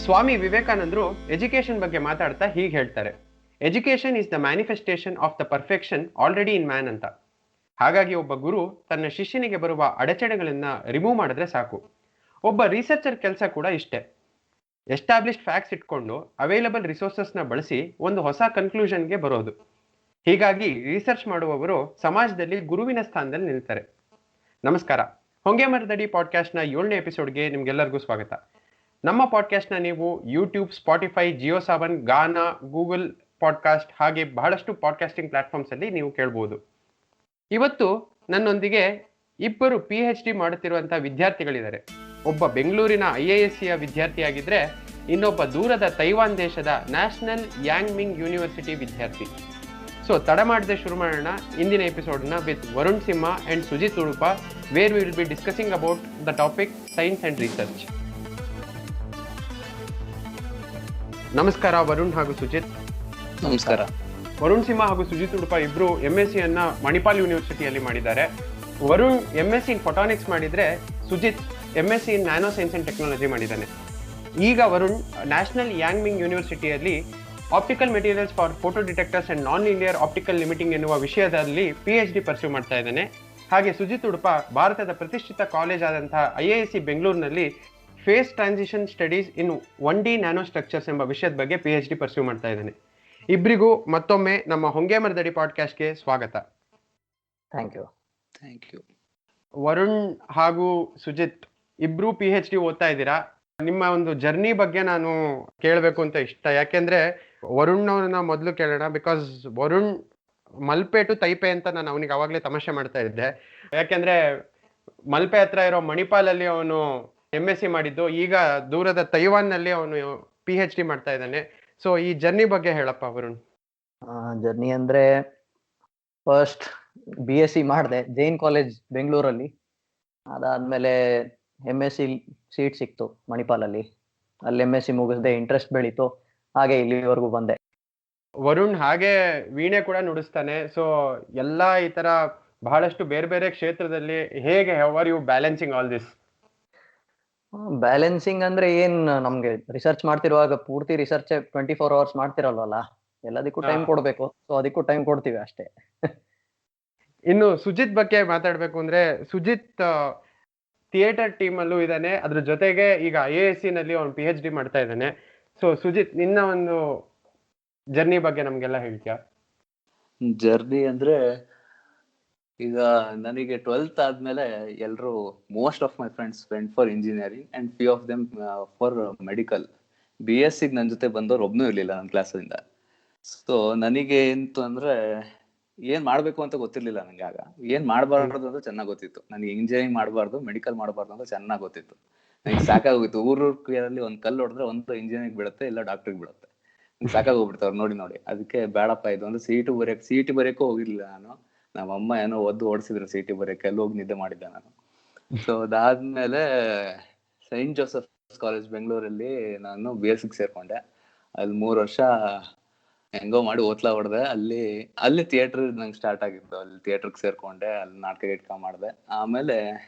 ಸ್ವಾಮಿ ವಿವೇಕಾನಂದರು ಎಜುಕೇಶನ್ ಬಗ್ಗೆ ಮಾತಾಡ್ತಾ ಹೀಗೆ ಹೇಳ್ತಾರೆ, education is the manifestation of the perfection already in man ಅಂತ. ಹಾಗಾಗಿ ಒಬ್ಬ ಗುರು ತನ್ನ ಶಿಷ್ಯನಿಗೆ ಬರುವ ಅಡಚಣೆಗಳನ್ನ ರಿಮೂವ್ ಮಾಡಿದ್ರೆ ಸಾಕು. ಒಬ್ಬ ರಿಸರ್ಚರ್ ಕೆಲಸ ಕೂಡ ಇಷ್ಟೇ. ಎಸ್ಟಾಬ್ಲಿಷ್ಡ್ ಫ್ಯಾಕ್ಟ್ಸ್ ಇಟ್ಕೊಂಡು ಅವೈಲಬಲ್ ರಿಸೋರ್ಸಸ್ನ ಬಳಸಿ ಒಂದು ಹೊಸ ಕನ್ಕ್ಲೂಷನ್ಗೆ ಬರೋದು. ಹೀಗಾಗಿ ರಿಸರ್ಚ್ ಮಾಡುವವರು ಸಮಾಜದಲ್ಲಿ ಗುರುವಿನ ಸ್ಥಾನದಲ್ಲಿ ನಿಲ್ತಾರೆ. ನಮಸ್ಕಾರ, ಹೊಂಗೆ ಮರದಡಿ ಪಾಡ್ಕಾಸ್ಟ್ನ 7ನೇ ಎಪಿಸೋಡ್ಗೆ ನಿಮ್ಗೆಲ್ಲರಿಗೂ ಸ್ವಾಗತ. ನಮ್ಮ ಪಾಡ್ಕಾಸ್ಟ್ನ ನೀವು ಯೂಟ್ಯೂಬ್, ಸ್ಪಾಟಿಫೈ, ಜಿಯೋ ಸಾವನ್, ಗಾನಾ, ಗೂಗಲ್ ಪಾಡ್ಕಾಸ್ಟ್ ಹಾಗೆ ಬಹಳಷ್ಟು ಪಾಡ್ಕಾಸ್ಟಿಂಗ್ ಪ್ಲಾಟ್ಫಾರ್ಮ್ಸ್ ಅಲ್ಲಿ ನೀವು ಕೇಳ್ಬೋದು. ಇವತ್ತು ನನ್ನೊಂದಿಗೆ ಇಬ್ಬರು PhD ಮಾಡುತ್ತಿರುವಂತಹ ವಿದ್ಯಾರ್ಥಿಗಳಿದ್ದಾರೆ. ಒಬ್ಬ ಬೆಂಗಳೂರಿನ IISc ವಿದ್ಯಾರ್ಥಿಯಾಗಿದ್ರೆ ಇನ್ನೊಬ್ಬ ದೂರದ ತೈವಾನ್ ದೇಶದ ನ್ಯಾಷನಲ್ ಯಾಂಗ್ಮಿಂಗ್ ಯೂನಿವರ್ಸಿಟಿ ವಿದ್ಯಾರ್ಥಿ. ಸೊ ತಡ ಮಾಡದೆ ಶುರು ಮಾಡೋಣ ಇಂದಿನ ಎಪಿಸೋಡ್ನ with Varun Simha and Sujith Udupa, where we will be discussing about the topic science and research. ನಮಸ್ಕಾರ ವರುಣ್ ಹಾಗೂ ಸುಜಿತ್. ನಮಸ್ಕಾರ. ವರುಣ್ ಸಿಂಹ ಹಾಗೂ ಸುಜಿತ್ ಉಡುಪ ಇಬ್ರು MSc ಅನ್ನ ಮಣಿಪಾಲ್ ಯೂನಿವರ್ಸಿಟಿಯಲ್ಲಿ ಮಾಡಿದ್ದಾರೆ. ವರುಣ್ MSc ಇನ್ ಫೋಟಾನಿಕ್ಸ್ ಮಾಡಿದ್ರೆ, Sujith MSc in nano science and technology ಮಾಡಿದ್ದಾನೆ. ಈಗ ವರುಣ್ ನ್ಯಾಷನಲ್ ಯಾಂಗ್ಮಿಂಗ್ ಯೂನಿವರ್ಸಿಟಿಯಲ್ಲಿ optical materials for photo detectors and non linear optical limiting ಎನ್ನುವ ವಿಷಯದಲ್ಲಿ PhD ಪರ್ಸ್ಯೂ ಮಾಡ್ತಾ ಇದ್ದಾನೆ. ಹಾಗೆ ಸುಜಿತ್ ಉಡುಪ ಭಾರತದ ಪ್ರತಿಷ್ಠಿತ ಕಾಲೇಜ್ ಆದಂತಹ IISc ಬೆಂಗಳೂರಿನಲ್ಲಿ phase transition studies in 1D nanostructures ಎಂಬ ವಿಷಯದ ಬಗ್ಗೆ PhD ಪರ್ಸ್ಯೂ ಮಾಡ್ತಾ ಇದ್ದಾನೆ. ಇಬ್ಬರಿಗೂ ಮತ್ತೊಮ್ಮೆ ನಮ್ಮ ಹೊಂಗೆ ಮರದಡಿ ಪಾಡ್ಕಾಸ್ಟ್ಗೆ ಸ್ವಾಗತ. Thank you. ವರುಣ್ ಹಾಗೂ ಸುಜಿತ್ ಇಬ್ರು PhD ಓದ್ತಾ ಇದ್ದೀರಾ. ನಿಮ್ಮ ಒಂದು ಜರ್ನಿ ಬಗ್ಗೆ ನಾನು ಕೇಳಬೇಕು ಅಂತ ಇಷ್ಟ. ಯಾಕೆಂದ್ರೆ ವರುಣ್ ಅವ್ರನ್ನ ಮೊದಲು ಕೇಳೋಣ. ಬಿಕಾಸ್ ವರುಣ್ ಮಲ್ಪೆ ಟು ತೈಪೆ ಅಂತ ನಾನು ಅವನಿಗೆ ಅವಾಗಲೇ ತಮಾಷೆ ಮಾಡ್ತಾ ಇದ್ದೆ. ಯಾಕೆಂದ್ರೆ ಮಲ್ಪೆ ಹತ್ರ ಇರೋ ಮಣಿಪಾಲಲ್ಲಿ ಅವನು MSc ಮಾಡಿದ್ದು, ಈಗ ದೂರದ ತೈವಾನ್ ನಲ್ಲಿ ಅವನು PhD ಮಾಡ್ತಾ ಇದ್ದಾನೆ. ಸೊ ಈ ಜರ್ನಿ ಬಗ್ಗೆ ಹೇಳಪ್ಪ ವರುಣ್. ಜರ್ನಿ ಅಂದ್ರೆ ಫಸ್ಟ್ BSc ಮಾಡಿದೆ ಜೈನ್ ಕಾಲೇಜ್ ಬೆಂಗಳೂರಲ್ಲಿ. ಅದಾದ್ಮೇಲೆ MSc ಸೀಟ್ ಸಿಕ್ತು ಮಣಿಪಾಲಲ್ಲಿ. ಅಲ್ಲಿ MSc ಮುಗಿಸ್ದೆ, ಇಂಟ್ರೆಸ್ಟ್ ಬೆಳೀತು, ಹಾಗೆ ಇಲ್ಲಿವರೆಗೂ ಬಂದೆ. ವರುಣ್ ಹಾಗೆ ವೀಣೆ ಕೂಡ ನುಡಿಸ್ತಾನೆ. ಸೊ ಎಲ್ಲಾ ಈ ತರ ಬಹಳಷ್ಟು ಬೇರೆ ಬೇರೆ ಕ್ಷೇತ್ರದಲ್ಲಿ ಹೇಗೆ how are you balancing all this? Balancing ಅಂದ್ರೆ ಏನ್, ನಮ್ಗೆ ರಿಸರ್ಚ್ ಮಾಡ್ತಿರುವಾಗ ಪೂರ್ತಿ ರಿಸರ್ಚ್ 24 hours ಮಾಡ್ತಿರಲ್ವಲ್ಲ, ಎಲ್ಲದಕ್ಕೂ ಟೈಮ್ ಕೊಡ್ಬೇಕು. ಸೊ ಅದಕ್ಕೂ ಟೈಮ್ ಕೊಡ್ತೀವಿ ಅಷ್ಟೇ. ಇನ್ನು ಸುಜಿತ್ ಬಗ್ಗೆ ಮಾತಾಡ್ಬೇಕು ಅಂದ್ರೆ, ಸುಜಿತ್ ಥಿಯೇಟರ್ ಟೀಮ್ ಅಲ್ಲೂ ಇದ್ದಾನೆ, ಅದ್ರ ಜೊತೆಗೆ ಈಗ IISc ನಲ್ಲಿ ಅವನು PhD ಮಾಡ್ತಾ ಇದ್ದಾನೆ. ಸೊ ಸುಜಿತ್, ನಿನ್ನ ಒಂದು ಜರ್ನಿ ಬಗ್ಗೆ ನಮ್ಗೆಲ್ಲ ಹೇಳ್ತೀಯಾ? ಜರ್ನಿ ಅಂದ್ರೆ, ಈಗ ನನಗೆ 12th ಆದ್ಮೇಲೆ ಎಲ್ರು most of my friends went for engineering and few of them for medical. BSc ನನ್ನ ಜೊತೆ ಬಂದವ್ರು ಒಬ್ನೂ ಇರ್ಲಿಲ್ಲ ನನ್ನ ಕ್ಲಾಸಿಂದ. ಸೊ ನನಗೆ ಎಂತು ಅಂದ್ರೆ ಏನ್ ಮಾಡ್ಬೇಕು ಅಂತ ಗೊತ್ತಿರ್ಲಿಲ್ಲ ನಂಗೆ. ಆಗ ಏನ್ ಮಾಡ್ಬಾರ್ದು ಅಂತ ಚೆನ್ನಾಗ್ ಗೊತ್ತಿತ್ತು. ನನಗೆ ಇಂಜಿನಿಯರಿಂಗ್ ಮಾಡಬಾರ್ದು, ಮೆಡಿಕಲ್ ಮಾಡಬಾರ್ದು ಅಂತ ಚೆನ್ನಾಗ್ ಗೊತ್ತಿತ್ತು. ನನಗೆ ಸಾಕಾಗೋಗಿತ್ತು. ಊರಲ್ಲಿ ಒಂದ್ ಕಲ್ಲು ಹೊಡೆದ್ರೆ ಒಂದು ಇಂಜಿನಿಯರಿಂಗ್ ಬೀಳುತ್ತೆ, ಇಲ್ಲ ಡಾಕ್ಟರ್ಗೆ ಬೀಳುತ್ತೆ. ಸಾಕಾಗೋಗ್ಬಿಡ್ತಾವ್ರು ನೋಡಿ. ಅದಕ್ಕೆ ಬೇಡಪ್ಪ ಇದು ಅಂದ್ರೆ CET ಬರೆಯಕ್ಕೂ ಹೋಗಿರ್ಲಿಲ್ಲ ನಾನು. ನಮ್ಮಮ್ಮ ಏನೋ ಓಡಿಸಿದ್ರು CET ಬರೆಯಕ್ಕೆ, ಅಲ್ಲಿ ಹೋಗಿ ನಿದ್ದೆ ಮಾಡಿದ್ದೆ ನಾನು. ಸೊ ಅದಾದ್ಮೇಲೆ ಸೈಂಟ್ ಜೋಸೆಫ್ಸ್ ಕಾಲೇಜ್ ಬೆಂಗಳೂರಲ್ಲಿ ನಾನು BSc ಸೇರ್ಕೊಂಡೆ. ಅಲ್ಲಿ 3 ವರ್ಷ ಹೆಂಗೋ ಮಾಡಿ ಓತ್ಲಾ ಹೊಡೆದೆ. ಅಲ್ಲಿ ಥಿಯೇಟರ್ ನಂಗೆ ಸ್ಟಾರ್ಟ್ ಆಗಿದ್ದು. ಅಲ್ಲಿ ಥಿಯೇಟರ್ಗೆ ಸೇರ್ಕೊಂಡೆ, ಅಲ್ಲಿ ನಾಟಕ ಗಿಟ್ಕ ಮಾಡಿದೆ. ಆಮೇಲೆ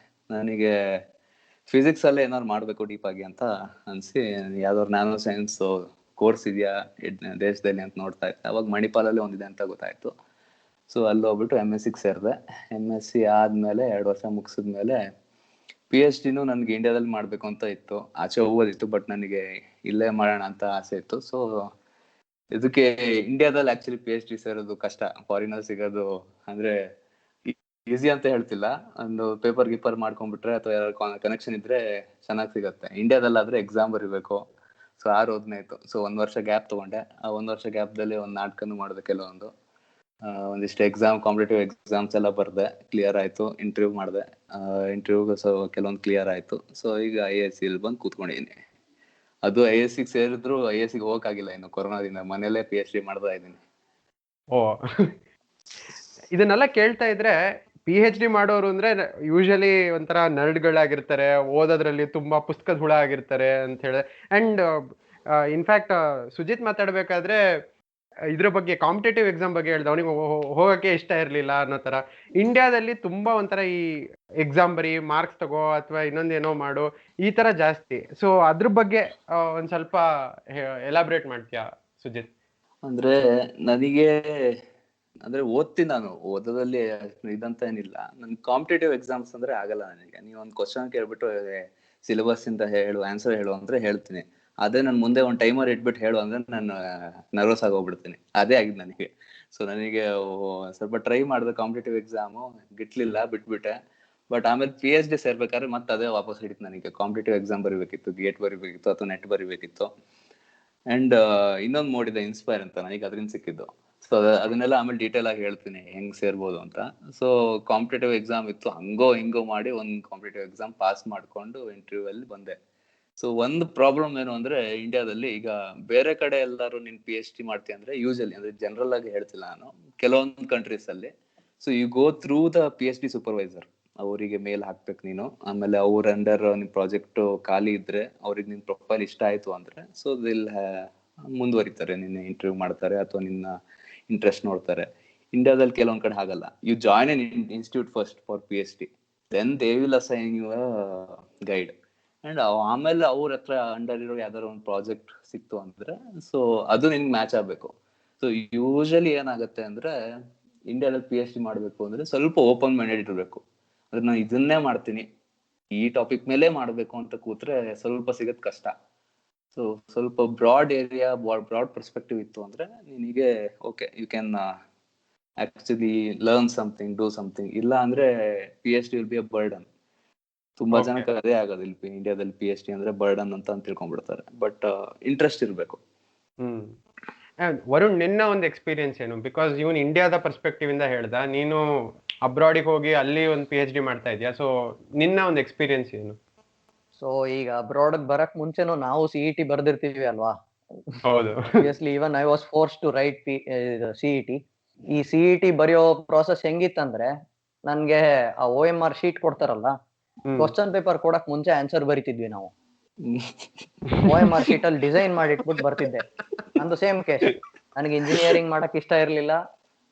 ನನಗೆ ಫಿಸಿಕ್ಸ್ ಅಲ್ಲೇ ಏನಾದ್ರು ಮಾಡ್ಬೇಕು ಡೀಪ್ ಆಗಿ ಅಂತ ಅನ್ಸಿ, ಯಾವ್ದಾದ್ರು ನ್ಯಾನೋ ಸೈನ್ಸ್ ಕೋರ್ಸ್ ಇದೆಯಾ ದೇಶದಲ್ಲಿ ಅಂತ ನೋಡ್ತಾ ಇದ್ದೆ. ಅವಾಗ ಮಣಿಪಾಲಲ್ಲಿ ಒಂದಿದೆ ಅಂತ ಗೊತ್ತಾಯ್ತು. ಸೊ ಅಲ್ಲಿ ಹೋಗ್ಬಿಟ್ಟು MSc ಸೇರಿದೆ. MSc ಆದ್ಮೇಲೆ 2 ವರ್ಷ ಮುಗಿಸಿದ್ಮೇಲೆ PhDನೂ ನನ್ಗೆ ಇಂಡಿಯಾದಲ್ಲಿ ಮಾಡ್ಬೇಕು ಅಂತ ಇತ್ತು. ಆಚೆ ಹೋಗೋದಿತ್ತು, ಬಟ್ ನನಗೆ ಇಲ್ಲೇ ಮಾಡೋಣ ಅಂತ ಆಸೆ ಇತ್ತು. ಸೊ ಇದಕ್ಕೆ ಇಂಡಿಯಾದಲ್ಲಿ ಆಕ್ಚುಲಿ PhD ಸೇರೋದು ಕಷ್ಟ. ಫಾರಿನರ್ ಸಿಗೋದು ಅಂದ್ರೆ ಈಸಿ ಅಂತ ಹೇಳ್ತಿಲ್ಲ, ಒಂದು ಪೇಪರ್ ಗೀಪರ್ ಮಾಡ್ಕೊಂಡ್ಬಿಟ್ರೆ ಅಥವಾ ಯಾರು ಕನೆಕ್ಷನ್ ಇದ್ರೆ ಚೆನ್ನಾಗಿ ಸಿಗತ್ತೆ. ಇಂಡಿಯಾದಲ್ಲಾದ್ರೆ ಎಕ್ಸಾಮ್ ಬರಿಬೇಕು. ಸೊ ಓದ್ನೇ ಇತ್ತು. ಸೊ 1 ವರ್ಷ ಗ್ಯಾಪ್ ತಗೊಂಡೆ. ಆ 1 ವರ್ಷ ಗ್ಯಾಪ್ದಲ್ಲಿ ಒಂದು ನಾಟಕನೂ ಮಾಡಿದೆ, ಕೆಲವೊಂದು ಒಂದಿಷ್ಟು ಕಾಂಪಿಟೇಟಿವ್ ಎಕ್ಸಾಮ್ಸ್ ಎಲ್ಲ ಬರ್ದೆ, ಕ್ಲಿಯರ್ ಆಯ್ತು. ಇಂಟರ್ವ್ಯೂ ಮಾಡಿದೆ, ಇಂಟರ್ವ್ಯೂಗೆ ಕೆಲವೊಂದು ಕ್ಲಿಯರ್ ಆಯ್ತು. ಸೊ ಈಗ IISc ಬಂದು ಕೂತ್ಕೊಂಡಿದ್ದೀನಿ. ಅದು IISc ಸೇರಿದ್ರು IISc ಹೋಗಕ್ಕಾಗಿಲ್ಲ ಇನ್ನು, ಕೊರೋನಾದಿಂದ ಮನೇಲೆ PhD ಮಾಡ್ತಾ ಇದ್ದೀನಿ. ಓ, ಇದನ್ನೆಲ್ಲ ಕೇಳ್ತಾ ಇದ್ರೆ PhD ಮಾಡೋರು ಅಂದ್ರೆ ಯೂಶಲಿ ಒಂಥರ ನರ್ಡ್ಗಳಾಗಿರ್ತಾರೆ, ಓದೋದ್ರಲ್ಲಿ ತುಂಬಾ ಪುಸ್ತಕದ ಹುಳ ಆಗಿರ್ತಾರೆ ಅಂತ ಹೇಳಿ. ಅಂಡ್ ಇನ್ಫ್ಯಾಕ್ಟ್ ಸುಜಿತ್ ಮಾತಾಡ್ಬೇಕಾದ್ರೆ ಇದ್ರ ಬಗ್ಗೆ, ಕಾಂಪಿಟೇಟಿವ್ ಎಕ್ಸಾಮ್ ಬಗ್ಗೆ ಹೇಳ್ದ, ಅವನಿಗೆ ಹೋಗಕ್ಕೆ ಇಷ್ಟ ಇರಲಿಲ್ಲ ಅನ್ನೋ ತರ. ಇಂಡಿಯಾದಲ್ಲಿ ತುಂಬಾ ಒಂಥರ ಈ ಎಕ್ಸಾಮ್ ಬರಿ, ಮಾರ್ಕ್ಸ್ ತಗೋ ಅಥವಾ ಇನ್ನೊಂದೇನೋ ಮಾಡು, ಈ ತರ ಜಾಸ್ತಿ. ಸೊ ಅದ್ರ ಬಗ್ಗೆ ಒಂದ್ ಸ್ವಲ್ಪ ಎಲಾಬ್ರೇಟ್ ಮಾಡ್ತೀಯಾ ಸುಜಿತ್? ಅಂದ್ರೆ ನನಗೆ ಅಂದ್ರೆ ಓದ್ತೀನಿ, ನಾನು ಓದೋದಲ್ಲಿ ಇದಂತ ಏನಿಲ್ಲ. ನನ್ ಕಾಂಪಿಟೇಟಿವ್ ಎಕ್ಸಾಮ್ಸ್ ಅಂದ್ರೆ ಆಗಲ್ಲ ನನಗೆ. ನೀವು ಒಂದು ಕ್ವಶನ್ ಕೇಳ್ಬಿಟ್ಟು ಸಿಲೆಬಸ್ ಇಂದ ಹೇಳು, ಆನ್ಸರ್ ಹೇಳು ಅಂದ್ರೆ ಹೇಳ್ತೀನಿ. ಅದೇ ನನ್ ಮುಂದೆ ಒಂದು ಟೈಮರ್ ಇಟ್ಬಿಟ್ಟು ಹೇಳು ಅಂದ್ರೆ ನಾನು ನರ್ವಸ್ ಆಗೋಗ್ಬಿಡ್ತೀನಿ. ಅದೇ ಆಗಿದೆ ನನಗೆ. ಸೊ ನನಗೆ ಸ್ವಲ್ಪ ಟ್ರೈ ಮಾಡಿದೆ ಕಾಂಪಿಟೇಟಿವ್ ಎಕ್ಸಾಮು, ಗಿಟ್ಲಿಲ್ಲ, ಬಿಟ್ಬಿಟ್ಟೆ. ಬಟ್ ಆಮೇಲೆ PhD ಸೇರ್ಬೇಕಾದ್ರೆ ಮತ್ತೆ ಅದೇ ವಾಪಸ್ ಹಿಡಿತು ನನಗೆ. ಕಾಂಪಿಟೇಟಿವ್ ಎಕ್ಸಾಮ್ ಬರಿಬೇಕಿತ್ತು, ಗೇಟ್ ಬರಿಬೇಕಿತ್ತು ಅಥವಾ ನೆಟ್ ಬರಿಬೇಕಿತ್ತು. ಅಂಡ್ ಇನ್ನೊಂದು ಮೋಡ್ ಇದೆ, ಇನ್ಸ್ಪೈರ್ ಅಂತ, ನನಗೆ ಅದರಿಂದ ಸಿಕ್ಕಿದ್ದು. ಸೊ ಅದನ್ನೆಲ್ಲ ಆಮೇಲೆ ಡೀಟೇಲ್ ಆಗಿ ಹೇಳ್ತೀನಿ ಹೆಂಗ್ ಸೇರ್ಬೋದು ಅಂತ. ಸೊ ಕಾಂಪಿಟೇಟಿವ್ ಎಕ್ಸಾಮ್ ಇತ್ತು, ಹಂಗೋ ಹಿಂಗೋ ಮಾಡಿ ಒಂದು ಕಾಂಪಿಟೇಟಿವ್ ಎಕ್ಸಾಮ್ ಪಾಸ್ ಮಾಡ್ಕೊಂಡು ಇಂಟರ್ವ್ಯೂ ಅಲ್ಲಿ ಬಂದೆ. ಸೊ ಒಂದು ಪ್ರಾಬ್ಲಮ್ ಏನು ಅಂದ್ರೆ, ಇಂಡಿಯಾದಲ್ಲಿ ಈಗ ಬೇರೆ ಕಡೆ ಎಲ್ಲರೂ ನೀನ್ PhD ಮಾಡ್ತೀಯ ಅಂದ್ರೆ ಯೂಶಲಿ, ಅಂದ್ರೆ ಜನರಲ್ ಆಗಿ ಹೇಳ್ತಿಲ್ಲ ನಾನು, ಕೆಲವೊಂದು ಕಂಟ್ರೀಸ್ ಅಲ್ಲಿ so you go through the PhD supervisor. ಅವರಿಗೆ ಮೇಲ್ ಹಾಕ್ಬೇಕು ನೀನು. ಆಮೇಲೆ ಅವ್ರ ಅಂಡರ್ ನಿನ್ ಪ್ರಾಜೆಕ್ಟ್ ಖಾಲಿ ಇದ್ರೆ, ಅವ್ರಿಗೆ ನಿನ್ ಪ್ರೊಫೈಲ್ ಇಷ್ಟ ಆಯ್ತು ಅಂದ್ರೆ ಸೊ ದಿಲ್ ಮುಂದುವರಿತಾರೆ, ನಿನ್ನ ಇಂಟರ್ವ್ಯೂ ಮಾಡ್ತಾರೆ ಅಥವಾ ನಿನ್ನ ಇಂಟ್ರೆಸ್ಟ್ ನೋಡ್ತಾರೆ. ಇಂಡಿಯಾದಲ್ಲಿ ಕೆಲವೊಂದ್ ಕಡೆ ಆಗಲ್ಲ. You join an institute first for PhD, then they will assign you guide. And ಆಮೇಲೆ ಅವ್ರ ಹತ್ರ ಅಂಡರ್ ಇರೋ ಯಾವ್ದಾದ್ರು ಒಂದು ಪ್ರಾಜೆಕ್ಟ್ ಸಿಕ್ತು ಅಂದ್ರೆ ಸೊ ಅದು ನಿನ್ಗೆ ಮ್ಯಾಚ್ ಆಗ್ಬೇಕು. ಸೊ ಯೂಶಲಿ ಏನಾಗುತ್ತೆ ಅಂದ್ರೆ, ಇಂಡಿಯಾದಲ್ಲಿ PhD ಮಾಡ್ಬೇಕು ಅಂದ್ರೆ ಸ್ವಲ್ಪ ಓಪನ್ ಮೈಂಡೆಡ್ ಇರ್ಬೇಕು. ಅಂದ್ರೆ ನಾನು ಇದನ್ನೇ ಮಾಡ್ತೀನಿ, ಈ ಟಾಪಿಕ್ ಮೇಲೆ ಮಾಡ್ಬೇಕು ಅಂತ ಕೂತ್ರೆ ಸ್ವಲ್ಪ ಸಿಗದ್ ಕಷ್ಟ. ಸೊ ಸ್ವಲ್ಪ ಬ್ರಾಡ್ ಏರಿಯಾ, ಬ್ರಾಡ್ ಪರ್ಸ್ಪೆಕ್ಟಿವ್ ಇತ್ತು ಅಂದ್ರೆ ನಿನಗೆ okay, you can actually learn something, do something. ಇಲ್ಲ ಅಂದ್ರೆ PhD will be a burden. ತುಂಬಾ Okay. ಜನಕ್ಕೆ ಅದೇ ಆಗೋದು ಇಲ್ಲಿ ಇಂಡಿಯಾದಲ್ಲಿ, PhD ಅಂದ್ರೆ ಬರ್ಡನ್ ಅಂತ ತಿಳ್ಕೊಂಡ್ಬಿಡ್ತಾರೆ. ಬಟ್ ಇಂಟ್ರೆಸ್ಟ್ ಇರ್ಬೇಕು. ಹ್ಮ್. ವರುಣ್, ನಿನ್ನ ಒಂದು ಎಕ್ಸ್ಪೀರಿಯನ್ಸ್ ಏನು? ಬಿಕಾಸ್ ಇವನ್ ಇಂಡಿಯಾದ ಪರ್ಸ್ಪೆಕ್ಟಿವ್ ಇಂದ ಹೇಳ್ದ, ನೀನು ಅಬ್ರಾಡಿಗೆ ಹೋಗಿ ಅಲ್ಲಿ ಒಂದು PhD ಮಾಡ್ತಾ ಇದೀಯಾ. ಸೊ ನಿನ್ನ ಒಂದು ಎಕ್ಸ್ಪೀರಿಯನ್ಸ್ ಏನು? ಸೊ ಈಗ ಅಬ್ರಾಡ್ ಬರಕ್ ಮುಂಚೆನೂ ನಾವು CET ಬರ್ದಿರ್ತೀವಿ ಅಲ್ವಾ. ಹೌದು. Obviously even I was force to write CET. ಈ CET ಬರೆಯೋ ಪ್ರಾಸೆಸ್ ಹೆಂಗಿತ್ತಂದ್ರೆ, ನನ್ಗೆ ಆ OMR ಶೀಟ್ ಕೊಡ್ತಾರಲ್ಲ, ಕ್ವಶನ್ ಪೇಪರ್ ಕೊಡಕ್ ಮುಂಚೆ ಆನ್ಸರ್ ಬರಿತಿದ್ವಿ ನಾವು. OMR ಶೀಟ್ ಅಲ್ಲಿ ಡಿಸೈನ್ ಮಾಡಿ ಇಟ್ಬಿಟ್ಟು ಬರ್ತಿದ್ದೆ. ನಂದು ಸೇಮ್ ಕೇಸ್. ನನಗೆ ಇಂಜಿನಿಯರಿಂಗ್ ಮಾಡಕ್ ಇಷ್ಟ ಇರ್ಲಿಲ್ಲ.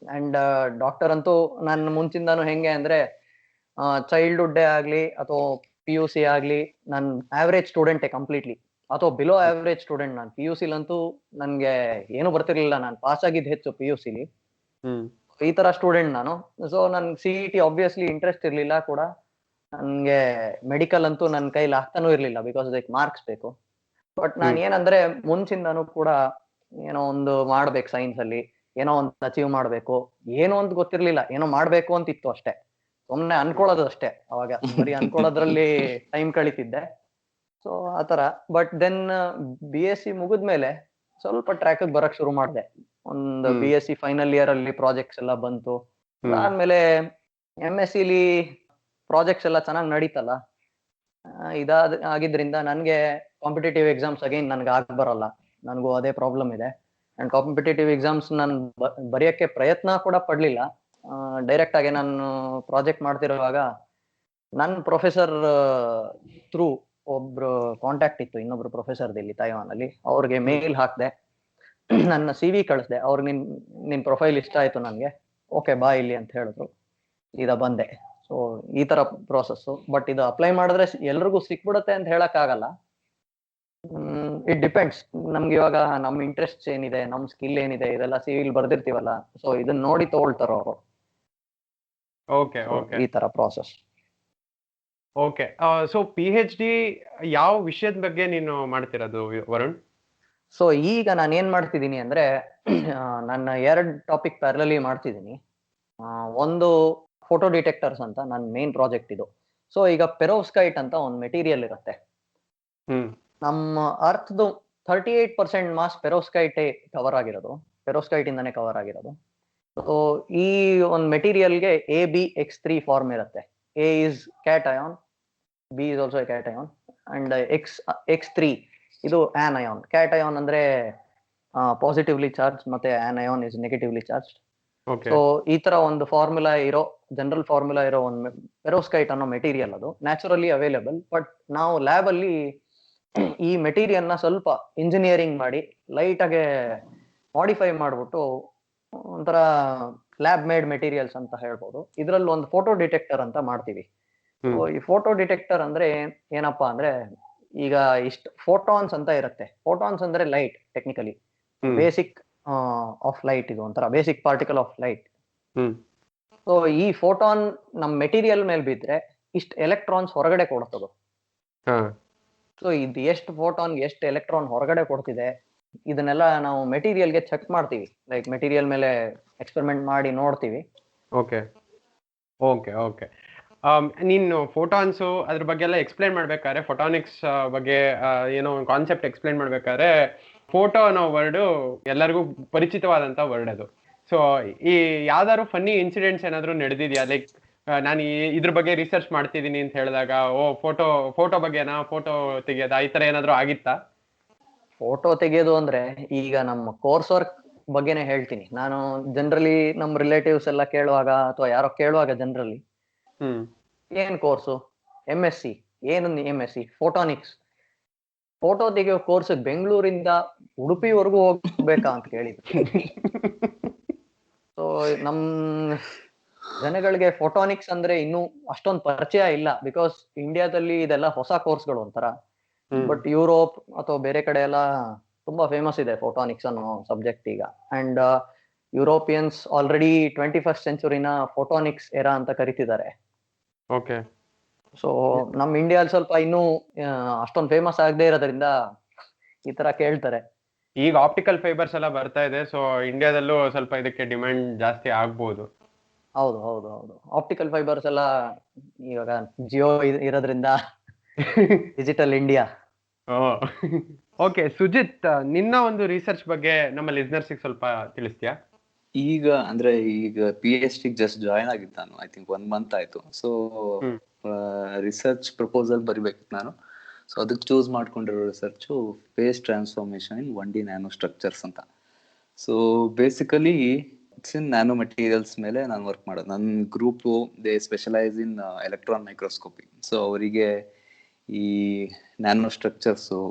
ಅಂಡ್ ಡಾಕ್ಟರ್ ಅಂತೂ ನನ್ನ ಮುಂಚಿಂದಾನು ಹೆಂಗೆ ಅಂದ್ರೆ, ಚೈಲ್ಡ್ಹುಡ್ ಆಗ್ಲಿ ಅಥವಾ PUC ಆಗ್ಲಿ, ನನ್ ಆವರೇಜ್ ಸ್ಟೂಡೆಂಟೇ ಕಂಪ್ಲೀಟ್ಲಿ, ಅಥವಾ ಬಿಲೋ ಆವರೇಜ್ ಸ್ಟೂಡೆಂಟ್. ನಾನು PUC ಲಂತೂ ನನ್ಗೆ ಏನು ಬರ್ತಿರ್ಲಿಲ್ಲ. ನಾನು ಪಾಸ್ ಆಗಿದ್ದು ಹೆಚ್ಚು PUC ಲಿ. ಈ ತರ ಸ್ಟೂಡೆಂಟ್ ನಾನು. ಸೊ ನನ್ CET ಆಬ್ವಿಯಸ್ಲಿ ಇಂಟ್ರೆಸ್ಟ್ ಇರ್ಲಿಲ್ಲ ಕೂಡ. ನನ್ಗೆ ಮೆಡಿಕಲ್ ಅಂತೂ ನನ್ನ ಕೈಲಿ ಆಗ್ತಾನೂ ಇರ್ಲಿಲ್ಲ, ಬಿಕಾಸ್ ಅದಕ್ಕೆ ಮಾರ್ಕ್ಸ್ ಬೇಕು. ಬಟ್ ನಾನ್ ಏನಂದ್ರೆ, ಮುಂಚಿಂದಾನು ಕೂಡ ಏನೋ ಒಂದು ಮಾಡ್ಬೇಕು ಸೈನ್ಸ್ ಅಲ್ಲಿ, ಏನೋ ಒಂದು ಅಚೀವ್ ಮಾಡ್ಬೇಕು, ಏನೋ ಒಂದು ಗೊತ್ತಿರ್ಲಿಲ್ಲ, ಏನೋ ಮಾಡ್ಬೇಕು ಅಂತಿತ್ತು ಅಷ್ಟೇ. ಸುಮ್ನೆ ಅನ್ಕೊಳ್ಳೋದು ಅಷ್ಟೇ. ಅವಾಗ ಬರೀ ಅನ್ಕೊಳ್ಳೋದ್ರಲ್ಲಿ ಟೈಮ್ ಕಳೀತಿದ್ದೆ. ಸೊ ಆತರ. ಬಟ್ ದೆನ್ BSc ಮುಗಿದ್ಮೇಲೆ ಸ್ವಲ್ಪ ಟ್ರ್ಯಾಕ್ ಬರಕ್ ಶುರು ಮಾಡಿದೆ. ಒಂದು BSc ಫೈನಲ್ ಇಯರ್ ಅಲ್ಲಿ ಪ್ರಾಜೆಕ್ಟ್ಸ್ ಎಲ್ಲ ಬಂತು. ಅದಾದ್ಮೇಲೆ MSc ಲಿ ಪ್ರಾಜೆಕ್ಟ್ಸ್ ಎಲ್ಲ ಚೆನ್ನಾಗಿ ನಡೀತಲ್ಲ. ಆಗಿದ್ರಿಂದ ನನ್ಗೆ ಕಾಂಪಿಟೇಟಿವ್ ಎಕ್ಸಾಮ್ಸ್ ಅಗೈನ್ ನನ್ಗೆ ಆಗ್ ಬರಲ್ಲ. ನನಗೂ ಅದೇ ಪ್ರಾಬ್ಲಮ್ ಇದೆ. ಅಂಡ್ ಕಾಂಪಿಟೇಟಿವ್ ಎಕ್ಸಾಮ್ಸ್ ನಾನು ಬರೆಯಕ್ಕೆ ಪ್ರಯತ್ನ ಕೂಡ ಪಡ್ಲಿಲ್ಲ. ಡೈರೆಕ್ಟ್ ಆಗಿ ನಾನು ಪ್ರಾಜೆಕ್ಟ್ ಮಾಡ್ತಿರುವಾಗ ನನ್ನ ಪ್ರೊಫೆಸರ್ ಥ್ರೂ ಒಬ್ರು ಕಾಂಟ್ಯಾಕ್ಟ್ ಇತ್ತು, ಇನ್ನೊಬ್ರು ಪ್ರೊಫೆಸರ್ ಇಲ್ಲಿ ತೈವಾನ್ ಅಲ್ಲಿ. ಅವ್ರಿಗೆ ಮೇಲ್ ಹಾಕ್ದೆ, ನನ್ನ CV ಕಳಿಸ್ದೆ. ಅವ್ರಿಗೆ ನಿನ್ ಪ್ರೊಫೈಲ್ ಇಷ್ಟ ಆಯ್ತು ನನ್ಗೆ, ಓಕೆ ಬಾ ಇಲ್ಲಿ ಅಂತ ಹೇಳಿದ್ರು. ಬಂದೆ. ಸೊ ಈ ತರ ಪ್ರೋಸೆಸ್. ಬಟ್ ಇದು ಅಪ್ಲೈ ಮಾಡಿದ್ರೆ ಎಲ್ರಿಗೂ ಸಿಕ್ಬಿಡುತ್ತೆ ಅಂತ ಹೇಳಕ್ ಆಗಲ್ಲ. It depends. ನಮ್ಗೆ ಇವಾಗ ನಮ್ ಇಂಟ್ರೆಸ್ಟ್ ಏನಿದೆ, ನಮ್ ಸ್ಕಿಲ್ ಏನಿದೆ, ಇದೆಲ್ಲ CV ಬರ್ದಿರ್ತೀವಲ್ಲ, ಸೊ ಇದನ್ನ ನೋಡಿ ತಗೊಳ್ತಾರ ಅವರು. ಓಕೆ ಓಕೆ, ಈ ತರ ಪ್ರಾಸೆಸ್. ಓಕೆ. ಸೊ PhD ಯಾವ ವಿಷಯದ ಬಗ್ಗೆ ನೀನು ಮಾಡ್ತಿರೋದು ವರುಣ್? ಸೊ ಈಗ ನಾನು ಏನ್ ಮಾಡ್ತಿದ್ದೀನಿ ಅಂದ್ರೆ, ನನ್ನ 2 ಟಾಪಿಕ್ ಪ್ಯಾರಲಲಿ ಮಾಡ್ತಿದ್ದೀನಿ. ಒಂದು ಫೋಟೋ ಡಿಟೆಕ್ಟರ್ಸ್ ಅಂತ ನನ್ನ ಮೇನ್ ಪ್ರಾಜೆಕ್ಟ್ ಇದು. ಸೊ ಈಗ ಪೆರೋವ್ಸ್ಕೈಟ್ ಅಂತ ಒಂದು ಮೆಟೀರಿಯಲ್ ಇರುತ್ತೆ. ನಮ್ಮ ಅರ್ಥದ್ದು 38% ಮಾಸ್ ಪೆರೋವ್ಸ್ಕೈಟೇ ಕವರ್ ಆಗಿರೋದು. ಪೆರೋವ್ಸ್ಕೈಟ್ ಇಂದಾನೆ ಕವರ್ ಆಗಿರೋದು. ಸೊ ಈ ಒಂದು ಮೆಟೀರಿಯಲ್ಗೆ ABX3 ಫಾರ್ಮ್ ಇರುತ್ತೆ. A is cation, B is also a cation, and X3 ಇದು anion. cation ಅಂದ್ರೆ ಪಾಸಿಟಿವ್ಲಿ ಚಾರ್ಜ್, ಮತ್ತೆ anion is negatively charge. So ಈ ತರ ಒಂದು ಫಾರ್ಮುಲಾ ಇರೋ, ಜನರಲ್ ಫಾರ್ಮುಲಾ ಇರೋ ಒಂದು ಪೆರೋವ್ಸ್ಕೈಟ್ ಅನ್ನೋ ಮೆಟೀರಿಯಲ್ ಅದು ನ್ಯಾಚುರಲಿ ಅವೈಲೇಬಲ್. ಬಟ್ ನಾವು ಲ್ಯಾಬ್ ಅಲ್ಲಿ ಈ ಮೆಟೀರಿಯಲ್ ನ ಸ್ವಲ್ಪ ಇಂಜಿನಿಯರಿಂಗ್ ಮಾಡಿ ಲೈಟ್ ಆಗಿ ಮಾಡಿಫೈ ಮಾಡ್ಬಿಟ್ಟು ಒಂಥರ ಲ್ಯಾಬ್ ಮೇಡ್ ಮೆಟೀರಿಯಲ್ಸ್ ಅಂತ ಹೇಳ್ಬೋದು. ಇದ್ರಲ್ಲಿ ಒಂದು ಫೋಟೋ ಡಿಟೆಕ್ಟರ್ ಅಂತ ಮಾಡ್ತೀವಿ. ಹ್ಮ್. ಈ ಫೋಟೋ ಡಿಟೆಕ್ಟರ್ ಅಂದ್ರೆ ಏನಪ್ಪಾ ಅಂದ್ರೆ, ಈಗ ಇಷ್ಟ ಫೋಟಾನ್ಸ್ ಅಂತ ಇರುತ್ತೆ. ಫೋಟಾನ್ಸ್ ಅಂದ್ರೆ light, technically hmm. Basic of light, ಇದು ಒಂಥರ basic particle of light. Hmm. So ಈ ಫೋಟಾನ್ ನಮ್ ಮೆಟೀರಿಯಲ್ ಮೇಲೆ ಬಿದ್ರೆ ಇಷ್ಟು ಎಲೆಕ್ಟ್ರಾನ್ಸ್ ಹೊರಗಡೆ ಕೊಡ್ತದು. ಹಾ. ಸೊ ಇದು ಎಷ್ಟು ಫೋಟಾನ್ ಎಷ್ಟು ಎಲೆಕ್ಟ್ರಾನ್ ಹೊರಗಡೆ ಕೊಡ್ತಿದೆ, ಇದನ್ನೆಲ್ಲ ನಾವು ಮೆಟೀರಿಯಲ್ಗೆ ಚೆಕ್ ಮಾಡ್ತೀವಿ. ಲೈಕ್ ಮೆಟೀರಿಯಲ್ ಮೇಲೆ ಎಕ್ಸ್ಪೆರಿಮೆಂಟ್ ಮಾಡಿ ನೋಡ್ತೀವಿ. Okay okay okay. ನೀನು ಫೋಟಾನ್ಸು ಅದ್ರ ಬಗ್ಗೆ ಎಲ್ಲ ಎಕ್ಸ್ಪ್ಲೈನ್ ಮಾಡ್ಬೇಕಾದ್ರೆ, ಫೋಟಾನಿಕ್ಸ್ ಬಗ್ಗೆ ಏನೋ ಒಂದು ಕಾನ್ಸೆಪ್ಟ್ ಎಕ್ಸ್ಪ್ಲೈನ್ ಮಾಡ್ಬೇಕಾದ್ರೆ, ಫೋಟೋ ಅನ್ನೋ ವರ್ಡು ಎಲ್ಲರಿಗೂ ಪರಿಚಿತವಾದಂಥ ವರ್ಡ್ ಅದು. ಸೊ ಈ ಯಾವ್ದಾದ್ರು ಫನ್ನಿ ಇನ್ಸಿಡೆಂಟ್ಸ್ ಏನಾದರೂ ನಡೆದಿದ್ಯಾ? ಲೈಕ್ ನಾನು ಇದ್ರ ಬಗ್ಗೆ ರಿಸರ್ಚ್ ಮಾಡ್ತಿದ್ದೀನಿ ಅಂತ ಹೇಳಿದಾಗ, ಓ ಫೋಟೋ ಬಗ್ಗೆನಾ, ಫೋಟೋ ತೆಗಿಯೋದಾ, ಈ ಥರ ಏನಾದರೂ ಆಗಿತ್ತಾ? ಫೋಟೋ ತೆಗೆಯೋದು ಅಂದ್ರೆ ಈಗ ನಮ್ಮ ಕೋರ್ಸ್ ವರ್ಕ್ ಬಗ್ಗೆನೇ ಹೇಳ್ತೀನಿ ನಾನು. ಜನರಲಿ ನಮ್ಮ ರಿಲೇಟಿವ್ಸ್ ಎಲ್ಲ ಕೇಳುವಾಗ ಅಥವಾ ಯಾರೋ ಕೇಳುವಾಗ ಜನರಲಿ, ಹ್ಮ್. ಏನ್ ಕೋರ್ಸು? MSc. ಏನು MSc? ಫೋಟಾನಿಕ್ಸ್. ಫೋಟೋ ತೆಗೆಯೋ ಕೋರ್ಸ್ ಬೆಂಗಳೂರಿಂದ ಉಡುಪಿವರೆಗೂ ಹೋಗ್ಬೇಕಾ ಅಂತ ಕೇಳಿದ್ರು. ಸೊ ನಮ್ ಜನಗಳಿಗೆ ಫೋಟಾನಿಕ್ಸ್ ಅಂದ್ರೆ ಇನ್ನೂ ಅಷ್ಟೊಂದು ಪರಿಚಯ ಇಲ್ಲ, ಬಿಕಾಸ್ ಇಂಡಿಯಾದಲ್ಲಿ ಇದೆಲ್ಲ ಹೊಸ ಕೋರ್ಸ್ಗಳು ಒಂಥರ. ಬಟ್ ಯುರೋಪ್ ಅಥವಾ ಬೇರೆ ಕಡೆ ಎಲ್ಲ ತುಂಬಾ ಫೇಮಸ್ ಇದೆ ಫೋಟಾನಿಕ್ಸ್ ಅನ್ನೋ ಸಬ್ಜೆಕ್ಟ್ ಈಗ. ಅಂಡ್ ಯುರೋಪಿಯನ್ಸ್ ಆಲ್ರೆಡಿ 21st ಸೆಂಚುರಿನ ಫೋಟಾನಿಕ್ಸ್ ಎರಾ ಅಂತ ಕರಿತಿದ್ದಾರೆ. ಓಕೆ. ಸೊ ನಮ್ ಇಂಡಿಯಾದಲ್ಲಿ ಸ್ವಲ್ಪ ಇನ್ನೂ ಅಷ್ಟೊಂದು ಫೇಮಸ್ ಆಗದೆ ಇರೋದ್ರಿಂದ ಈ ತರ ಕೇಳ್ತಾರೆ. ಈಗ ಆಪ್ಟಿಕಲ್ ಫೈಬರ್ಸ್ ಎಲ್ಲ ಬರ್ತಾ ಇದೆ, ಸೊ ಇಂಡಿಯಾದಲ್ಲೂ ಸ್ವಲ್ಪ ಇದಕ್ಕೆ ಡಿಮ್ಯಾಂಡ್ ಜಾಸ್ತಿ ಆಗ್ಬೋದು. ಹೌದು ಹೌದು ಹೌದು. ಆಪ್ಟಿಕಲ್ ಫೈಬರ್ಸ್ ಎಲ್ಲ ಇವಾಗ ಜಿಯೋ ಇರೋದ್ರಿಂದ ಡಿಜಿಟಲ್ ಇಂಡಿಯಾ. ಓಕೆ ಸುಜಿತ್, ನಿನ್ನ ಒಂದು ರಿಸರ್ಚ್ ಬಗ್ಗೆ ನಮ್ಮ ಲಿಸ್ನರ್ಸಿಗೆ ಸ್ವಲ್ಪ ತಿಳಿಸ್ತೀಯಾ? ಈಗ ಅಂದ್ರೆ ಈಗ PhD ಜಸ್ಟ್ ಜಾಯ್ನ್ ಆಗಿದ್ದು ನಾನು. ಐ ಥಿಂಕ್ 1 ಮಂತ್ ಆಯ್ತು. ಸೊ ರಿಸರ್ಚ್ ಪ್ರಪೋಸಲ್ ಬರಿಬೇಕಿತ್ತು ನಾನು. ಸೊ ಅದಕ್ಕೆ ಚೂಸ್ ಮಾಡ್ಕೊಂಡಿರೋ ರಿಸರ್ಚು ಫೇಸ್ ಟ್ರಾನ್ಸ್ಫಾರ್ಮೇಶನ್ ಇನ್ 1D ನ್ಯಾನೋ ಸ್ಟ್ರಕ್ಚರ್ಸ್ ಅಂತ. So basically it's in nano materials ಮೇಲೆ ನಾನು ವರ್ಕ್ ಮಾಡೋದು. ನನ್ನ group they specialise in electron microscopy. So ಅವರಿಗೆ ಈ ನ್ಯಾನೋ ಸ್ಟ್ರಕ್ಚರ್ಸು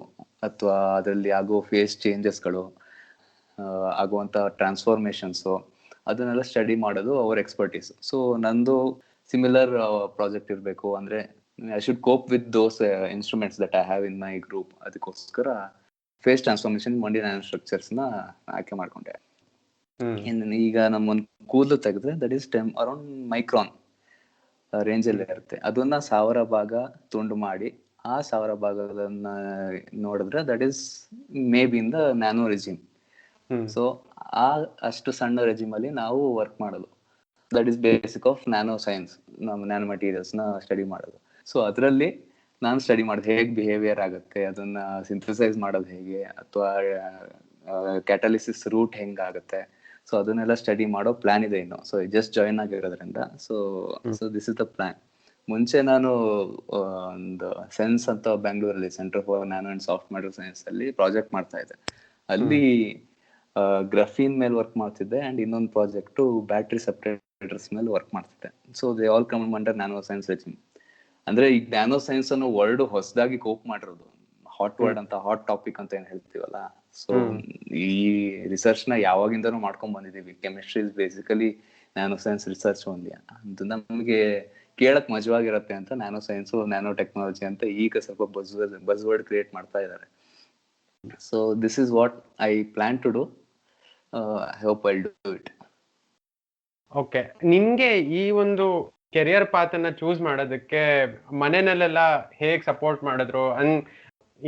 ಅಥವಾ ಅದರಲ್ಲಿ ಆಗೋ ಫೇಸ್ ಚೇಂಜಸ್ಗಳು, ಆಗುವಂಥ ಟ್ರಾನ್ಸ್ಫಾರ್ಮೇಷನ್ಸು, ಅದನ್ನೆಲ್ಲ ಸ್ಟಡಿ ಮಾಡೋದು ಅವ್ರ ಎಕ್ಸ್ಪರ್ಟೀಸ್. ಸೊ ನಂದು ಸಿಮಿಲರ್ ಪ್ರಾಜೆಕ್ಟ್ ಇರಬೇಕು ಅಂದರೆ I should coop with those instruments that I have in my group. ಅದಕ್ಕೋಸ್ಕರ ಫೇಸ್ ಟ್ರಾನ್ಸ್ಫಾರ್ಮೇಷನ್ 1D ನ್ಯಾನೋ ಸ್ಟ್ರಕ್ಚರ್ಸ್ನ ಆಯ್ಕೆ ಮಾಡ್ಕೊಂಡೆ. ಈಗ ನಮ್ಮೊಂದು ಕೂದಲು ತೆಗೆದ್ರೆ ದಟ್ ಈಸ್ ಅರೌಂಡ್ ಮೈಕ್ರಾನ್ ರೇಂಜಲ್ಲಿ ಇರುತ್ತೆ. ಅದನ್ನ 1000 ಭಾಗ ತುಂಡು ಮಾಡಿ ಆ 1000 ಭಾಗದನ್ನ ನೋಡಿದ್ರೆ that is may be in the nano regime. So ಅಷ್ಟು ಸಣ್ಣ ರೆಜಿಮ್ ಅಲ್ಲಿ ನಾವು ವರ್ಕ್ ಮಾಡೋದು. That is basic of nano science, ನಮ್ಮ ನ್ಯಾನೋ ಮೆಟೀರಿಯಲ್ಸ್ ನ ಸ್ಟಡಿ ಮಾಡೋದು. ಸೊ ಅದರಲ್ಲಿ ನಾನು ಸ್ಟಡಿ ಮಾಡೋದು ಹೇಗೆ ಬಿಹೇವಿಯರ್ ಆಗುತ್ತೆ, ಅದನ್ನ ಸಿಂಥಸೈಸ್ ಮಾಡೋದು ಹೇಗೆ, ಅಥವಾ ಕ್ಯಾಟಲಿಸಿಸ್ ರೂಟ್ ಹೆಂಗಾಗುತ್ತೆ. ಸೊ ಅದನ್ನೆಲ್ಲ ಸ್ಟಡಿ ಮಾಡೋ ಪ್ಲಾನ್ ಇದೆ ಇನ್ನು. ಸೊ ಜಸ್ಟ್ ಜಾಯಿನ್ ಆಗಿರೋದ್ರಿಂದ so this is the plan. ಮುಂಚೆ ನಾನು ಒಂದು ಸೆನ್ಸ್ ಅಂತ ಬೆಂಗಳೂರಲ್ಲಿ centre for nano and soft matter science ಅಲ್ಲಿ ಪ್ರಾಜೆಕ್ಟ್ ಮಾಡ್ತಾ ಇದ್ದೆ. ಅಲ್ಲಿ ಗ್ರಫೀನ್ ಮೇಲೆ ವರ್ಕ್ ಮಾಡ್ತಿದ್ದೆ ಅಂಡ್ ಇನ್ನೊಂದು ಪ್ರಾಜೆಕ್ಟ್ ಬ್ಯಾಟ್ರಿ ಸೆಪರೇಟರ್ಸ್ ಮೇಲೆ ವರ್ಕ್ ಮಾಡ್ತಿದ್ದೆ. So they all come under nano science regime. ಅಂದ್ರೆ ಈಗ ನ್ಯಾನೋ ಸೈನ್ಸ್ ಅನ್ನೋ ವರ್ಡ್ ಹೊಸದಾಗಿ ಕೋಪ್ ಮಾಡಿರೋದು, ಹಾಟ್ ವರ್ಡ್ ಅಂತ, ಹಾಟ್ ಟಾಪಿಕ್ ಅಂತ ಏನ್ ಹೇಳ್ತೀವಲ್ಲ. ಸೊ ಈ ರಿಸರ್ಚ್ ನ ಯಾವಾಗಿಂದನೂ ಮಾಡ್ಕೊಂಡ್ ಬಂದಿದೀವಿ. Chemistry is basically nano science research ಒಂದೇ. ಅದು ನಮಗೆ ಕೇಳಕ್ ಮಜವಾಗಿರತ್ತೆ ಅಂತ ನ್ಯಾನೋ ಸೈನ್ಸ್, ನ್ಯಾನೋ ಟೆಕ್ನಾಲಜಿ ಅಂತ ಈಗ ಸ್ವಲ್ಪ ಬಸ್ ವರ್ಡ್ ಕ್ರಿಯೇಟ್ ಮಾಡ್ತಾ ಇದ್ದಾರೆ. So this is what I plan to do. I hope I do it. Okay, ನಿಮ್ಗೆ ಈ ಒಂದು ಕೆರಿಯರ್ ಪಾತ್ ಅನ್ನ ಚೂಸ್ ಮಾಡೋದಕ್ಕೆ ಮನೆಯಲ್ಲೆಲ್ಲ ಹೇಗ್ ಸಪೋರ್ಟ್ ಮಾಡಿದ್ರು?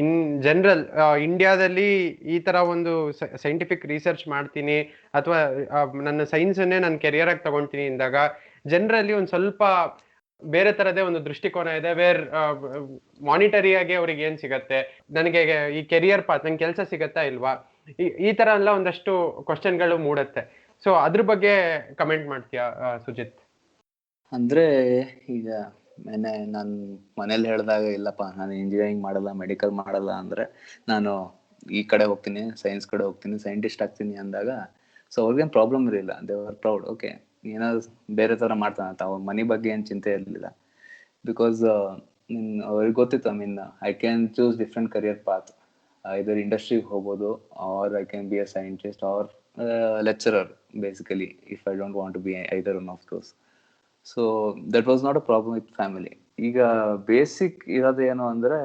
ಇನ್ ಜನರಲ್ ಇಂಡಿಯಾದಲ್ಲಿ ಈ ತರ ಒಂದು ಸೈಂಟಿಫಿಕ್ ರಿಸರ್ಚ್ ಮಾಡ್ತೀನಿ ಅಥವಾ ನನ್ನ ಸೈನ್ಸ್ ಅನ್ನೇ ನನ್ನ ಕೆರಿಯರ್ ಆಗಿ ತಗೊಂತೀನಿ ಅಂದಾಗ ಜನರಲ್ಲಿ ಒಂದ್ ಸ್ವಲ್ಪ ಬೇರೆ ತರದೇ ಒಂದು ದೃಷ್ಟಿಕೋನ ಇದೆ. ಮಾನಿಟರಿಯಾಗಿ ಅವ್ರಿಗೆ ಏನ್ ಸಿಗತ್ತೆ, ನನಗೆ ಈ ಕೆರಿಯರ್ ಪಾತ್, ನಂಗೆ ಕೆಲಸ ಸಿಗತ್ತಾ ಇಲ್ವಾ, ಈ ತರ ಎಲ್ಲ ಒಂದಷ್ಟು ಕ್ವಶನ್ಗಳು ಮೂಡುತ್ತೆ. ಸೊ ಅದ್ರ ಬಗ್ಗೆ ಕಮೆಂಟ್ ಮಾಡ್ತೀಯಾ ಸುಜಿತ್? ಅಂದ್ರೆ ಈಗ ನಾನು ಮನೇಲಿ ಹೇಳಿದಾಗ ಇಲ್ಲಪ್ಪ ನಾನು ಇಂಜಿನಿಯರಿಂಗ್ ಮಾಡಲ್ಲ, ಮೆಡಿಕಲ್ ಮಾಡಲ್ಲ ಅಂದ್ರೆ ನಾನು ಈ ಕಡೆ ಹೋಗ್ತೀನಿ, ಸೈನ್ಸ್ ಕಡೆ ಹೋಗ್ತೀನಿ, ಸೈಂಟಿಸ್ಟ್ ಆಗ್ತೀನಿ ಅಂದಾಗ ಸೊ ಅವ್ರಿಗೇನು ಪ್ರಾಬ್ಲಮ್ ಇರಲಿಲ್ಲ. They are proud. ಓಕೆ, ಏನಾದ್ರು ಬೇರೆ ತರ ಮಾಡ್ತಾನಂತ, ಅವ್ರ ಮನಿ ಬಗ್ಗೆ ಏನು ಚಿಂತೆ ಇರಲಿಲ್ಲ. ಬಿಕಾಸ್ ಅವ್ರಿಗೆ ಗೊತ್ತಿತ್ತು, I can choose different career path. ಇದರ ಇಂಡಸ್ಟ್ರಿಗೆ ಹೋಗ್ಬೋದು, or I can be a scientist or lecturer basically if I don't want to be either one of those. So that was not a problem with family. ಈಗ basic ಇರೋದೇನು ಅಂದ್ರೆ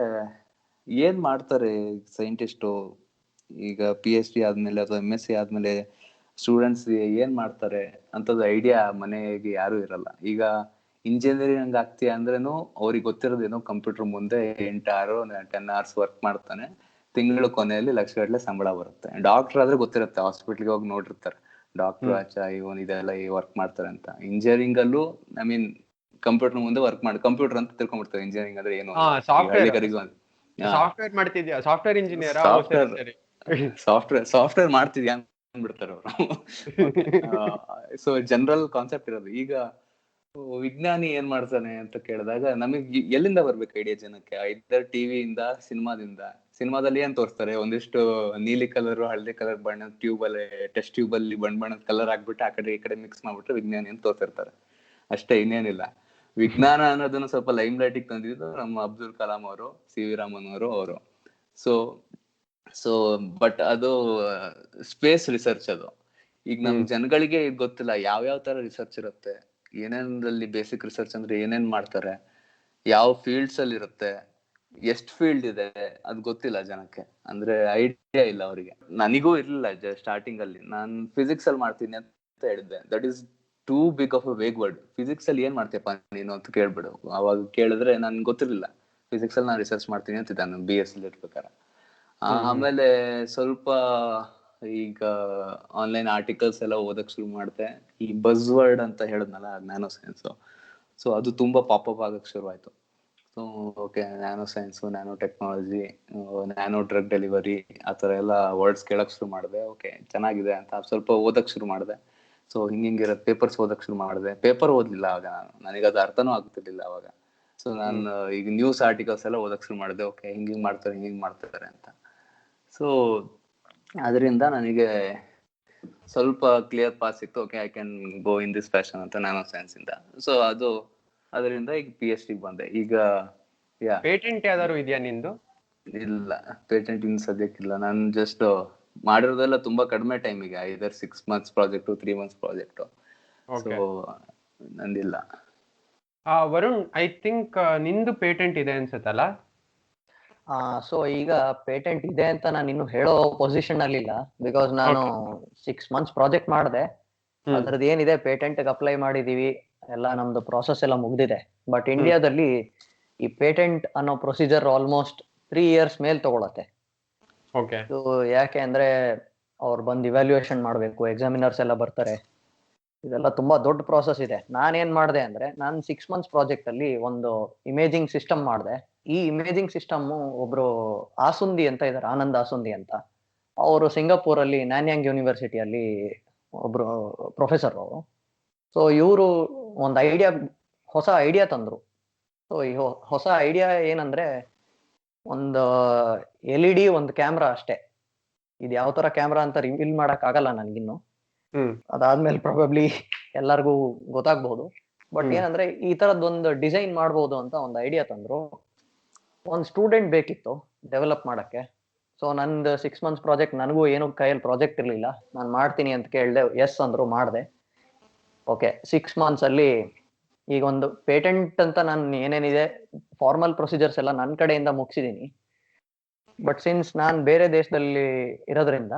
ಏನ್ ಮಾಡ್ತಾರೆ scientist ಈಗ PhD ಆದ್ಮೇಲೆ ಅಥವಾ MSc ಆದ್ಮೇಲೆ students ಏನ್ ಮಾಡ್ತಾರೆ ಅಂತದ್ ಐಡಿಯಾ ಮನೆಗೆ ಯಾರು ಇರಲ್ಲ. ಈಗ ಇಂಜಿನಿಯರಿಂಗ್ ಆಗ್ತೀಯ ಅಂದ್ರೇನು ಅವ್ರಿಗೆ ಗೊತ್ತಿರೋದೇನೋ ಕಂಪ್ಯೂಟರ್ ಮುಂದೆ 10 hours ವರ್ಕ್ ಮಾಡ್ತಾನೆ, ತಿಂಗಳ ಕೊನೆಯಲ್ಲಿ ಲಕ್ಷಗಟ್ಟಲೆ ಸಂಬಳ ಬರುತ್ತೆ. ಡಾಕ್ಟರ್ ಆದ್ರೆ ಗೊತ್ತಿರುತ್ತೆ, ಹಾಸ್ಪಿಟ್ಲ್ಗೆ ಹೋಗಿ ನೋಡಿರ್ತಾರೆ ಡಾಕ್ಟರ್ ಆಚಾ ಇವನ್ ಇದೆಲ್ಲ ವರ್ಕ್ ಮಾಡ್ತಾರೆ ಅಂತ. ಇಂಜಿನಿಯರಿಂಗ್ ಅಲ್ಲೂ ಐ ಮೀನ್ ಕಂಪ್ಯೂಟರ್ ಮುಂದೆ ವರ್ಕ್ ಮಾಡಿ ಕಂಪ್ಯೂಟರ್ ಅಂತ ತಿಳ್ಕೊಂಡ್ಬಿಡ್ತಾರೆ ಇಂಜಿನಿಯರಿಂಗ್ ಅಂದ್ರೆ ಏನು ಹಳ್ಳಿಗರಿಗೂ. ಸಾಫ್ಟ್ವೇರ್ ಇಂಜಿನಿಯರ್ ಸಾಫ್ಟ್ವೇರ್ ಮಾಡ್ತಿದ್ಯಾ ಅಂದ್ಬಿಡ್ತಾರೆ ಅವರು. ಸೊ ಜನರಲ್ ಕಾನ್ಸೆಪ್ಟ್ ಇರೋದು. ಈಗ ವಿಜ್ಞಾನಿ ಏನ್ ಮಾಡ್ತಾನೆ ಅಂತ ಕೇಳಿದಾಗ ನಮಗೆ ಎಲ್ಲಿಂದ ಬರ್ಬೇಕು ಐಡಿಯಾ ಜನಕ್ಕೆ? ಐದರ್ ಟಿವಿಯಿಂದ, ಸಿನಿಮಾದಲ್ಲಿ ಏನ್ ತೋರಿಸ್ತಾರೆ, ಒಂದಿಷ್ಟು ನೀಲಿ ಕಲರ್ ಹಳದಿ ಕಲರ್ ಬಣ್ಣದ ಟೆಸ್ಟ್ ಟ್ಯೂಬ್ ಅಲ್ಲಿ ಬಣ್ಣದ ಕಲರ್ ಹಾಕ್ಬಿಟ್ಟು ಆ ಕಡೆ ಈ ಕಡೆ ಮಿಕ್ಸ್ ಮಾಡ್ಬಿಟ್ರೆ ವಿಜ್ಞಾನಿ ಅಂತ ತೋರ್ಸಿರ್ತಾರೆ ಅಷ್ಟೇ, ಇನ್ನೇನಿಲ್ಲ. ವಿಜ್ಞಾನ ಅನ್ನೋದನ್ನ ಸ್ವಲ್ಪ ಲೈಮ್ ಲೈಟಿಗೆ ತಂದಿದ್ದು ನಮ್ಮ ಅಬ್ದುಲ್ ಕಲಾಂ ಅವರು, CV ರಾಮನ್ ಅವರು. ಸೊ ಬಟ್ ಅದು ಸ್ಪೇಸ್ ರಿಸರ್ಚ್ ಅದು. ಈಗ ನಮ್ ಜನಗಳಿಗೆ ಗೊತ್ತಿಲ್ಲ ಯಾವ ತರ ರಿಸರ್ಚ್ ಇರುತ್ತೆ, ಏನೇನಲ್ಲಿ ಬೇಸಿಕ್ ರಿಸರ್ಚ್ ಅಂದ್ರೆ ಏನೇನ್ ಮಾಡ್ತಾರೆ, ಯಾವ ಫೀಲ್ಡ್ಸ್ ಅಲ್ಲಿ ಇರುತ್ತೆ, ಎಷ್ಟ್ ಫೀಲ್ಡ್ ಇದೆ ಅದ್ ಗೊತ್ತಿಲ್ಲ ಜನಕ್ಕೆ. ಅಂದ್ರೆ ಐಡಿಯಾ ಇಲ್ಲ ಅವರಿಗೆ. ನನಗೂ ಇರ್ಲಿಲ್ಲ ಸ್ಟಾರ್ಟಿಂಗ್ ಅಲ್ಲಿ. ನಾನ್ ಫಿಸಿಕ್ಸ್ ಅಲ್ಲಿ ಮಾಡ್ತೀನಿ ಅಂತ ಹೇಳಿದ್ದೆ. That is too big of a vague word. Physics ಅಲ್ಲಿ ಏನ್ ಮಾಡ್ತೀಯಪ್ಪ ನೀನು ಅಂತ ಕೇಳ್ಬಿಡು. ಅವಾಗ ಕೇಳಿದ್ರೆ ನನ್ ಗೊತ್ತಿರ್ಲಿಲ್ಲ ಫಿಸಿಕ್ಸ್ ಅಲ್ಲಿ ನಾನು ರಿಸರ್ಚ್ ಮಾಡ್ತೀನಿ ಅಂತಿದ್ದೆ ನಾನು BSc ಇರ್ಬೇಕಾರೆ. ಆಮೇಲೆ ಸ್ವಲ್ಪ ಈಗ ಆನ್ಲೈನ್ ಆರ್ಟಿಕಲ್ಸ್ ಎಲ್ಲ ಓದಕ್ ಶುರು ಮಾಡಿದೆ. ಈ ಬಸ್ ವರ್ಡ್ ಅಂತ ಹೇಳಿದ್ನಲ್ಲ, ನ್ಯಾನೋ ಸೈನ್ಸ್, ಸೊ ಅದು ತುಂಬಾ ಪಾಪಪ್ ಆಗಕ್ ಶುರು ಆಯ್ತು. So okay, nano science, nano technology, nano drug delivery, ಆ ತರ ಎಲ್ಲ ವರ್ಡ್ಸ್ ಕೇಳಕ್ ಶುರು ಮಾಡಿದೆ. ಓಕೆ ಚೆನ್ನಾಗಿದೆ ಅಂತ ಸ್ವಲ್ಪ ಓದಕ್ ಶುರು ಮಾಡಿದೆ. ಸೊ ಹಿಂಗಿರೋ ಪೇಪರ್ಸ್ ಓದಕ್ ಶುರು ಮಾಡಿದೆ. ಪೇಪರ್ ಓದ್ಲಿಲ್ಲ ಆಗ ನನಗೆ ಅದು ಅರ್ಥನೂ ಆಗ್ತಿರ್ಲಿಲ್ಲ ಅವಾಗ. ಸೊ ನಾನು ಈಗ ನ್ಯೂಸ್ ಆರ್ಟಿಕಲ್ಸ್ ಎಲ್ಲ ಓದಕ್ ಶುರು ಮಾಡಿದೆ. ಓಕೆ ಹಿಂಗ್ ಮಾಡ್ತಾರೆ ಅಂತ. ಸೊ ಅದರಿಂದ ನನಗೆ ಸ್ವಲ್ಪ ಕ್ಲಿಯರ್ ಪಾಸ್ ಸಿಕ್ತು. Okay I can go in this fashion ಅಂತ ನ್ಯಾನೋ ಸೈನ್ಸ್ ಇಂದ. ಸೊ ಅದರಿಂದ ಈಗ PhD ಬಂದೆ. ಈಗ ಪೇಟೆಂಟ್ ಯಾವ್ದಾದ್ರು ಇದೆಯಾ ನಿಂದು? ಇಲ್ಲ, ಪೇಟೆಂಟ್ ಇನ್ ಸದ್ಯಕ್ಕಿಲ್ಲ. ನಾನು ಜಸ್ಟ್ ಮಾಡಿರೋದೆಲ್ಲ ತುಂಬಾ ಕಡಿಮೆ ಟೈಮಿಗೆ, either 6 months project, 3 months project. So ನಂದಿಲ್ಲ. ವರುಣ್, ಐ ಥಿಂಕ್ ನಿಂದು ಪೇಟೆಂಟ್ ಇದೆ ಅನ್ಸುತ್ತಲ್ಲ? ಸೊ ಈಗ ಪೇಟೆಂಟ್ ಇದೆ ಅಂತ ನಾನು ಇನ್ನು ಹೇಳೋ ಪೊಸಿಷನ್ ಅಲ್ಲಿ ಇಲ್ಲ. ಬಿಕಾಸ್ ನಾನು 6 months ಪ್ರಾಜೆಕ್ಟ್ ಮಾಡಿದೆ. ಅದ್ರದ್ದು ಏನಿದೆ ಪೇಟೆಂಟ್ ಅಪ್ಲೈ ಮಾಡಿದೀವಿ, ಎಲ್ಲ ನಮ್ದು ಪ್ರಾಸೆಸ್ ಎಲ್ಲ ಮುಗ್ದಿದೆ. ಬಟ್ ಇಂಡಿಯಾದಲ್ಲಿ ಈ ಪೇಟೆಂಟ್ ಅನ್ನೋ ಪ್ರೊಸೀಜರ್ ಆಲ್ಮೋಸ್ಟ್ 3 years ಮೇಲ್ ತಗೊಳತ್ತೆ. ಸೊ ಯಾಕೆ ಅಂದ್ರೆ ಅವ್ರು ಬಂದು ಇವ್ಯಾಲ್ಯೂಯೇಷನ್ ಮಾಡ್ಬೇಕು, ಎಕ್ಸಾಮಿನರ್ಸ್ ಎಲ್ಲ ಬರ್ತಾರೆ, ಇದೆಲ್ಲ ತುಂಬಾ ದೊಡ್ಡ ಪ್ರಾಸೆಸ್ ಇದೆ. ನಾನೇನ್ ಮಾಡಿದೆ ಅಂದ್ರೆ, ನಾನು 6 months ಪ್ರಾಜೆಕ್ಟ್ ಅಲ್ಲಿ ಒಂದು ಇಮೇಜಿಂಗ್ ಸಿಸ್ಟಮ್ ಮಾಡಿದೆ. ಈ ಇಮೇಜಿಂಗ್ ಸಿಸ್ಟಮ್ ಒಬ್ರು ಆಸುಂದಿ ಅಂತ ಇದ್ದಾರೆ, ಆನಂದ್ ಆಸುಂದಿ ಅಂತ. ಅವರು ಸಿಂಗಾಪುರ್ ಅಲ್ಲಿ ನ್ಯಾನ್ಯಾಂಗ್ ಯೂನಿವರ್ಸಿಟಿಯಲ್ಲಿ ಒಬ್ರು ಪ್ರೊಫೆಸರ್ ಅವರು. ಸೊ ಇವರು ಒಂದು ಹೊಸ ಐಡಿಯಾ ತಂದ್ರು. ಸೊ ಈ ಹೊಸ ಐಡಿಯಾ ಏನಂದ್ರೆ, ಒಂದು LED ಒಂದು ಕ್ಯಾಮ್ರಾ ಅಷ್ಟೇ. ಇದು ಯಾವ ತರ ಕ್ಯಾಮ್ರಾ ಅಂತ ರಿವೀಲ್ ಮಾಡಕ್ ಆಗಲ್ಲ ನನ್ಗಿನ್ನು. ಅದಾದ್ಮೇಲೆ ಪ್ರಾಬಬ್ಲಿ ಎಲ್ಲರಿಗೂ ಗೊತ್ತಾಗ್ಬಹುದು. ಬಟ್ ಏನಂದ್ರೆ, ಈ ತರದೊಂದು ಡಿಸೈನ್ ಮಾಡ್ಬೋದು ಅಂತ ಒಂದು ಐಡಿಯಾ ತಂದ್ರು. ಒಂದು ಸ್ಟೂಡೆಂಟ್ ಬೇಕಿತ್ತು ಡೆವಲಪ್ ಮಾಡಕ್ಕೆ. ಸೊ ನಂದು 6 months ಪ್ರಾಜೆಕ್ಟ್, ನನಗೂ ಏನು ಕೈಯಲ್ಲಿ ಪ್ರಾಜೆಕ್ಟ್ ಇರ್ಲಿಲ್ಲ. ನಾನು ಮಾಡ್ತೀನಿ ಅಂತ ಕೇಳಿದೆ, ಎಸ್ ಅಂದ್ರು, ಮಾಡಿದೆ. ಓಕೆ 6 months ಅಲ್ಲಿ ಈಗ ಒಂದು ಪೇಟೆಂಟ್ ಅಂತ ನಾನು ಏನೇನಿದೆ ಫಾರ್ಮಲ್ ಪ್ರೊಸೀಜರ್ಸ್ ಎಲ್ಲ ನನ್ನ ಕಡೆಯಿಂದ ಮುಗಿಸಿದೀನಿ. ಬಟ್ ಸಿನ್ಸ್ ನಾನು ಬೇರೆ ದೇಶದಲ್ಲಿ ಇರೋದ್ರಿಂದ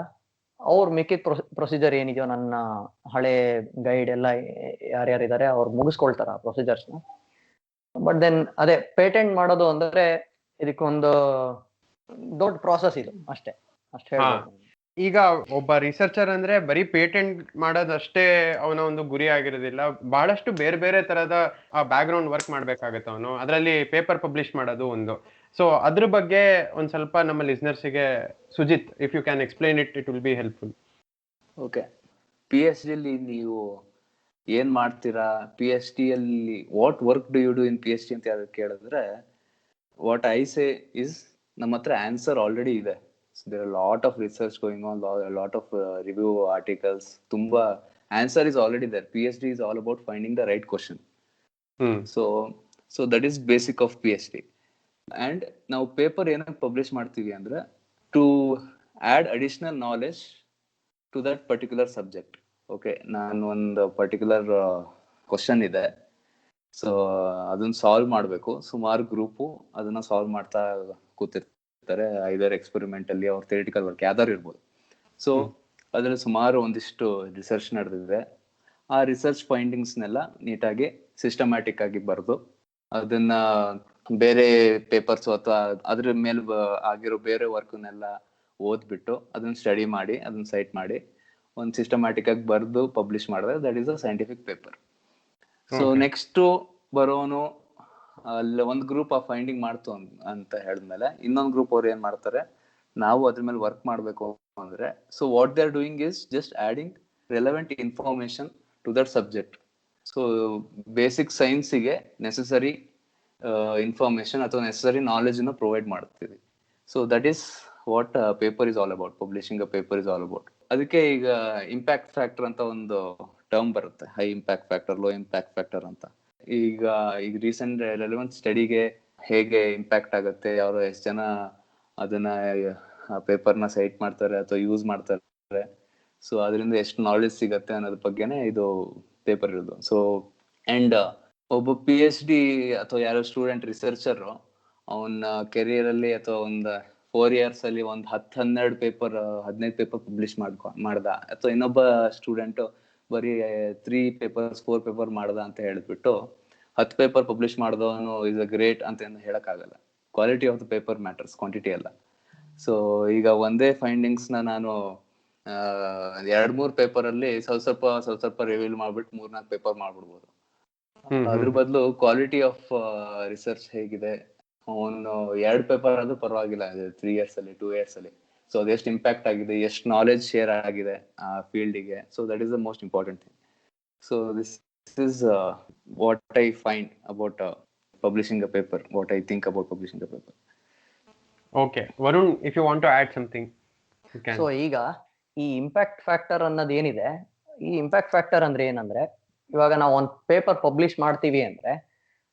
ಅವ್ರು ಮಿಕ್ಕಿದ ಪ್ರೊಸೀಜರ್ ಏನಿದೆಯೋ, ನನ್ನ ಹಳೆ ಗೈಡ್ ಎಲ್ಲ ಯಾರ್ಯಾರಿದ್ದಾರೆ ಅವ್ರು ಮುಗಿಸ್ಕೊಳ್ತಾರ ಆ ಪ್ರೊಸೀಜರ್ಸ್ನ. ಬಟ್ ದೆನ್ ಅದೇ ಪೇಟೆಂಟ್ ಮಾಡೋದು ಅಂದ್ರೆ ಇದಕ್ಕೊಂದು ದೊಡ್ಡ ಪ್ರಾಸೆಸ್ ಇದು, ಅಷ್ಟೇ ಹೇಳ್ಬೋದು. ಈಗ ಒಬ್ಬ ರಿಸರ್ಚರ್ ಅಂದ್ರೆ ಬರೀ ಪೇಟೆಂಟ್ ಮಾಡೋದಷ್ಟೇ ಅವನ ಒಂದು ಗುರಿ ಆಗಿರೋದಿಲ್ಲ. ಬಹಳಷ್ಟು ಬೇರೆ ಬೇರೆ ತರದ ಬ್ಯಾಕ್ ಗ್ರೌಂಡ್ ವರ್ಕ್ ಮಾಡ್ಬೇಕಾಗತ್ತೆ ಅವನು. ಅದರಲ್ಲಿ ಪೇಪರ್ ಪಬ್ಲಿಷ್ ಮಾಡೋದು ಒಂದು. ಸೊ ಅದ್ರ ಬಗ್ಗೆ ಒಂದ್ ಸ್ವಲ್ಪ ನಮ್ಮ ಲಿಸ್ನರ್ಸ್ಗೆ Sujith, if you can explain it will be helpful. Okay, PhD ಅಲ್ಲಿ ನೀವು ಏನ್ ಮಾಡ್ತೀರಾ, PhD ಅಲ್ಲಿ what work do you do in PhD ಅಂತ ಯಾರು ಕೇಳಿದ್ರೆ, ವಾಟ್ ಐ ಸೇ ಇಸ್, ನಮ್ಮ ಹತ್ರ ಆನ್ಸರ್ ಆಲ್ರೆಡಿ ಇದೆ. So there are a lot of research going on, a lot of review articles. Tumba answer is already there. PhD is all about finding the right question. So that is basic of PhD. And now paper ಏನಕ್ಕೆ publish ಮಾಡ್ತೀವಿ ಅಂದ್ರೆ, to add additional knowledge to that particular subject. Okay, ನಾನು ಒಂದು particular question ಇದೆ, so ಅದನ್ನ solve ಮಾಡ್ಬೇಕು. ಸುಮಾರು group ಅದನ್ನ ಸಾಲ್ವ್ ಮಾಡ್ತಾ ಕೂತಿರ್ತಾರೆ, ಐದರ್ ಎಕ್ಸ್ಪೆರಿಮೆಂಟ್ ಅಲ್ಲಿ ಅವ್ರ ಥಿಯರಿಟಿಕಲ್ ವರ್ಕ್ ಯಾವ್ದಾರು ಇರ್ಬೋದು. ಸೊ ಅದ್ರಲ್ಲಿ ಸುಮಾರು ಒಂದಿಷ್ಟು ರಿಸರ್ಚ್ ನಡೆದಿದೆ. ಆ ರಿಸರ್ಚ್ ಫೈಂಡಿಂಗ್ಸ್ನೆಲ್ಲ ನೀಟಾಗಿ ಸಿಸ್ಟಮ್ಯಾಟಿಕ್ ಆಗಿ ಬರೆದು ಅದನ್ನ ಬೇರೆ ಪೇಪರ್ಸ್ ಅಥವಾ ಅದ್ರ ಮೇಲೆ ಆಗಿರೋ ಬೇರೆ ವರ್ಕ್ನೆಲ್ಲ ಓದ್ಬಿಟ್ಟು ಅದನ್ನ ಸ್ಟಡಿ ಮಾಡಿ ಅದನ್ನ ಸೈಟ್ ಮಾಡಿ ಒಂದು ಸಿಸ್ಟಮ್ಯಾಟಿಕ್ ಆಗಿ ಬರೆದು ಪಬ್ಲಿಷ್ ಮಾಡಿದ್ರೆ that is a scientific paper. So next ಬರೋನು ಅಲ್ಲಿ ಒಂದು ಗ್ರೂಪ್ ಆ ಫೈಂಡಿಂಗ್ ಮಾಡ್ತು ಅಂತ ಹೇಳಿದ್ಮೇಲೆ ಇನ್ನೊಂದು ಗ್ರೂಪ್ ಅವ್ರು ಏನ್ ಮಾಡ್ತಾರೆ, ನಾವು ಅದ್ರ ಮೇಲೆ ವರ್ಕ್ ಮಾಡ್ಬೇಕು ಅಂದ್ರೆ, so what they are doing is just adding relevant information to that subject. So basic ಸೈನ್ಸಿಗೆ ನೆಸೆಸರಿ ಇನ್ಫಾರ್ಮೇಶನ್ ಅಥವಾ ನೆಸೆಸರಿ ನಾಲೆಜ್ ಅನ್ನು ಪ್ರೊವೈಡ್ ಮಾಡ್ತೀವಿ. So that is what paper is all about, publishing a paper is all about. ಅದಕ್ಕೆ ಈಗ impact factor ಅಂತ ಒಂದು term ಬರುತ್ತೆ, high impact factor, low impact factor ಅಂತ. ಈಗ ರೀಸೆಂಟ್ ರೆಲೆವೆಂಟ್ ಸ್ಟಡಿಗೆ ಹೇಗೆ ಇಂಪ್ಯಾಕ್ಟ್ ಆಗುತ್ತೆ, ಯಾರು ಎಷ್ಟು ಜನ ಅದನ್ನ ಪೇಪರ್ನ ಸೈಟ್ ಮಾಡ್ತಾರೆ ಅಥವಾ ಯೂಸ್ ಮಾಡ್ತಾರೆ, ಸೊ ಅದರಿಂದ ಎಷ್ಟು ನಾಲೆಜ್ ಸಿಗತ್ತೆ ಅನ್ನೋದ್ರ ಬಗ್ಗೆನೇ ಇದು ಪೇಪರ್ ಇರೋದು. ಸೊ ಅಂಡ್ ಒಬ್ಬ PhD ಅಥವಾ ಯಾರೋ ಸ್ಟೂಡೆಂಟ್ ರಿಸರ್ಚರ್ ಅವನ ಕೆರಿಯರ್ ಅಲ್ಲಿ ಅಥವಾ ಒಂದು 4 years ಅಲ್ಲಿ ಒಂದು 10-12 ಪೇಪರ್ 15 ಪೇಪರ್ ಪಬ್ಲಿಷ್ ಮಾಡ್ದ, ಅಥವಾ ಇನ್ನೊಬ್ಬ ಸ್ಟೂಡೆಂಟ್ ಬರೀ 3 ಪೇಪರ್ಸ್ 4 ಪೇಪರ್ ಮಾಡ್ದ ಅಂತ ಹೇಳ್ಬಿಟ್ಟು 10 ಪೇಪರ್ ಪಬ್ಲಿಷ್ ಮಾಡಿದವನು ಇಸ್ ಅ ಗ್ರೇಟ್ ಅಂತ ಹೇಳಕ್ಕಾಗಲ್ಲ. Quality of the paper matters, quantity ಅಲ್ಲ. ಸೊ ಈಗ ಒಂದೇ ಫೈಂಡಿಂಗ್ಸ್ ನಾನು 2-3 ಪೇಪರ್ ಅಲ್ಲಿ ಸ್ವಲ್ಪ ರಿವೀಲ್ ಮಾಡ್ಬಿಟ್ಟು 3-4 ಪೇಪರ್ ಮಾಡ್ಬಿಡ್ಬೋದು. ಅದ್ರ ಬದಲು ಕ್ವಾಲಿಟಿ ಆಫ್ ರಿಸರ್ಚ್ ಹೇಗಿದೆ, ಅವನು 2 ಪೇಪರ್ ಆದ್ರೂ ಪರವಾಗಿಲ್ಲ 3 years ಅಲ್ಲಿ 2 years ಅಲ್ಲಿ, ಸೊ ಅದೆಷ್ಟು ಇಂಪ್ಯಾಕ್ಟ್ ಆಗಿದೆ, ಎಷ್ಟು ನಾಲೆಜ್ ಶೇರ್ ಆಗಿದೆ ಆ ಫೀಲ್ಡಿಗೆ, so that is the most important thing. So this is what I find about publishing a paper, what I think about publishing a paper. Okay Varun, if you want to add something you can. So ಈಗ ಈ impact factor ಅನ್ನೋದು ಏನಿದೆ, ಈ impact factor ಅಂದ್ರೆ ಏನಂದ್ರೆ, ಇವಾಗ ನಾವು ಒಂದು ಪೇಪರ್ ಪಬ್ಲಿಷ್ ಮಾಡ್ತೀವಿ ಅಂದ್ರೆ,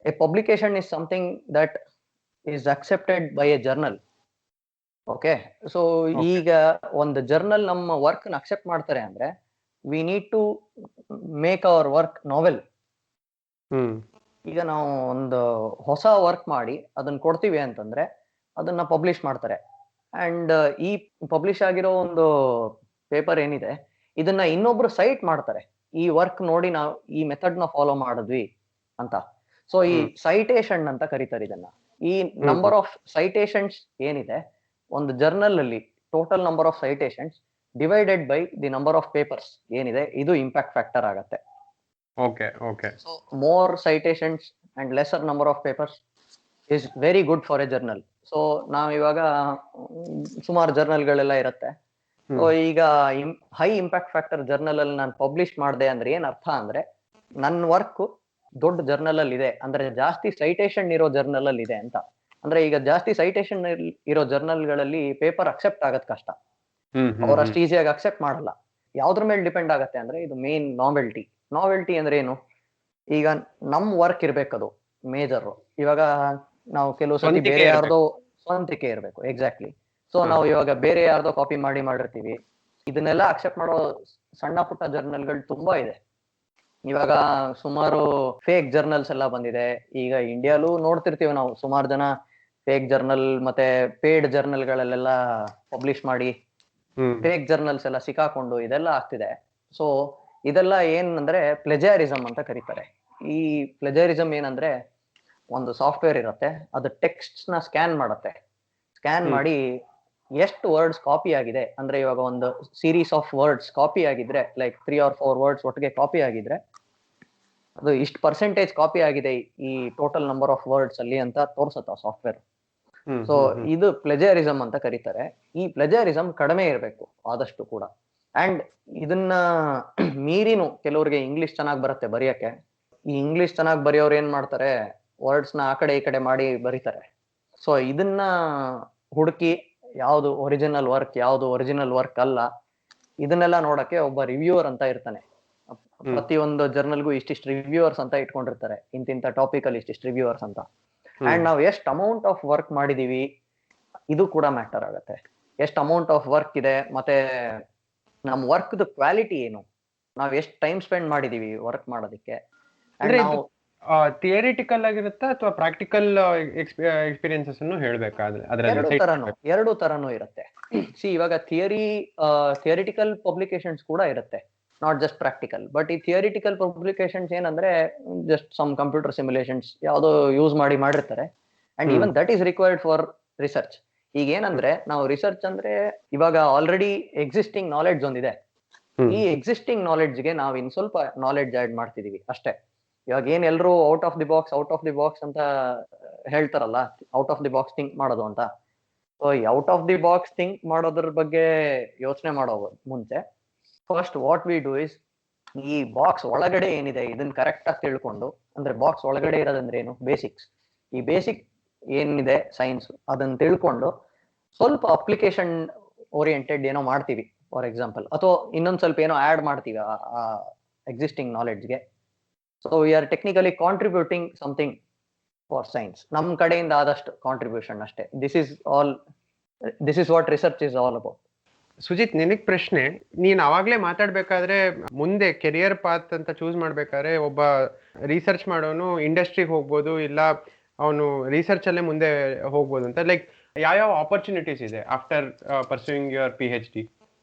a publication is something that is accepted by a journal. Okay, so ಈಗ ಒಂದು ಜರ್ನಲ್ ನಮ್ಮ ವರ್ಕ್ ನ ಅಕ್ಸೆಪ್ಟ್ ಮಾಡ್ತಾರೆ ಅಂದ್ರೆ, we need to make our work novel. ಈಗ ನಾವು ಒಂದು ಹೊಸ ವರ್ಕ್ ಮಾಡಿ ಅದನ್ನ ಕೊಡ್ತೀವಿ ಅಂತಂದ್ರೆ ಅದನ್ನ ಪಬ್ಲಿಷ್ ಮಾಡ್ತಾರೆ. ಅಂಡ್ ಈ ಪಬ್ಲಿಷ್ ಆಗಿರೋ ಒಂದು ಪೇಪರ್ ಏನಿದೆ, ಇದನ್ನ ಇನ್ನೊಬ್ರು ಸೈಟ್ ಮಾಡ್ತಾರೆ, ಈ ವರ್ಕ್ ನೋಡಿ ನಾವು ಈ ಮೆಥಡ್ ನ ಫಾಲೋ ಮಾಡಿದ್ವಿ ಅಂತ. ಸೊ ಈ ಸೈಟೇಷನ್ ಅಂತ ಕರೀತಾರೆ ಇದನ್ನ. ಈ ನಂಬರ್ ಆಫ್ ಸೈಟೇಷನ್ಸ್ ಏನಿದೆ ಒಂದು ಜರ್ನಲ್ ಅಲ್ಲಿ, total number of citations divided by the number of papers ಏನಿದೆ, ಇದು ಇಂಪ್ಯಾಕ್ಟ್ ಫ್ಯಾಕ್ಟರ್ ಆಗತ್ತೆ. Okay okay. So more citations and lesser number of papers is very good for A journal. So ನಾವ್ ಇವಾಗ ಸುಮಾರು ಜರ್ನಲ್ಗಳೆಲ್ಲ ಇರುತ್ತೆ. ಸೊ ಈಗ high impact factor journal ಅಲ್ಲಿ ನಾನು ಪಬ್ಲಿಷ್ ಮಾಡಿದೆ ಅಂದ್ರೆ ಏನ್ ಅರ್ಥ ಅಂದ್ರೆ, ನನ್ನ ವರ್ಕ್ ದೊಡ್ಡ ಜರ್ನಲ್ ಅಲ್ಲಿ ಇದೆ ಅಂದ್ರೆ, ಜಾಸ್ತಿ ಸೈಟೇಷನ್ ಇರೋ ಜರ್ನಲ್ ಅಲ್ಲಿ ಇದೆ ಅಂತ. ಅಂದ್ರೆ ಈಗ ಜಾಸ್ತಿ ಸೈಟೇಷನ್ ಇರೋ ಜರ್ನಲ್ಗಳಲ್ಲಿ ಪೇಪರ್ ಅಕ್ಸೆಪ್ಟ್ ಆಗದ್ ಕಷ್ಟ, ಅವ್ರು ಅಷ್ಟು ಈಸಿಯಾಗಿ ಅಕ್ಸೆಪ್ಟ್ ಮಾಡಲ್ಲ. ಯಾವ್ದ್ರ ಮೇಲೆ ಡಿಪೆಂಡ್ ಆಗತ್ತೆ ಅಂದ್ರೆ, ಇದು ಮೇನ್ ನಾವೆಲ್ಟಿ. ನಾವೆಲ್ಟಿ ಅಂದ್ರೆ ಏನು, ಈಗ ನಮ್ ವರ್ಕ್ ಇರ್ಬೇಕದು ಮೇಜರ್. ಇವಾಗ ನಾವು ಕೆಲವು ಸತಿ ಬೇರೆ ಯಾರ್ದೋ ಸ್ವಂತಿಕೆ ಇರ್ಬೇಕು, ಎಕ್ಸಾಕ್ಟ್ಲಿ. ಸೊ ನಾವು ಇವಾಗ ಬೇರೆ ಯಾರ್ದೋ ಕಾಪಿ ಮಾಡಿರ್ತೀವಿ. ಇದನ್ನೆಲ್ಲ ಅಕ್ಸೆಪ್ಟ್ ಮಾಡೋ ಸಣ್ಣ ಪುಟ್ಟ ಜರ್ನಲ್ಗಳು ತುಂಬಾ ಇದೆ. ಇವಾಗ ಸುಮಾರು ಫೇಕ್ ಜರ್ನಲ್ಸ್ ಎಲ್ಲ ಬಂದಿದೆ. ಈಗ ಇಂಡಿಯಾಲೂ ನೋಡ್ತಿರ್ತೀವಿ ನಾವು, ಸುಮಾರು ಜನ ಫೇಕ್ ಜರ್ನಲ್ ಮತ್ತೆ ಪೇಡ್ ಜರ್ನಲ್ಗಳಲ್ಲೆಲ್ಲ ಪಬ್ಲಿಷ್ ಮಾಡಿ ಫೇಕ್ ಜರ್ನಲ್ಸ್ ಎಲ್ಲ ಸಿಕ್ಕಾಕೊಂಡು ಇದೆಲ್ಲ ಆಗ್ತಿದೆ. ಸೊ ಇದೆಲ್ಲ ಏನಂದ್ರೆ ಪ್ಲೆಜಾರಿಸಮ್ ಅಂತ ಕರೀತಾರೆ. ಈ ಪ್ಲೆಜಾರಿಸಮ್ ಏನಂದ್ರೆ, ಒಂದು ಸಾಫ್ಟ್ವೇರ್ ಇರುತ್ತೆ, ಅದು ಟೆಕ್ಸ್ಟ್ ನ ಸ್ಕ್ಯಾನ್ ಮಾಡುತ್ತೆ. ಸ್ಕ್ಯಾನ್ ಮಾಡಿ ಎಷ್ಟು ವರ್ಡ್ಸ್ ಕಾಪಿ ಆಗಿದೆ ಅಂದ್ರೆ, ಇವಾಗ ಒಂದು ಸೀರೀಸ್ ಆಫ್ ವರ್ಡ್ಸ್ ಕಾಪಿ ಆಗಿದ್ರೆ, ಲೈಕ್ 3 or 4 ವರ್ಡ್ಸ್ ಒಟ್ಟಿಗೆ ಕಾಪಿ ಆಗಿದ್ರೆ, ಅದು ಇಷ್ಟು ಪರ್ಸೆಂಟೇಜ್ ಕಾಪಿ ಆಗಿದೆ ಈ ಟೋಟಲ್ ನಂಬರ್ ಆಫ್ ವರ್ಡ್ಸ್ ಅಲ್ಲಿ ಅಂತ ತೋರ್ಸತ್ತ ಸಾಫ್ಟ್ವೇರ್. ಸೊ ಇದು ಪ್ಲೆಜಾರಿಸಮ್ ಅಂತ ಕರೀತಾರೆ. ಈ ಪ್ಲೆಜಾರಿಸಮ್ ಕಡಿಮೆ ಇರಬೇಕು ಆದಷ್ಟು ಕೂಡ. ಅಂಡ್ ಇದನ್ನ ಮೀರಿನು ಕೆಲವ್ರಿಗೆ ಇಂಗ್ಲಿಷ್ ಚೆನ್ನಾಗಿ ಬರುತ್ತೆ ಬರೆಯಕ್ಕೆ. ಈ ಇಂಗ್ಲಿಷ್ ಚೆನ್ನಾಗಿ ಬರೆಯೋರು ಏನ್ ಮಾಡ್ತಾರೆ, ವರ್ಡ್ಸ್ ನ ಆ ಕಡೆ ಈ ಕಡೆ ಮಾಡಿ ಬರೀತಾರೆ. ಸೊ ಇದನ್ನ ಹುಡುಕಿ ಯಾವ್ದು ಒರಿಜಿನಲ್ ವರ್ಕ್, ಯಾವ್ದು ಒರಿಜಿನಲ್ ವರ್ಕ್ ಅಲ್ಲ, ಇದನ್ನೆಲ್ಲ ನೋಡಕ್ಕೆ ಒಬ್ಬ ರಿವ್ಯೂವರ್ ಅಂತ ಇರ್ತಾನೆ. ಪ್ರತಿಯೊಂದು ಜರ್ನಲ್ಗೂ ಇಷ್ಟಿಷ್ಟು ರಿವ್ಯೂವರ್ಸ್ ಅಂತ ಇಟ್ಕೊಂಡಿರ್ತಾರೆ, ಇಂತಿಂತ ಟಾಪಿಕ್ ಅಲ್ಲಿ ಇಷ್ಟಿಷ್ಟು ರಿವ್ಯೂವರ್ಸ್ ಅಂತ. ಅಂಡ್ ನಾವು ಎಷ್ಟು ಅಮೌಂಟ್ ಆಫ್ ವರ್ಕ್ ಮಾಡಿದೀವಿ ಇದು ಕೂಡ ಮ್ಯಾಟರ್ ಆಗತ್ತೆ. ಎಷ್ಟು ಅಮೌಂಟ್ ಆಫ್ ವರ್ಕ್ ಇದೆ, ಮತ್ತೆ ನಮ್ ವರ್ಕ್ ಕ್ವಾಲಿಟಿ ಏನು, ನಾವ್ ಎಷ್ಟು ಟೈಮ್ ಸ್ಪೆಂಡ್ ಮಾಡಿದೀವಿ ವರ್ಕ್ ಮಾಡೋದಕ್ಕೆ. ಥಿಯರಿಟಿಕಲ್ ಆಗಿರುತ್ತಾ ಅಥವಾ ಪ್ರಾಕ್ಟಿಕಲ್ ಎಕ್ಸ್ಪೀರಿಯನ್ಸಸ್ ಅನ್ನು ಹೇಳ್ಬೇಕಾದ್ರೆ ಅದರಲ್ಲಿ ಎರಡು ತರನು ಇರುತ್ತೆ. ಇವಾಗ ಥಿಯರಿಟಿಕಲ್ ಪಬ್ಲಿಕೇಶನ್ಸ್ ಕೂಡ ಇರುತ್ತೆ, ನಾಟ್ ಜಸ್ಟ್ ಪ್ರಾಕ್ಟಿಕಲ್. ಬಟ್ ಈ ಥಿಯರಿಟಿಕಲ್ ಪಬ್ಲಿಕೇಶನ್ಸ್ ಏನಂದ್ರೆ ಜಸ್ಟ್ ಸಮ್ ಕಂಪ್ಯೂಟರ್ ಸಿಮ್ಯುಲೇಷನ್ಸ್ ಯಾವ್ದೋ ಯೂಸ್ ಮಾಡಿರ್ತಾರೆ. And even that is required for research. ಈಗ ಏನಂದ್ರೆ ನಾವು ರಿಸರ್ಚ್ ಅಂದ್ರೆ ಇವಾಗ ಆಲ್ರೆಡಿ ಎಕ್ಸಿಸ್ಟಿಂಗ್ ನಾಲೆಡ್ಜ್ ಒಂದಿದೆ, ಈ ಎಕ್ಸಿಸ್ಟಿಂಗ್ ನಾಲೆಡ್ಜ್ಗೆ ನಾವು ಇನ್ ಸ್ವಲ್ಪ ನಾಲೆಡ್ಜ್ ಆಡ್ ಮಾಡ್ತಿದೀವಿ ಅಷ್ಟೇ. ಇವಾಗ ಏನ್ ಎಲ್ರು ಔಟ್ ಆಫ್ ದಿ ಬಾಕ್ಸ್ ಅಂತ ಹೇಳ್ತಾರಲ್ಲ, out of the box think ಮಾಡೋದು ಅಂತ. ಸೊ ಈ out of the box think ಮಾಡೋದ್ರ ಬಗ್ಗೆ ಯೋಚನೆ ಮಾಡೋ ಮುಂಚೆ first what we do is, ಈ ಬಾಕ್ಸ್ ಒಳಗಡೆ ಏನಿದೆ ಇದನ್ನ ಕರೆಕ್ಟ್ ಆಗಿ ತಿಳ್ಕೊಂಡು, ಅಂದ್ರೆ ಬಾಕ್ಸ್ ಒಳಗಡೆ ಇರೋದಂದ್ರೆ ಏನು, ಬೇಸಿಕ್ಸ್. ಈ ಬೇಸಿಕ್ ಏನಿದೆ ಸೈನ್ಸ್ ಅದನ್ನ ತಿಳ್ಕೊಂಡು ಸ್ವಲ್ಪ ಅಪ್ಲಿಕೇಶನ್ ಓರಿಯೆಂಟೆಡ್ ಏನೋ ಮಾಡ್ತೀವಿ ಫಾರ್ ಎಕ್ಸಾಂಪಲ್, ಅಥವಾ ಇನ್ನೊಂದ್ ಸ್ವಲ್ಪ ಏನೋ ಆಡ್ ಮಾಡ್ತೀವಿ ಆ ಎಕ್ಸಿಸ್ಟಿಂಗ್ ನಾಲೆಡ್ಜ್ಗೆ. So we are technically contributing something for science, ನಮ್ ಕಡೆಯಿಂದ ಆದಷ್ಟು ಕಾಂಟ್ರಿಬ್ಯೂಷನ್ ಅಷ್ಟೇ. This is what research is all about. Sujith, ನಿನಗ್ ಪ್ರಶ್ನೆ, ನೀನ್ ಅವಾಗ್ಲೇ ಮಾತಾಡ್ಬೇಕಾದ್ರೆ ಮುಂದೆ ಕೆರಿಯರ್ ಪಾತ್ ಅಂತ ಚೂಸ್ ಮಾಡ್ಬೇಕಾದ್ರೆ ಒಬ್ಬ ರಿಸರ್ಚ್ ಮಾಡೋನು ಇಂಡಸ್ಟ್ರಿಗೆ ಹೋಗ್ಬೋದು, ಇಲ್ಲ ಅವನು ರಿಸರ್ಚ್ ಅಲ್ಲೇ ಮುಂದೆ ಹೋಗ್ಬೋದು ಅಂತ. ಲೈಕ್ ಯಾವ ಆಪರ್ಚುನಿಟೀಸ್ ಇದೆ ಆಫ್ಟರ್ ಪರ್ಸ್ಯೂಯಿಂಗ್ ಯುವರ್ PhD?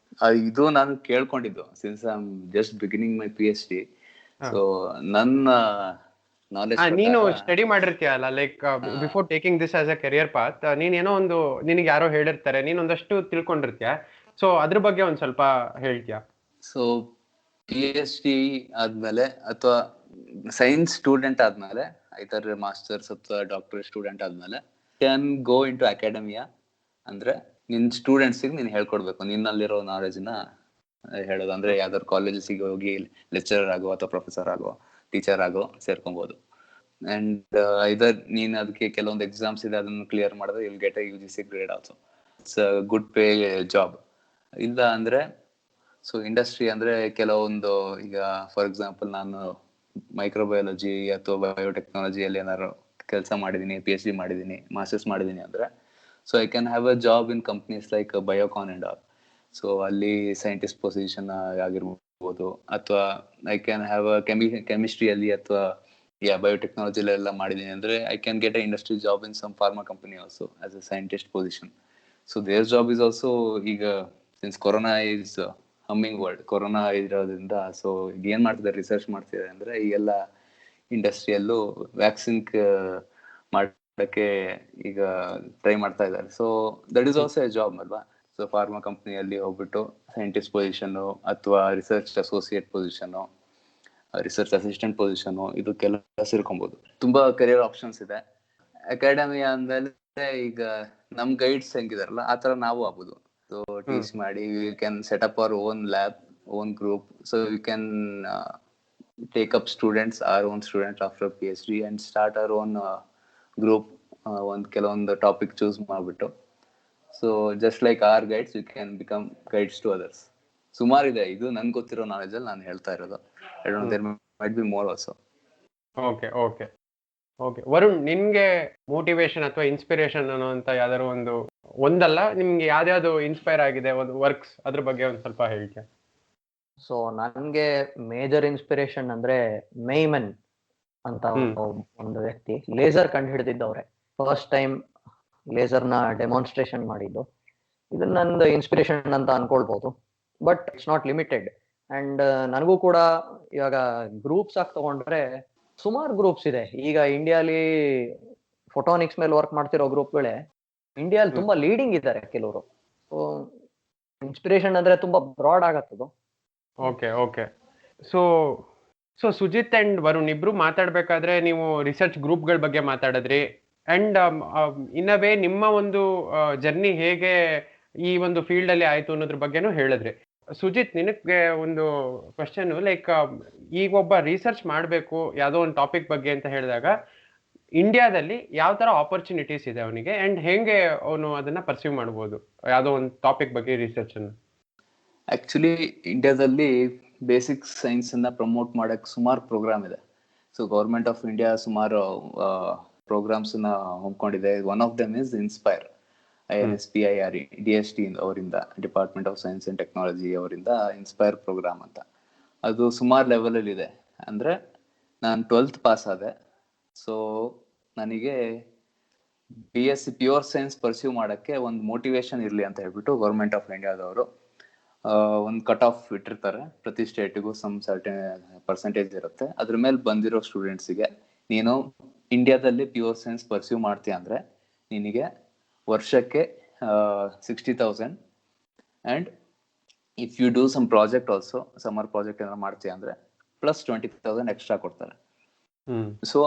ಇದು ನಾನು ಕೇಳ್ಕೊಂಡಿದ್ದು since I am just beginning my PhD. So ನನ್ನ ನಾಲೆಜ್, ನೀನು ಸ್ಟಡಿ ಮಾಡಿರ್ತೀಯಲ್ಲ, like before taking this as a career path, ನೀನ್ ಏನೋ ಒಂದು ನಿನಗೆ ಯಾರೋ ಹೇಳಿರ್ತಾರೆ, ನೀನ್ ಒಂದಷ್ಟು ತಿಳ್ಕೊಂಡಿರ್ತೀಯ. ಸೊ ಅದ್ರ ಬಗ್ಗೆ ಒಂದ್ ಸ್ವಲ್ಪ ಹೇಳ್ತೀಯಾ? ಸೊ PhD ಆದ್ಮೇಲೆ ಅಥವಾ ಸೈನ್ಸ್ ಸ್ಟೂಡೆಂಟ್ ಆದ್ಮೇಲೆ, ಐದರ್ ಮಾಸ್ಟರ್ಸ್ ಅಥವಾ ಡಾಕ್ಟರೇಟ್ ಸ್ಟೂಡೆಂಟ್ ಆದ್ಮೇಲೆ can go in to academia. ಅಂದ್ರೆ ನಿನ್ ಸ್ಟೂಡೆಂಟ್ಸಿಗೆ ನೀನ್ ಹೇಳ್ಕೊಡ್ಬೇಕು, ನಿನ್ನಲ್ಲಿರೋ ನಾಲೆಜ್ನ ಹೇಳೋದು. ಅಂದ್ರೆ ಯಾವ್ದಾದ್ರು ಕಾಲೇಜಸ್ಗೆ ಹೋಗಿ ಲೆಕ್ಚರರ್ ಆಗೋ ಅಥವಾ ಪ್ರೊಫೆಸರ್ ಆಗೋ ಟೀಚರ್ ಆಗೋ ಸೇರ್ಕೊಬಹುದು. ಅಂಡ್ ಐದರ್ ನೀನ್ ಅದಕ್ಕೆ ಕೆಲವೊಂದು ಎಕ್ಸಾಮ್ಸ್ ಇದೆ, ಅದನ್ನು ಕ್ಲಿಯರ್ ಮಾಡಿದ್ರೆ will get A UGC grade also. It's a good pay job. ಇಲ್ಲ ಅಂದ್ರೆ ಸೊ ಇಂಡಸ್ಟ್ರಿ ಅಂದ್ರೆ ಕೆಲವೊಂದು, ಈಗ ಫಾರ್ ಎಕ್ಸಾಂಪಲ್ ನಾನು ಮೈಕ್ರೋಬಯಾಲಜಿ ಅಥವಾ ಬಯೋಟೆಕ್ನಾಲಜಿಯಲ್ಲಿ ಏನಾದ್ರು ಕೆಲಸ ಮಾಡಿದೀನಿ, PhD ಮಾಡಿದೀನಿ, ಮಾಸ್ಟರ್ಸ್ ಮಾಡಿದೀನಿ ಅಂದ್ರೆ, so I can have a job in companies like Biocon and all. So ಅಲ್ಲಿ ಸೈಂಟಿಸ್ಟ್ ಪೊಸಿಷನ್ ಆಗಿರ್ಬೋದು, ಅಥವಾ ಐ ಕ್ಯಾನ್ ಹ್ಯಾವ್ ಅ ಕೆಮಿಸ್ಟ್ರಿಯಲ್ಲಿ ಅಥವಾ ಬಯೋಟೆಕ್ನಾಲಜಿಲೆಲ್ಲ ಮಾಡಿದೀನಿ ಅಂದ್ರೆ I can get a industry job in some pharma company also as a scientist position. So their job is also, ಈಗ since corona is humming world, corona ಇರೋದ್ರಿಂದ ಸೊ ಈಗ ಏನ್ ಮಾಡ್ತಿದ್ದಾರೆ, ರಿಸರ್ಚ್ ಮಾಡ್ತಿದ್ದಾರೆ ಅಂದ್ರೆ ಈಗೆಲ್ಲ ಇಂಡಸ್ಟ್ರಿಯಲ್ಲೂ ವ್ಯಾಕ್ಸಿನ್ ಮಾಡಕ್ಕೆ ಈಗ ಟ್ರೈ ಮಾಡ್ತಾ ಇದ್ದಾರೆ. So that is also A job ಅಲ್ವಾ. ಸೊ ಫಾರ್ಮಾ ಕಂಪ್ನಿಯಲ್ಲಿ ಹೋಗ್ಬಿಟ್ಟು ಸೈಂಟಿಸ್ಟ್ ಪೊಸಿಷನ್ ಅಥವಾ research associate position, research assistant position, ಇದಕ್ಕೆಲ್ಲ ಸೇರ್ಕೊಬಹುದು. ತುಂಬಾ ಕರಿಯರ್ ಆಪ್ಷನ್ಸ್ ಇದೆ. ಅಕಾಡೆಮಿ ಅಂದ್ಮೇಲೆ ಈಗ ನಮ್ ಗೈಡ್ಸ್ ಹೆಂಗಿದಾರಲ್ಲ ಆ ತರ ನಾವು ಆಗ್ಬೋದು. ಸೊ ಟೀಚ್ ಮಾಡಿ we can set up our own lab, own group. So we can take up students, our own students after PhD and start our own group. ಒಂದ್ ಕೆಲವೊಂದು ಟಾಪಿಕ್ ಚೂಸ್ ಮಾಡ್ಬಿಟ್ಟು, so just like our guides you can become guides to others. ಸುಮಾರಿದೆ, ಇದು ನನ್ ಗೊತ್ತಿರೋ knowledge ಅಲ್ಲಿ ನಾನು ಹೇಳ್ತಾ ಇರೋದು. I don't know, there might be more also. Okay. Varun, ನಿಮ್ಗೆ ಮೋಟಿವೇಶನ್ ಅಥವಾ ಇನ್ಸ್ಪಿರೇಷನ್ ಅನ್ನೋಂತ ಯಾವ್ದಾದ್ರು ಒಂದಲ್ಲ, ನಿಮ್ಗೆ ಯಾವ್ದಾವ್ದು ಇನ್ಸ್ಪೈರ್ ಆಗಿದೆ ಒಂದು ವರ್ಕ್ಸ್, ಅದ್ರ ಬಗ್ಗೆ ಒಂದ್ ಸ್ವಲ್ಪ ಹೇಳ್ತೀಯಾ? ಸೊ ನನ್ಗೆ ಮೇಜರ್ ಇನ್ಸ್ಪಿರೇಷನ್ ಅಂದ್ರೆ ಮೇಯ್ಮನ್ ಅಂತ ಒಂದು ವ್ಯಕ್ತಿ, ಲೇಸರ್ ಕಂಡು ಹಿಡಿದಿದ್ದವ್ರೆ. ಫಸ್ಟ್ ಟೈಮ್ ಲೇಸರ್ನ ಡೆಮಾನ್ಸ್ಟ್ರೇಷನ್ ಮಾಡಿದ್ದು. ಇದು ನಂದು ಇನ್ಸ್ಪಿರೇಷನ್ ಅಂತ ಅನ್ಕೊಳ್ಬಹುದು, but it's not limited. And ನನಗೂ ಕೂಡ ಇವಾಗ ಗ್ರೂಪ್ಸ್ ಆಗಿ ತಗೊಂಡ್ರೆ ಸುಮಾರು ಗ್ರೂಪ್ಸ್ ಇದೆ. ಈಗ ಇಂಡಿಯಾಲಿ ಫೋಟೋನಿಕ್ಸ್ ಮೇಲೆ ವರ್ಕ್ ಮಾಡ್ತಿರೋ ಗ್ರೂಪ್ಗಳೇ ಇಂಡಿಯಾಲಿ ತುಂಬಾ ಲೀಡಿಂಗ್ ಇದ್ದಾರೆ ಕೆಲವರು. ಸೊ ಇನ್ಸ್ಪಿರೇಷನ್ ಅಂದ್ರೆ ತುಂಬಾ ಬ್ರಾಡ್ ಆಗತ್ತದು. Okay. So Sujith and Varun ಇಬ್ರು ಮಾತಾಡ್ಬೇಕಾದ್ರೆ ನೀವು ರಿಸರ್ಚ್ ಗ್ರೂಪ್ಗಳ ಬಗ್ಗೆ ಮಾತಾಡಿದ್ರಿ. ಅಂಡ್ ಇನ್ ಅ ವೇ ನಿಮ್ಮ ಒಂದು ಜರ್ನಿ ಹೇಗೆ ಈ ಒಂದು ಫೀಲ್ಡ್ ಅಲ್ಲಿ ಆಯ್ತು ಅನ್ನೋದ್ರ ಬಗ್ಗೆನೂ ಹೇಳಿದ್ರಿ. ಸುಜಿತ್, ನಿನಗೆ ಒಂದು ಕ್ವಶನ್, ಲೈಕ್ ಈಗ ಒಬ್ಬ ರಿಸರ್ಚ್ ಮಾಡಬೇಕು ಯಾವುದೋ ಒಂದು ಟಾಪಿಕ್ ಬಗ್ಗೆ ಅಂತ ಹೇಳಿದಾಗ ಇಂಡಿಯಾದಲ್ಲಿ ಯಾವ ತರ ಆಪರ್ಚುನಿಟೀಸ್ ಇದೆ ಅವನಿಗೆ, ಅಂಡ್ ಹೇಗೆ ಅವನು ಅದನ್ನ ಪರ್ಸ್ಯೂ ಮಾಡ್ಬೋದು ಯಾವುದೋ ಒಂದು ಟಾಪಿಕ್ ಬಗ್ಗೆ ರಿಸರ್ಚ್ ಅನ್ನು? ಆಕ್ಚುಲಿ ಇಂಡಿಯಾದಲ್ಲಿ ಬೇಸಿಕ್ ಸೈನ್ಸ್ ಅನ್ನ ಪ್ರಮೋಟ್ ಮಾಡಕ್ ಸುಮಾರು ಪ್ರೋಗ್ರಾಮ್ ಇದೆ. ಸೊ ಗೌರ್ಮೆಂಟ್ ಆಫ್ ಇಂಡಿಯಾ ಸುಮಾರು ಪ್ರೋಗ್ರಾಮ್ಸ್ ನ ಹಮ್ಮಿಕೊಂಡಿದೆ. One of them is inspire, INSPIRE DST ಅವರಿಂದ, department of science and technology ಅವರಿಂದ ಇನ್ಸ್ಪೈರ್ ಪ್ರೋಗ್ರಾಮ್ ಅಂತ. ಅದು ಸುಮಾರು ಲೆವೆಲ್ ಅಲ್ಲಿ ಇದೆ. ಅಂದ್ರೆ ನಾನು 12th ಪಾಸ್ ಆದೆ, ಸೊ ನನಗೆ BSc ಪ್ಯೂರ್ ಸೈನ್ಸ್ ಪರ್ಸ್ಯೂ ಮಾಡಕ್ಕೆ ಒಂದು ಮೋಟಿವೇಶನ್ ಇರ್ಲಿ ಅಂತ ಹೇಳ್ಬಿಟ್ಟು ಗೌರ್ಮೆಂಟ್ ಆಫ್ ಇಂಡಿಯಾದವರು ಒಂದು ಕಟ್ ಆಫ್ ಇಟ್ಟಿರ್ತಾರೆ. ಪ್ರತಿ ಸ್ಟೇಟಿಗೂ ಸಮ್ ಸರ್ಟೆನ್ ಪರ್ಸೆಂಟೇಜ್ ಇರುತ್ತೆ. ಅದ್ರ ಮೇಲೆ ಬಂದಿರೋ ಸ್ಟೂಡೆಂಟ್ಸಿಗೆ ನೀನು ಇಂಡಿಯಾದಲ್ಲಿ ಪ್ಯೂರ್ ಸೈನ್ಸ್ ಪರ್ಸ್ಯೂ ಮಾಡ್ತೀಯ ಅಂದ್ರೆ ನಿನಗೆ ವರ್ಷಕ್ಕೆ 60,000 and if you do some project also, summer project ಏನಾದ್ರು ಮಾಡ್ತೀಯ ಅಂದ್ರೆ ಪ್ಲಸ್ 20,000 ಎಕ್ಸ್ಟ್ರಾ ಕೊಡ್ತಾರೆ. ಸೊ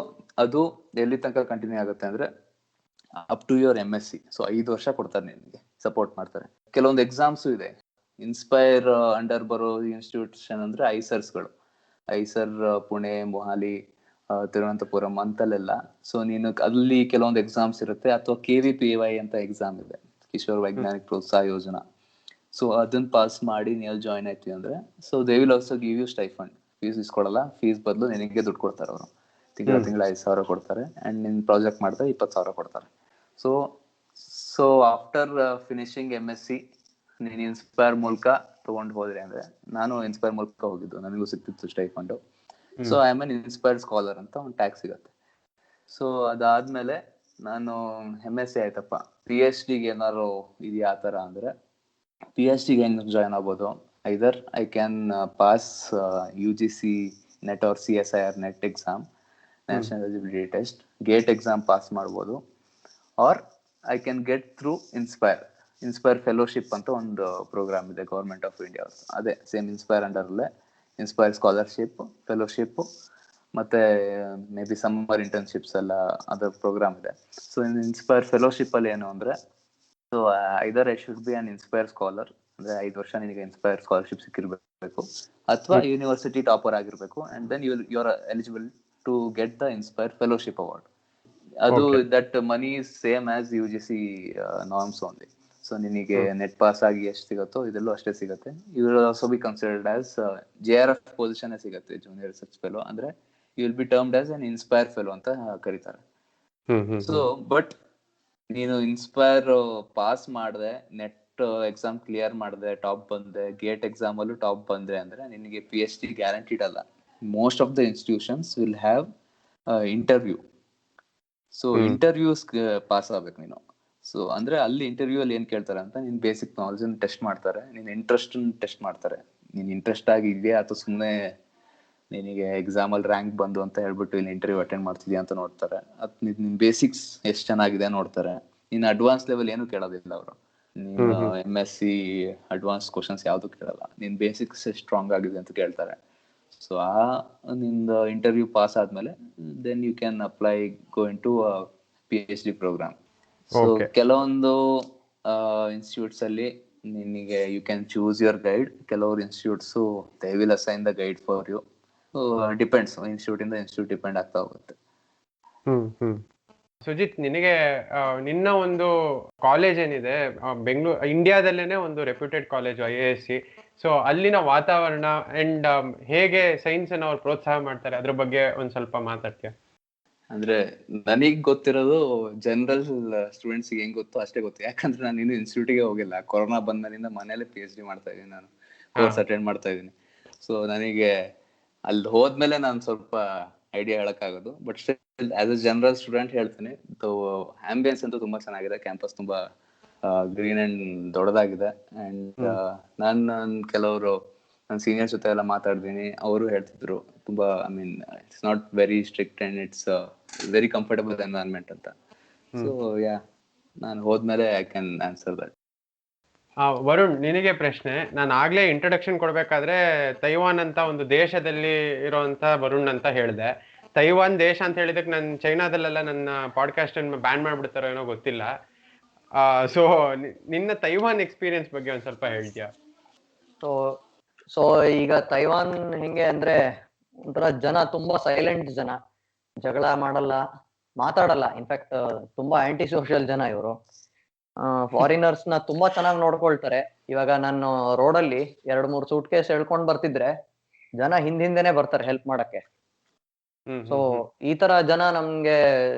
ಅದು ಎಲ್ಲಿ ತನಕ ಕಂಟಿನ್ಯೂ ಆಗುತ್ತೆ ಅಂದ್ರೆ up to your MSc. So 5 ವರ್ಷ ಕೊಡ್ತಾರೆ ನಿನಗೆ, ಸಪೋರ್ಟ್ ಮಾಡ್ತಾರೆ. ಕೆಲವೊಂದು ಎಕ್ಸಾಮ್ಸ್ ಇದೆ ಇನ್ಸ್ಪೈರ್ ಅಂಡರ್ ಬರೋ ಇನ್ಸ್ಟಿಟ್ಯೂಷನ್ ಅಂದ್ರೆ ಐಸರ್ಸ್ಗಳು, ಐಸರ್ ಪುಣೆ, ಮೊಹಾಲಿ, ತಿರುವನಂತಪುರಂ ಅಂತಲ್ಲೆಲ್ಲ. ಸೊ ನೀನು ಅಲ್ಲಿ ಕೆಲವೊಂದು ಎಕ್ಸಾಮ್ಸ್ ಇರುತ್ತೆ, ಅಥವಾ KVPY ಅಂತ ಎಕ್ಸಾಮ್ ಇದೆ, ಕಿಶೋರ್ ವೈಜ್ಞಾನಿಕ ಪ್ರೋತ್ಸಾಹ ಯೋಜನಾ. ಸೊ ಅದನ್ನ ಪಾಸ್ ಮಾಡಿ ನೀವು ಜಾಯ್ನ್ ಆಯ್ತೀವಿ ಅಂದ್ರೆ so they will also give you stipend. Fees ಇಸ್ಕೊಡಲ್ಲ, ಫೀಸ್ ಬದಲು ನಿನಗೆ ದುಡ್ಡು ಕೊಡ್ತಾರೆ ಅವರು. ತಿಂಗಳ 5,000 ಕೊಡ್ತಾರೆ ಅಂಡ್ ನಿನ್ ಪ್ರಾಜೆಕ್ಟ್ ಮಾಡಿದ್ರೆ 20,000 ಕೊಡ್ತಾರೆ. So so after finishing MSc ನೀನ್ ಇನ್ಸ್ಪೈರ್ ಮೂಲಕ ತಗೊಂಡು ಹೋದ್ರೆ ಅಂದ್ರೆ, ನಾನು ಇನ್ಸ್ಪೈರ್ ಮೂಲಕ ಹೋಗಿದ್ದು, ನನಗೂ ಸಿಕ್ತಿತ್ತು stipend. So I am an inspired scholar ಅಂತ ಒಂದು ಟ್ಯಾಗ್ ಸಿಗತ್ತೆ. ಸೊ ಅದಾದ್ಮೇಲೆ ನಾನು MSc ಆಯ್ತಪ್ಪ, PhD ಗೆ ಏನಾದ್ರು ಇದೆಯಾ ಆ ತರ ಅಂದ್ರೆ, PhD ಗೆ ಹೆಂಗ್ ಜಾಯ್ನ್ ಆಗ್ಬೋದು? Either I can pass UGC NET or CSIR NET exam, national eligibility test, gate exam pass ಮಾಡ್ಬೋದು. Or I can get through inspire fellowship ಅಂತ ಒಂದು ಪ್ರೋಗ್ರಾಮ್ ಇದೆ ಗೌರ್ಮೆಂಟ್ ಆಫ್ ಇಂಡಿಯಾ. ಅದೇ ಸೇಮ್ ಇನ್ಸ್ಪೈರ್ ಅಂಡರ್ಲ್ಲೇ inspire scholarship, fellowship, ಮತ್ತೆ may be summer internships ಎಲ್ಲ ಅದರ program ಇದೆ. ಸೊ ಇನ್ಸ್ಪೈರ್ ಫೆಲೋಶಿಪ್ ಅಲ್ಲಿ ಏನು ಅಂದ್ರೆ, so either I should be an inspire scholar, ಅಂದ್ರೆ 5 ವರ್ಷ ನಿನಗೆ ಇನ್ಸ್ಪೈರ್ ಸ್ಕಾಲರ್ಶಿಪ್ ಸಿಕ್ಕಿರ್ಬೇಕು, ಅಥವಾ ಯೂನಿವರ್ಸಿಟಿ ಟಾಪರ್ ಆಗಿರ್ಬೇಕು, and then you are eligible to get the inspire fellowship award. ಅದು that money is same as UGC norms only. So ನಿನಗೆ NET pass ಆಗಿ ಎಷ್ಟು ಸಿಗುತ್ತೋ ಇದೆಲ್ಲೂ ಅಷ್ಟೇ ಸಿಗುತ್ತೆ. You will also be considered as JRF position ಸಿಗುತ್ತೆ, ಜೂನಿಯರ್ ರಿಸರ್ಚ್ ಫೆಲೋ. ಅಂದ್ರೆ you will be termed as an inspire fellow ಅಂತ ಕರೀತಾರೆ. ಸೊ ಬಟ್ ನೀನು ಇನ್ಸ್ಪೈರ್ ಪಾಸ್ ಮಾಡಿದೆ, ನೆಟ್ ಎಕ್ಸಾಮ್ ಕ್ಲಿಯರ್ ಮಾಡಿದೆ, ಟಾಪ್ ಬಂದೆ, ಗೇಟ್ ಎಕ್ಸಾಮ್ ಅಲ್ಲೂ ಟಾಪ್ ಬಂದೆ ಅಂದ್ರೆ ನಿನಗೆ PhD ಗ್ಯಾರಂಟಿಡ್ ಅಲ್ಲ. Most of the institutions will have interview. So interviews pass ಆಗ್ಬೇಕು ನೀನು. ಸೊ ಅಂದ್ರೆ ಅಲ್ಲಿ ಇಂಟರ್ವ್ಯೂ ಅಲ್ಲಿ ಏನ್ ಕೇಳ್ತಾರೆ ಅಂತ, ನಿನ್ ಬೇಸಿಕ್ ನಾಲೆಜ್ ಟೆಸ್ಟ್ ಮಾಡ್ತಾರೆ, ನಿನ್ ಇಂಟ್ರೆಸ್ಟ್ ಟೆಸ್ಟ್ ಮಾಡ್ತಾರೆ. ನೀನ್ ಇಂಟ್ರೆಸ್ಟ್ ಆಗಿ ಇದೆಯಾ ಅಥವಾ ಸುಮ್ಮನೆ ನಿನಗೆ ಎಕ್ಸಾಮ್ ಅಲ್ಲಿ ರ್ಯಾಂಕ್ ಬಂದು ಅಂತ ಹೇಳ್ಬಿಟ್ಟು ಇಲ್ಲಿ ಇಂಟರ್ವ್ಯೂ ಅಟೆಂಡ್ ಮಾಡ್ತಿದ್ಯಾ ಅಂತ ನೋಡ್ತಾರೆ. ನಿನ್ ಬೇಸಿಕ್ಸ್ ಎಷ್ಟು ಚೆನ್ನಾಗಿದೆ ನೋಡ್ತಾರೆ. ನಿನ್ ಅಡ್ವಾನ್ಸ್ ಲೆವೆಲ್ ಏನು ಕೇಳೋದಿಲ್ಲ ಅವರು. ನೀನ್ MSc ಅಡ್ವಾನ್ಸ್ ಕ್ವಶನ್ಸ್ ಯಾವ್ದು ಕೇಳಲ್ಲ, ನಿನ್ ಬೇಸಿಕ್ಸ್ ಎಷ್ಟು ಸ್ಟ್ರಾಂಗ್ ಆಗಿದೆ ಅಂತ ಕೇಳ್ತಾರೆ. ಸೊ ನಿಂದ ಇಂಟರ್ವ್ಯೂ ಪಾಸ್ ಆದ್ಮೇಲೆ then you can apply go in to PhD program. So ಕೆಲವೊಂದು ಇನ್ಸ್ಟಿಟ್ಯೂಟ್ಸ್ ಅಲ್ಲಿ ನಿನಗೆ you can choose your guide. ಕೆಲವರು institutes they will assign the guide for you. Depends, institute ಇಂದ ಇನ್ಸ್ಟಿಟ್ಯೂಟ್ ಡಿಪೆಂಡ್ ಆಗ್ತಾ ಹೋಗುತ್ತೆ. ಸುಜಿತ್, ನಿನಗೆ ನಿನ್ನ ಒಂದು ಕಾಲೇಜ್ ಏನಿದೆ ಬೆಂಗಳೂರು, ಇಂಡಿಯಾದಲ್ಲೇನೆ ಒಂದು ರೆಪ್ಯೂಟೆಡ್ ಕಾಲೇಜ್ IISc. ಸೊ ಅಲ್ಲಿನ ವಾತಾವರಣ ಅಂಡ್ ಹೇಗೆ ಸೈನ್ಸ್ ಅನ್ನು ಅವ್ರು ಪ್ರೋತ್ಸಾಹ ಮಾಡ್ತಾರೆ ಅದ್ರ ಬಗ್ಗೆ ಒಂದ್ ಸ್ವಲ್ಪ ಮಾತಾಡ್ತೀಯ? ಅಂದ್ರೆ ನನಗ್ ಗೊತ್ತಿರೋದು ಜನರಲ್ ಸ್ಟೂಡೆಂಟ್ಸ್ ಹೆಂಗ್ ಗೊತ್ತೋ ಅಷ್ಟೇ ಗೊತ್ತು. ಯಾಕಂದ್ರೆ ನಾನು ಇನ್ನು ಇನ್ಸ್ಟಿಟ್ಯೂಟ್ಗೆ ಹೋಗಿಲ್ಲ. ಕೊರೋನಾ ಬಂದ್ಮೇಲಿಂದ ಮನೇಲೆ PhD ಮಾಡ್ತಾ ಇದ್ದೀನಿ, ನಾನು ಕೋರ್ಸ್ ಅಟೆಂಡ್ ಮಾಡ್ತಾ ಇದ್ದೀನಿ. ಸೊ ನನಗೆ ಅಲ್ಲಿ ಹೋದ್ಮೇಲೆ ನಾನು ಸ್ವಲ್ಪ ಐಡಿಯಾ ಹೇಳಕ್ಕಾಗೋದು. But still as a general student ಹೇಳ್ತೀನಿ, ಆಂಬಿಯನ್ಸ್ ಅಂತೂ ತುಂಬಾ ಚೆನ್ನಾಗಿದೆ. ಕ್ಯಾಂಪಸ್ ತುಂಬಾ ಗ್ರೀನ್ ಅಂಡ್ ದೊಡ್ಡದಾಗಿದೆ. ಅಂಡ್ ನಾನು ಕೆಲವರು ನನ್ನ ಸೀನಿಯರ್ಸ್ ಜೊತೆ ಎಲ್ಲ ಮಾತಾಡ್ತೀನಿ, ಅವರು ಹೇಳ್ತಿದ್ರು ತುಂಬಾ, I mean it's not very strict and it's very comfortable environment ಅಂತ. ಸೊ ಯಾ, ನಾನು ಹೋದ್ಮೇಲೆ I can answer that. Varun, ನಿನಗೆ ಪ್ರಶ್ನೆ. ನಾನು ಆಗ್ಲೇ ಇಂಟ್ರೊಡಕ್ಷನ್ ಕೊಡ್ಬೇಕಾದ್ರೆ ತೈವಾನ್ ಅಂತ ಒಂದು ದೇಶದಲ್ಲಿ ಇರುವಂತ ವರುಣ್ ಅಂತ ಹೇಳಿದೆ. ತೈವಾನ್ ದೇಶ ಅಂತ ಹೇಳಿದಕ್ಕೆ ನಾನು ಚೈನಾದಲ್ಲೆಲ್ಲ ನನ್ನ ಪಾಡ್ಕಾಸ್ಟ್ ಅನ್ನು ಬ್ಯಾನ್ ಮಾಡ್ಬಿಡ್ತಾರೋ ಏನೋ ಗೊತ್ತಿಲ್ಲ. ಸೊ ನಿನ್ನ ತೈವಾನ್ ಎಕ್ಸ್ಪೀರಿಯನ್ಸ್ ಬಗ್ಗೆ ಒಂದ್ ಸ್ವಲ್ಪ ಹೇಳ್ತೀಯಾ? ಸೊ ಈಗ ತೈವಾನ್ ಹೆಂಗೆ ಅಂದ್ರೆ, ಒಂಥರ ಜನ ತುಂಬಾ ಸೈಲೆಂಟ್ ಜನ, ಜಗಳ ಮಾಡಲ್ಲ, ಮಾತಾಡಲ್ಲ. ಇನ್ಫ್ಯಾಕ್ಟ್ ತುಂಬಾ ಆಂಟಿ ಸೋಷಿಯಲ್ ಜನ ಇವರು. ಫಾರಿನರ್ಸ್ ನ ತುಂಬಾ ಚೆನ್ನಾಗಿ ನೋಡ್ಕೊಳ್ತಾರೆ. ಇವಾಗ ನಾನು ರೋಡಲ್ಲಿ 2-3 ಸೂಟ್ ಕೇಸ್ ಹೇಳ್ಕೊಂಡ್ ಬರ್ತಿದ್ರೆ ಜನ ಹಿಂದಿಂದೇನೆ ಬರ್ತಾರೆ ಹೆಲ್ಪ್ ಮಾಡಕ್ಕೆ. ಸೊ ಈ ತರ ಜನ ನಮ್ಗೆ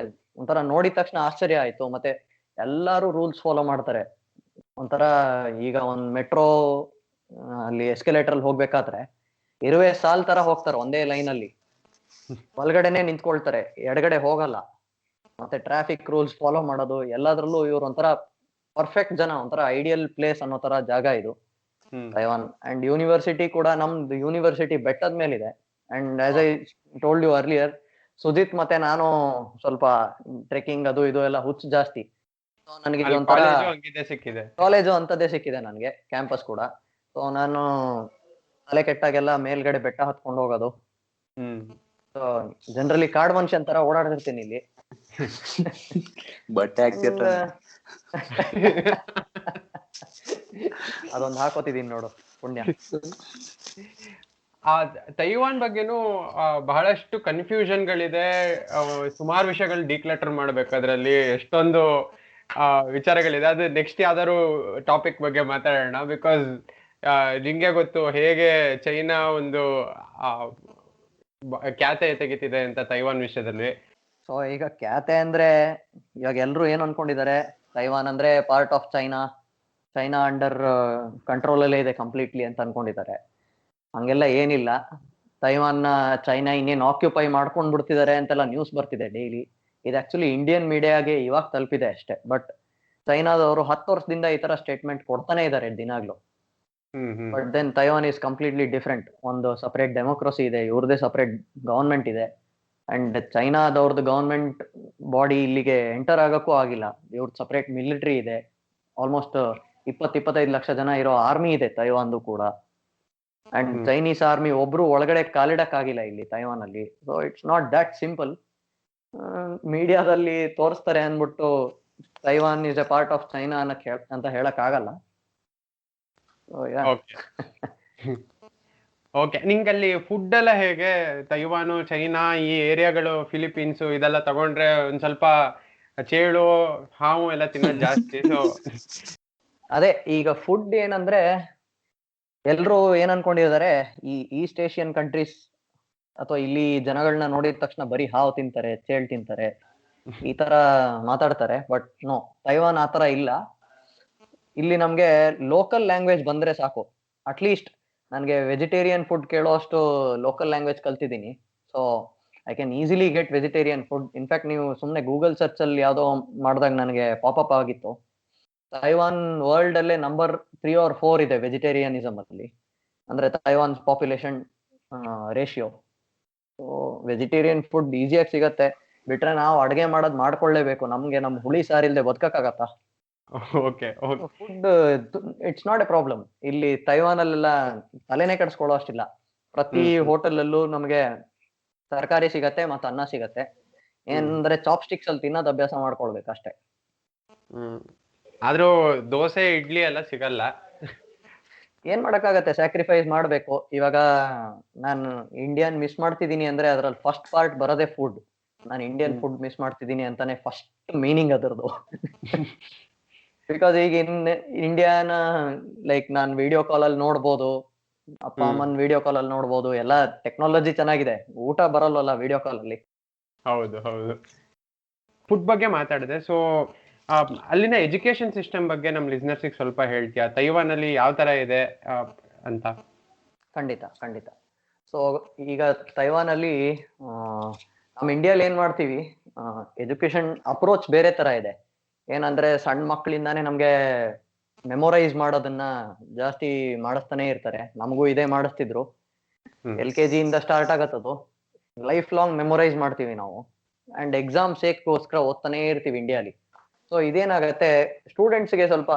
ಒಂಥರ ನೋಡಿದ ತಕ್ಷಣ ಆಶ್ಚರ್ಯ ಆಯ್ತು. ಮತ್ತೆ ಎಲ್ಲಾರು ರೂಲ್ಸ್ ಫಾಲೋ ಮಾಡ್ತಾರೆ. ಒಂಥರ ಈಗ ಒಂದ್ ಮೆಟ್ರೋ ಅಲ್ಲಿ ಎಸ್ಕಲೇಟರ್ ಅಲ್ಲಿ ಹೋಗ್ಬೇಕಾದ್ರೆ ಇರುವೆ ಸಾಲ್ ತರ ಹೋಗ್ತಾರೆ ಒಂದೇ ಲೈನ್ ಅಲ್ಲಿ. ಒಳಗಡೆನೆ ನಿಂತ್ಕೊಳ್ತಾರೆ, ಎಡಗಡೆ ಹೋಗಲ್ಲ. ಮತ್ತೆ ಟ್ರಾಫಿಕ್ ರೂಲ್ಸ್ ಫಾಲೋ ಮಾಡೋದು ಎಲ್ಲದ್ರಲ್ಲೂ ಇವ್ರು ಒಂಥರ ಪರ್ಫೆಕ್ಟ್ ಜನ, ಒಂಥರ ಐಡಿಯಲ್ ಪ್ಲೇಸ್ ಅನ್ನೋ ತರ ಜಾಗ ಇದು ತೈವಾನ್. ಅಂಡ್ ಯೂನಿವರ್ಸಿಟಿ ಕೂಡ ನಮ್ದು ಯೂನಿವರ್ಸಿಟಿ ಬೆಟ್ಟದ ಮೇಲಿದೆ. And as I told you earlier, Sujith ಮತ್ತೆ ನಾನು ಸ್ವಲ್ಪ ಟ್ರೆಕ್ಕಿಂಗ್ ಅದು ಇದು ಎಲ್ಲ ಹುಚ್ಚು ಜಾಸ್ತಿ. ನನಗೆ ಒಂಥರ ಸಿಕ್ಕಿದೆ, ಕಾಲೇಜು ಅಂತದೇ ಸಿಕ್ಕಿದೆ ನನಗೆ, ಕ್ಯಾಂಪಸ್ ಕೂಡ. ಸೊ ನಾನು ತಲೆ ಕೆಟ್ಟಾಗೆಲ್ಲ ಮೇಲ್ಗಡೆ ಬೆಟ್ಟ ಹತ್ಕೊಂಡು ಹೋಗೋದು. ಸೊ ಜನರಲಿ ಕಾಡ್ ಮನುಷ್ಯನ್ ತರ ಓಡಾಡ್ತಿರ್ತೀನಿ ಇಲ್ಲಿ. ಬಟ್ಟೆ ಹಾಕ್ತಿರ್ತಾನೆ. ಅದೊಂದು ಹಾಕೋತಿದೀನಿ ನೋಡು, ಪುಣ್ಯ. ಆ ತೈವಾನ್ ಬಗ್ಗೆನೂ ಬಹಳಷ್ಟು ಕನ್ಫ್ಯೂಷನ್ಗಳಿದೆ. ಸುಮಾರು ವಿಷಯಗಳು ಡಿಕ್ಲಟರ್ ಮಾಡ್ಬೇಕು, ಅದ್ರಲ್ಲಿ ಎಷ್ಟೊಂದು ವಿಚಾರಗಳಿದೆ. ಅದು ನೆಕ್ಸ್ಟ್ ಯಾವ್ದಾದ್ರು ಟಾಪಿಕ್ ಬಗ್ಗೆ ಮಾತಾಡೋಣ. ಬಿಕಾಸ್ ನಿಂಗೆ ಗೊತ್ತು ಹೇಗೆ ಚೈನಾ ಒಂದು ಖ್ಯಾತೆ ತೆಗಿತಿದೆ ಅಂತ ತೈವಾನ್ ವಿಷಯದಲ್ಲಿ. ಸೊ ಈಗ ಖ್ಯಾತೆ ಅಂದ್ರೆ ಇವಾಗ ಎಲ್ರು ಏನ್ ಅನ್ಕೊಂಡಿದ್ದಾರೆ, ತೈವಾನ್ ಅಂದ್ರೆ part of China, China under control ಅಲ್ಲೇ ಇದೆ ಕಂಪ್ಲೀಟ್ಲಿ ಅಂತ ಅನ್ಕೊಂಡಿದ್ದಾರೆ. ಹಂಗೆಲ್ಲ ಏನಿಲ್ಲ. ತೈವಾನ್ ಚೈನಾ ಇನ್ನೇನು ಆಕ್ಯುಪೈ ಮಾಡ್ಕೊಂಡ್ ಬಿಡ್ತಿದ್ದಾರೆ ಅಂತೆಲ್ಲ ನ್ಯೂಸ್ ಬರ್ತಿದೆ ಡೈಲಿ. ಇದು ಆಕ್ಚುಲಿ ಇಂಡಿಯನ್ ಮೀಡಿಯಾಗೆ ಇವಾಗ ತಲುಪಿದೆ ಅಷ್ಟೇ. ಬಟ್ ಚೈನಾದವರು 10 ವರ್ಷದಿಂದ ಈ ತರ ಸ್ಟೇಟ್ಮೆಂಟ್ ಕೊಡ್ತಾನೆ ಇದ್ದಾರೆ ದಿನಾಗ್ಲು. But then Taiwan is completely different. ಒಂದು ಸಪರೇಟ್ ಡೆಮೋಕ್ರಸಿ ಇದೆ, ಇವ್ರದೇ ಸಪರೇಟ್ ಗವರ್ಮೆಂಟ್ ಇದೆ. ಅಂಡ್ ಚೈನಾದವ್ರದ್ದು ಗವರ್ಮೆಂಟ್ ಬಾಡಿ ಇಲ್ಲಿಗೆ ಎಂಟರ್ ಆಗಕ್ಕೂ ಆಗಿಲ್ಲ. ಇವ್ರದ್ದು ಸಪರೇಟ್ ಮಿಲಿಟರಿ ಇದೆ. ಆಲ್ಮೋಸ್ಟ್ 20-25 ಲಕ್ಷ ಜನ ಇರೋ ಆರ್ಮಿ ಇದೆ ತೈವಾನ್ದು ಕೂಡ. ಅಂಡ್ ಚೈನೀಸ್ ಆರ್ಮಿ ಒಬ್ರು ಒಳಗಡೆ ಕಾಲಿಡಕ್ ಆಗಿಲ್ಲ ಇಲ್ಲಿ ತೈವಾನ್ ಅಲ್ಲಿ. So it's not that simple. ಮೀಡಿಯಾದಲ್ಲಿ ತೋರಿಸ್ತಾರೆ ಅಂದ್ಬಿಟ್ಟು Taiwan is A part of China ಅಂತ ಹೇಳಕ್ ಆಗಲ್ಲ. ಓಕೆ, ನಿಂಗಲ್ಲಿ ಫುಡ್ ಎಲ್ಲ ಹೇಗೆ? ತೈವಾನು, ಚೈನಾ, ಈ ಏರಿಯಾಗಳು, ಫಿಲಿಪೀನ್ಸು ಇದೆಲ್ಲ ತಗೊಂಡ್ರೆ ಒಂದ್ ಸ್ವಲ್ಪ ಚೇಳು, ಹಾವು ಎಲ್ಲ ತಿನ್ನೋದು ಜಾಸ್ತಿ. ಸೊ ಅದೇ ಈಗ ಫುಡ್ ಏನಂದ್ರೆ, ಎಲ್ರು ಏನ್ ಅನ್ಕೊಂಡಿದ್ದಾರೆ, ಈ ಈಸ್ಟ್ ಏಷ್ಯನ್ ಕಂಟ್ರೀಸ್ ಅಥವಾ ಇಲ್ಲಿ ಜನಗಳನ್ನ ನೋಡಿದ ತಕ್ಷಣ ಬರೀ ಹಾವು ತಿಂತಾರೆ, ಚೇಳು ತಿಂತಾರೆ, ಈ ತರ ಮಾತಾಡ್ತಾರೆ. ಬಟ್ ನೋ, ತೈವಾನ್ ಆತರ ಇಲ್ಲ. ಇಲ್ಲಿ ನಮ್ಗೆ ಲೋಕಲ್ ಲ್ಯಾಂಗ್ವೇಜ್ ಬಂದ್ರೆ ಸಾಕು. ಅಟ್ಲೀಸ್ಟ್ ನನ್ಗೆ ವೆಜಿಟೇರಿಯನ್ ಫುಡ್ ಕೇಳೋ ಅಷ್ಟು ಲೋಕಲ್ ಲ್ಯಾಂಗ್ವೇಜ್ ಕಲ್ತಿದ್ದೀನಿ. So I can easily get vegetarian food. In fact ನೀವು ಸುಮ್ನೆ ಗೂಗಲ್ ಸರ್ಚ್ ಅಲ್ಲಿ ಯಾವ್ದೋ ಮಾಡಿದಾಗ ನನಗೆ ಪಾಪಪ್ ಆಗಿತ್ತು, ತೈವಾನ್ ವರ್ಲ್ಡ್ ಅಲ್ಲೇ ನಂಬರ್ 3 or 4 ಇದೆ ವೆಜಿಟೇರಿಯನಿಸಮ್ ಅಲ್ಲಿ, ಅಂದ್ರೆ Taiwan population ratio. So vegetarian food ಈಸಿಯಾಗಿ ಸಿಗತ್ತೆ. ಬಿಟ್ರೆ ನಾವು ಅಡ್ಗೆ ಮಾಡೋದ್ ಮಾಡ್ಕೊಳ್ಳೇಬೇಕು. ನಮ್ಗೆ ನಮ್ ಹುಳಿ ಸಾರಿಲ್ದೆ ಬದುಕಕ್ಕಾಗತ್ತಾ? Food it's not a problem. ಇಲ್ಲಿ ತೈವಾನ್ ಅಲ್ಲೆಲ್ಲ ತಲೆನೇ ಕೆಡಿಸ್ಕೊಳ್ಳೋ ಅಷ್ಟಿಲ್ಲ. ಪ್ರತಿ ಹೋಟೆಲ್ ಅಲ್ಲೂ ನಮ್ಗೆ ತರಕಾರಿ ಸಿಗತ್ತೆ ಮತ್ತೆ ಅನ್ನ ಸಿಗತ್ತೆ. ಏನಂದ್ರೆ ಚಾಪ್ ಸ್ಟಿಕ್ಸ್ ಅಲ್ಲಿ ತಿನ್ನೋದ್ ಅಭ್ಯಾಸ ಮಾಡ್ಕೊಳ್ಬೇಕು ಅಷ್ಟೇ. ಆದ್ರೂ ದೋಸೆ, ಇಡ್ಲಿ ಎಲ್ಲ ಸಿಗಲ್ಲ. ಏನ್ ಮಾಡಕ್ಕಾಗತ್ತೆ, ಸ್ಯಾಕ್ರಿಫೈಸ್ ಮಾಡ್ಬೇಕು. ಇವಾಗ ನಾನು ಇಂಡಿಯನ್ ಮಿಸ್ ಮಾಡ್ತಿದೀನಿ ಅಂದ್ರೆ ಅದ್ರಲ್ಲಿ ಫಸ್ಟ್ ಪಾರ್ಟ್ ಬರೋದೇ ಫುಡ್. ನಾನು ಇಂಡಿಯನ್ ಫುಡ್ ಮಿಸ್ ಮಾಡ್ತಿದೀನಿ ಅಂತಾನೆ ಫಸ್ಟ್ ಮೀನಿಂಗ್ ಅದರದು. ಬಿಕಾಸ್ ಈಗ ಇಂಡಿಯಾನ ಲೈಕ್ ನಾನ್ ವಿಡಿಯೋ ಕಾಲ್ ಅಲ್ಲಿ ನೋಡ್ಬೋದು, ಅಪ್ಪ ಅಮ್ಮನ್ ವಿಡಿಯೋ ಕಾಲ್ ಅಲ್ಲಿ ನೋಡ್ಬೋದು, ಎಲ್ಲ ಟೆಕ್ನಾಲಜಿ ಚೆನ್ನಾಗಿದೆ. ಊಟ ಬರಲ್ವಲ್ಲ ವಿಡಿಯೋ ಕಾಲ್ ಅಲ್ಲಿ. ಹೌದು. ಫುಡ್ ಬಗ್ಗೆ ಮಾತಾಡಿದೆ. ಸೊ ಅಲ್ಲಿನ ಎಜುಕೇಶನ್ ಸಿಸ್ಟಮ್ ಬಗ್ಗೆ ನಮ್ ಲಿಸ್ನರ್ಸಿಗೆ ಸ್ವಲ್ಪ ಹೇಳ್ತೀಯಾ? ತೈವಾನ್ ಅಲ್ಲಿ ಯಾವ ತರ ಇದೆ ಅಂತ? ಖಂಡಿತ. ಸೊ ಈಗ ತೈವಾನ್ ಅಲ್ಲಿ ನಮ್ ಇಂಡಿಯಾಲಿ ಏನ್ ಮಾಡ್ತೀವಿ, ಎಜುಕೇಶನ್ ಅಪ್ರೋಚ್ ಬೇರೆ ತರ ಇದೆ. ಏನಂದ್ರೆ ಸಣ್ಣ ಮಕ್ಕಳಿಂದಾನೇ ನಮ್ಗೆ ಮೆಮೊರೈಸ್ ಮಾಡೋದನ್ನ ಜಾಸ್ತಿ ಮಾಡಿಸ್ತಾನೆ ಇರ್ತಾರೆ. ನಮಗೂ ಇದೇ ಮಾಡಿಸ್ತಿದ್ರು. LKG ಇಂದ ಸ್ಟಾರ್ಟ್ ಆಗತ್ತದು. ಲೈಫ್ ಲಾಂಗ್ ಮೆಮೊರೈಸ್ ಮಾಡ್ತೀವಿ ನಾವು. ಅಂಡ್ ಎಕ್ಸಾಮ್ ಸೇಕ್ಗೋಸ್ಕರ ಓದ್ತಾನೆ ಇರ್ತೀವಿ ಇಂಡಿಯಾಲಿ. ಸೊ ಇದೇನಾಗತ್ತೆ, ಸ್ಟೂಡೆಂಟ್ಸ್ಗೆ ಸ್ವಲ್ಪ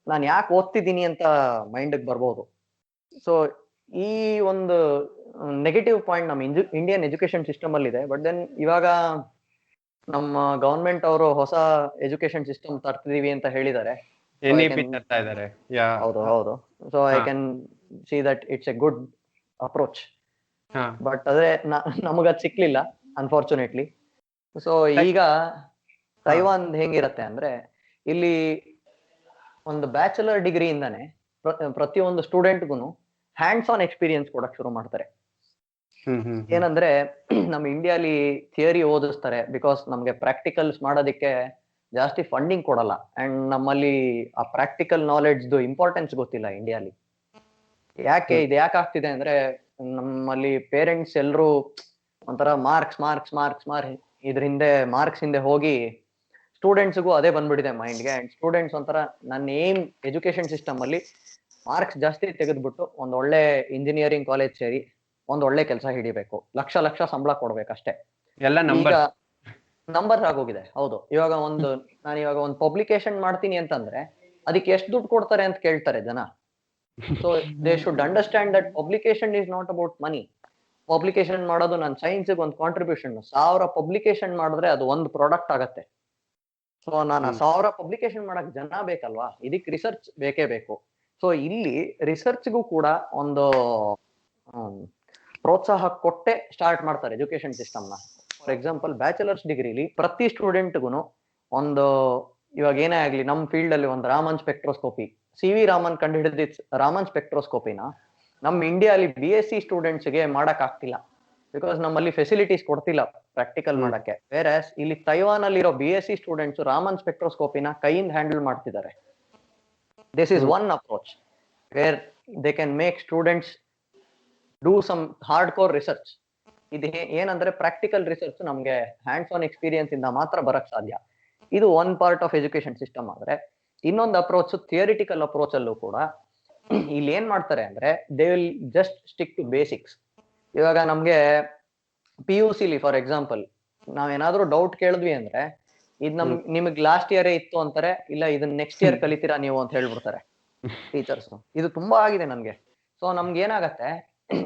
ನಾನು ಯಾಕೆ ಓದ್ತಿದ್ದೀನಿ ಅಂತ ಮೈಂಡ್ಗೆ ಬರ್ಬೋದು. ಸೊ ಈ ಒಂದು ನೆಗೆಟಿವ್ ಪಾಯಿಂಟ್ ನಮ್ಮ ಇಂಡಿಯನ್ ಎಜುಕೇಶನ್ ಸಿಸ್ಟಮ್ ಅಲ್ಲಿ ಇದೆ. ಬಟ್ ದೆನ್ ಇವಾಗ ನಮ್ಮ ಗವರ್ಮೆಂಟ್ ಅವರು ಹೊಸ ಎಜುಕೇಶನ್ ಸಿಸ್ಟಮ್ ತರ್ತಿದೀವಿ ಅಂತ ಹೇಳಿದ್ದಾರೆ. ಹೌದು. So I can see that it's A good approach. But ಅದೇ ನಮಗದ್ ಸಿಕ್ಲಿಲ್ಲ ಅನ್ಫಾರ್ಚುನೇಟ್ಲಿ. ಸೊ ಈಗ ತೈವಾನ್ ಹೆಂಗಿರತ್ತೆ ಅಂದ್ರೆ, ಇಲ್ಲಿ ಒಂದು ಬ್ಯಾಚುಲರ್ ಡಿಗ್ರಿ ಇಂದಾನೆ ಪ್ರತಿಯೊಂದು ಸ್ಟೂಡೆಂಟ್ಗೂ ಹ್ಯಾಂಡ್ಸ್ ಆನ್ ಎಕ್ಸ್ಪೀರಿಯನ್ಸ್ ಕೊಡಕ್ ಶುರು ಮಾಡ್ತಾರೆ. ಏನಂದ್ರೆ ನಮ್ ಇಂಡಿಯಾಲಿ ಥಿಯರಿ ಓದಿಸ್ತಾರೆ, ಬಿಕಾಸ್ ನಮ್ಗೆ ಪ್ರಾಕ್ಟಿಕಲ್ಸ್ ಮಾಡೋದಕ್ಕೆ ಜಾಸ್ತಿ ಫಂಡಿಂಗ್ ಕೊಡಲ್ಲ. ಅಂಡ್ ನಮ್ಮಲ್ಲಿ ಆ ಪ್ರಾಕ್ಟಿಕಲ್ ನಾಲೆಡ್ಜ್ ಇಂಪಾರ್ಟೆನ್ಸ್ ಗೊತ್ತಿಲ್ಲ ಇಂಡಿಯಾಲಿ. ಯಾಕೆ ಆಗ್ತಿದೆ ಅಂದ್ರೆ, ನಮ್ಮಲ್ಲಿ ಪೇರೆಂಟ್ಸ್ ಎಲ್ರು ಒಂಥರ ಮಾರ್ಕ್ಸ್ ಇದ್ರ ಹಿಂದೆ ಮಾರ್ಕ್ಸ್ ಹಿಂದೆ ಹೋಗಿ ಸ್ಟೂಡೆಂಟ್ಸ್ಗೂ ಅದೇ ಬಂದ್ಬಿಟ್ಟಿದೆ ಮೈಂಡ್ಗೆ. ಅಂಡ್ ಸ್ಟೂಡೆಂಟ್ಸ್ ಒಂಥರ ನನ್ನ ಏಮ್ ಎಜುಕೇಶನ್ ಸಿಸ್ಟಮ್ ಅಲ್ಲಿ ಮಾರ್ಕ್ಸ್ ಜಾಸ್ತಿ ತೆಗೆದ್ಬಿಟ್ಟು ಒಂದ್ ಒಳ್ಳೆ ಇಂಜಿನಿಯರಿಂಗ್ ಕಾಲೇಜ್ ಸೇರಿ ಒಂದ್ ಒಳ್ಳೆ ಕೆಲಸ ಹಿಡಿಬೇಕು, ಲಕ್ಷ ಲಕ್ಷ ಸಂಬಳ ಕೊಡ್ಬೇಕಷ್ಟೇ. ಎಲ್ಲ ಈಗ ನಂಬರ್. ನಂಬರ್ಸ್ ಆಗೋಗಿದೆ. ಹೌದು, ಇವಾಗ ನಾನು ಇವಾಗ ಒಂದು ಪಬ್ಲಿಕೇಶನ್ ಮಾಡ್ತೀನಿ ಅಂತಂದ್ರೆ ಅದಕ್ಕೆ ಎಷ್ಟು ದುಡ್ಡು ಕೊಡ್ತಾರೆ ಅಂತ ಕೇಳ್ತಾರೆ ಜನ. So they should understand that publication is not about money. Publication ಮಾಡೋದು ನನ್ನ ಸೈನ್ಸ್ಗೆ ಒಂದು ಕಾಂಟ್ರಿಬ್ಯೂಷನ್. 1000 ಪಬ್ಲಿಕೇಶನ್ ಮಾಡಿದ್ರೆ ಅದು ಒಂದು ಪ್ರಾಡಕ್ಟ್ ಆಗತ್ತೆ. ಸೊ ನಾನು 1000 ಪಬ್ಲಿಕೇಶನ್ ಮಾಡಕ್ ಜನ ಬೇಕಲ್ವಾ, ಇದಕ್ಕೆ ರಿಸರ್ಚ್ ಬೇಕೇ ಬೇಕು. ಸೊ ಇಲ್ಲಿ ರಿಸರ್ಚ್ಗೂ ಕೂಡ ಒಂದು ಪ್ರೋತ್ಸಾಹ ಕೊಟ್ಟೆ ಸ್ಟಾರ್ಟ್ ಮಾಡ್ತಾರೆ ಎಜುಕೇಶನ್ ಸಿಸ್ಟಮ್ನ. ಫಾರ್ ಎಕ್ಸಾಂಪಲ್ ಬ್ಯಾಚುಲರ್ಸ್ ಡಿಗ್ರಿಲಿ ಪ್ರತಿ ಸ್ಟೂಡೆಂಟ್ಗೂ ಒಂದು, ಇವಾಗ ಏನೇ ಆಗ್ಲಿ ನಮ್ಮ ಫೀಲ್ಡ್ ಅಲ್ಲಿ ಒಂದು ರಾಮನ್ ಸ್ಪೆಕ್ಟ್ರೋಸ್ಕೋಪಿ, CV ರಾಮನ್ ಕಂಡು ಹಿಡಿದಿದ್ ರಾಮನ್ ಸ್ಪೆಕ್ಟ್ರೋಸ್ಕೋಪಿನ ನಮ್ಮ ಇಂಡಿಯಾಲಿ BSc ಸ್ಟೂಡೆಂಟ್ಸ್ಗೆ ಮಾಡಕ್ ಆಗ್ತಿಲ್ಲ. ಬಿಕಾಸ್ ನಮ್ಮಲ್ಲಿ ಫೆಸಿಲಿಟೀಸ್ ಕೊಡ್ತಿಲ್ಲ ಪ್ರಾಕ್ಟಿಕಲ್ ಮಾಡಕ್ಕೆ. ಬೇರೆ ಇಲ್ಲಿ ತೈವಾನ್ ಅಲ್ಲಿರೋ BSc ಸ್ಟೂಡೆಂಟ್ಸ್ ರಾಮನ್ ಸ್ಪೆಕ್ಟ್ರೋಸ್ಕೋಪಿನ ಕೈಯಿಂದ ಹ್ಯಾಂಡಲ್ ಮಾಡ್ತಿದ್ದಾರೆ. This is one approach where they can make students do some hardcore research. ಇದು ಏನಂದ್ರೆ ಪ್ರಾಕ್ಟಿಕಲ್ ರಿಸರ್ಚ್ ನಮ್ಗೆ ಹ್ಯಾಂಡ್ಸ್ ಆನ್ ಎಕ್ಸ್ಪೀರಿಯನ್ಸ್ ಇಂದ ಮಾತ್ರ ಬರಕ್ ಸಾಧ್ಯ. ಇದು one part of education system. ಆದ್ರೆ ಇನ್ನೊಂದು ಅಪ್ರೋಚ್ ಥಿಯರಿಟಿಕಲ್ ಅಪ್ರೋಚ್ ಅಲ್ಲೂ ಕೂಡ ಇಲ್ಲಿ ಏನ್ ಮಾಡ್ತಾರೆ ಅಂದ್ರೆ they will just stick to basics. ಇವಾಗ ನಮ್ಗೆ PUCಲಿ ಫಾರ್ ಎಕ್ಸಾಂಪಲ್ ನಾವೇನಾದ್ರೂ ಡೌಟ್ ಕೇಳಿದ್ವಿ ಅಂದ್ರೆ ಇದು ನಿಮಗ್ ಲಾಸ್ಟ್ ಇಯರ್ ಇತ್ತು ಅಂತಾರೆ, ಇಲ್ಲ ಇದನ್ನ ನೆಕ್ಸ್ಟ್ ಇಯರ್ ಕಲಿತೀರಾ ನೀವು ಅಂತ ಹೇಳ್ಬಿಡ್ತಾರೆ ಟೀಚರ್ಸ್. ಇದು ತುಂಬಾ ಆಗಿದೆ ನನ್ಗೆ. ಸೊ ನಮ್ಗೆ ಏನಾಗತ್ತೆ,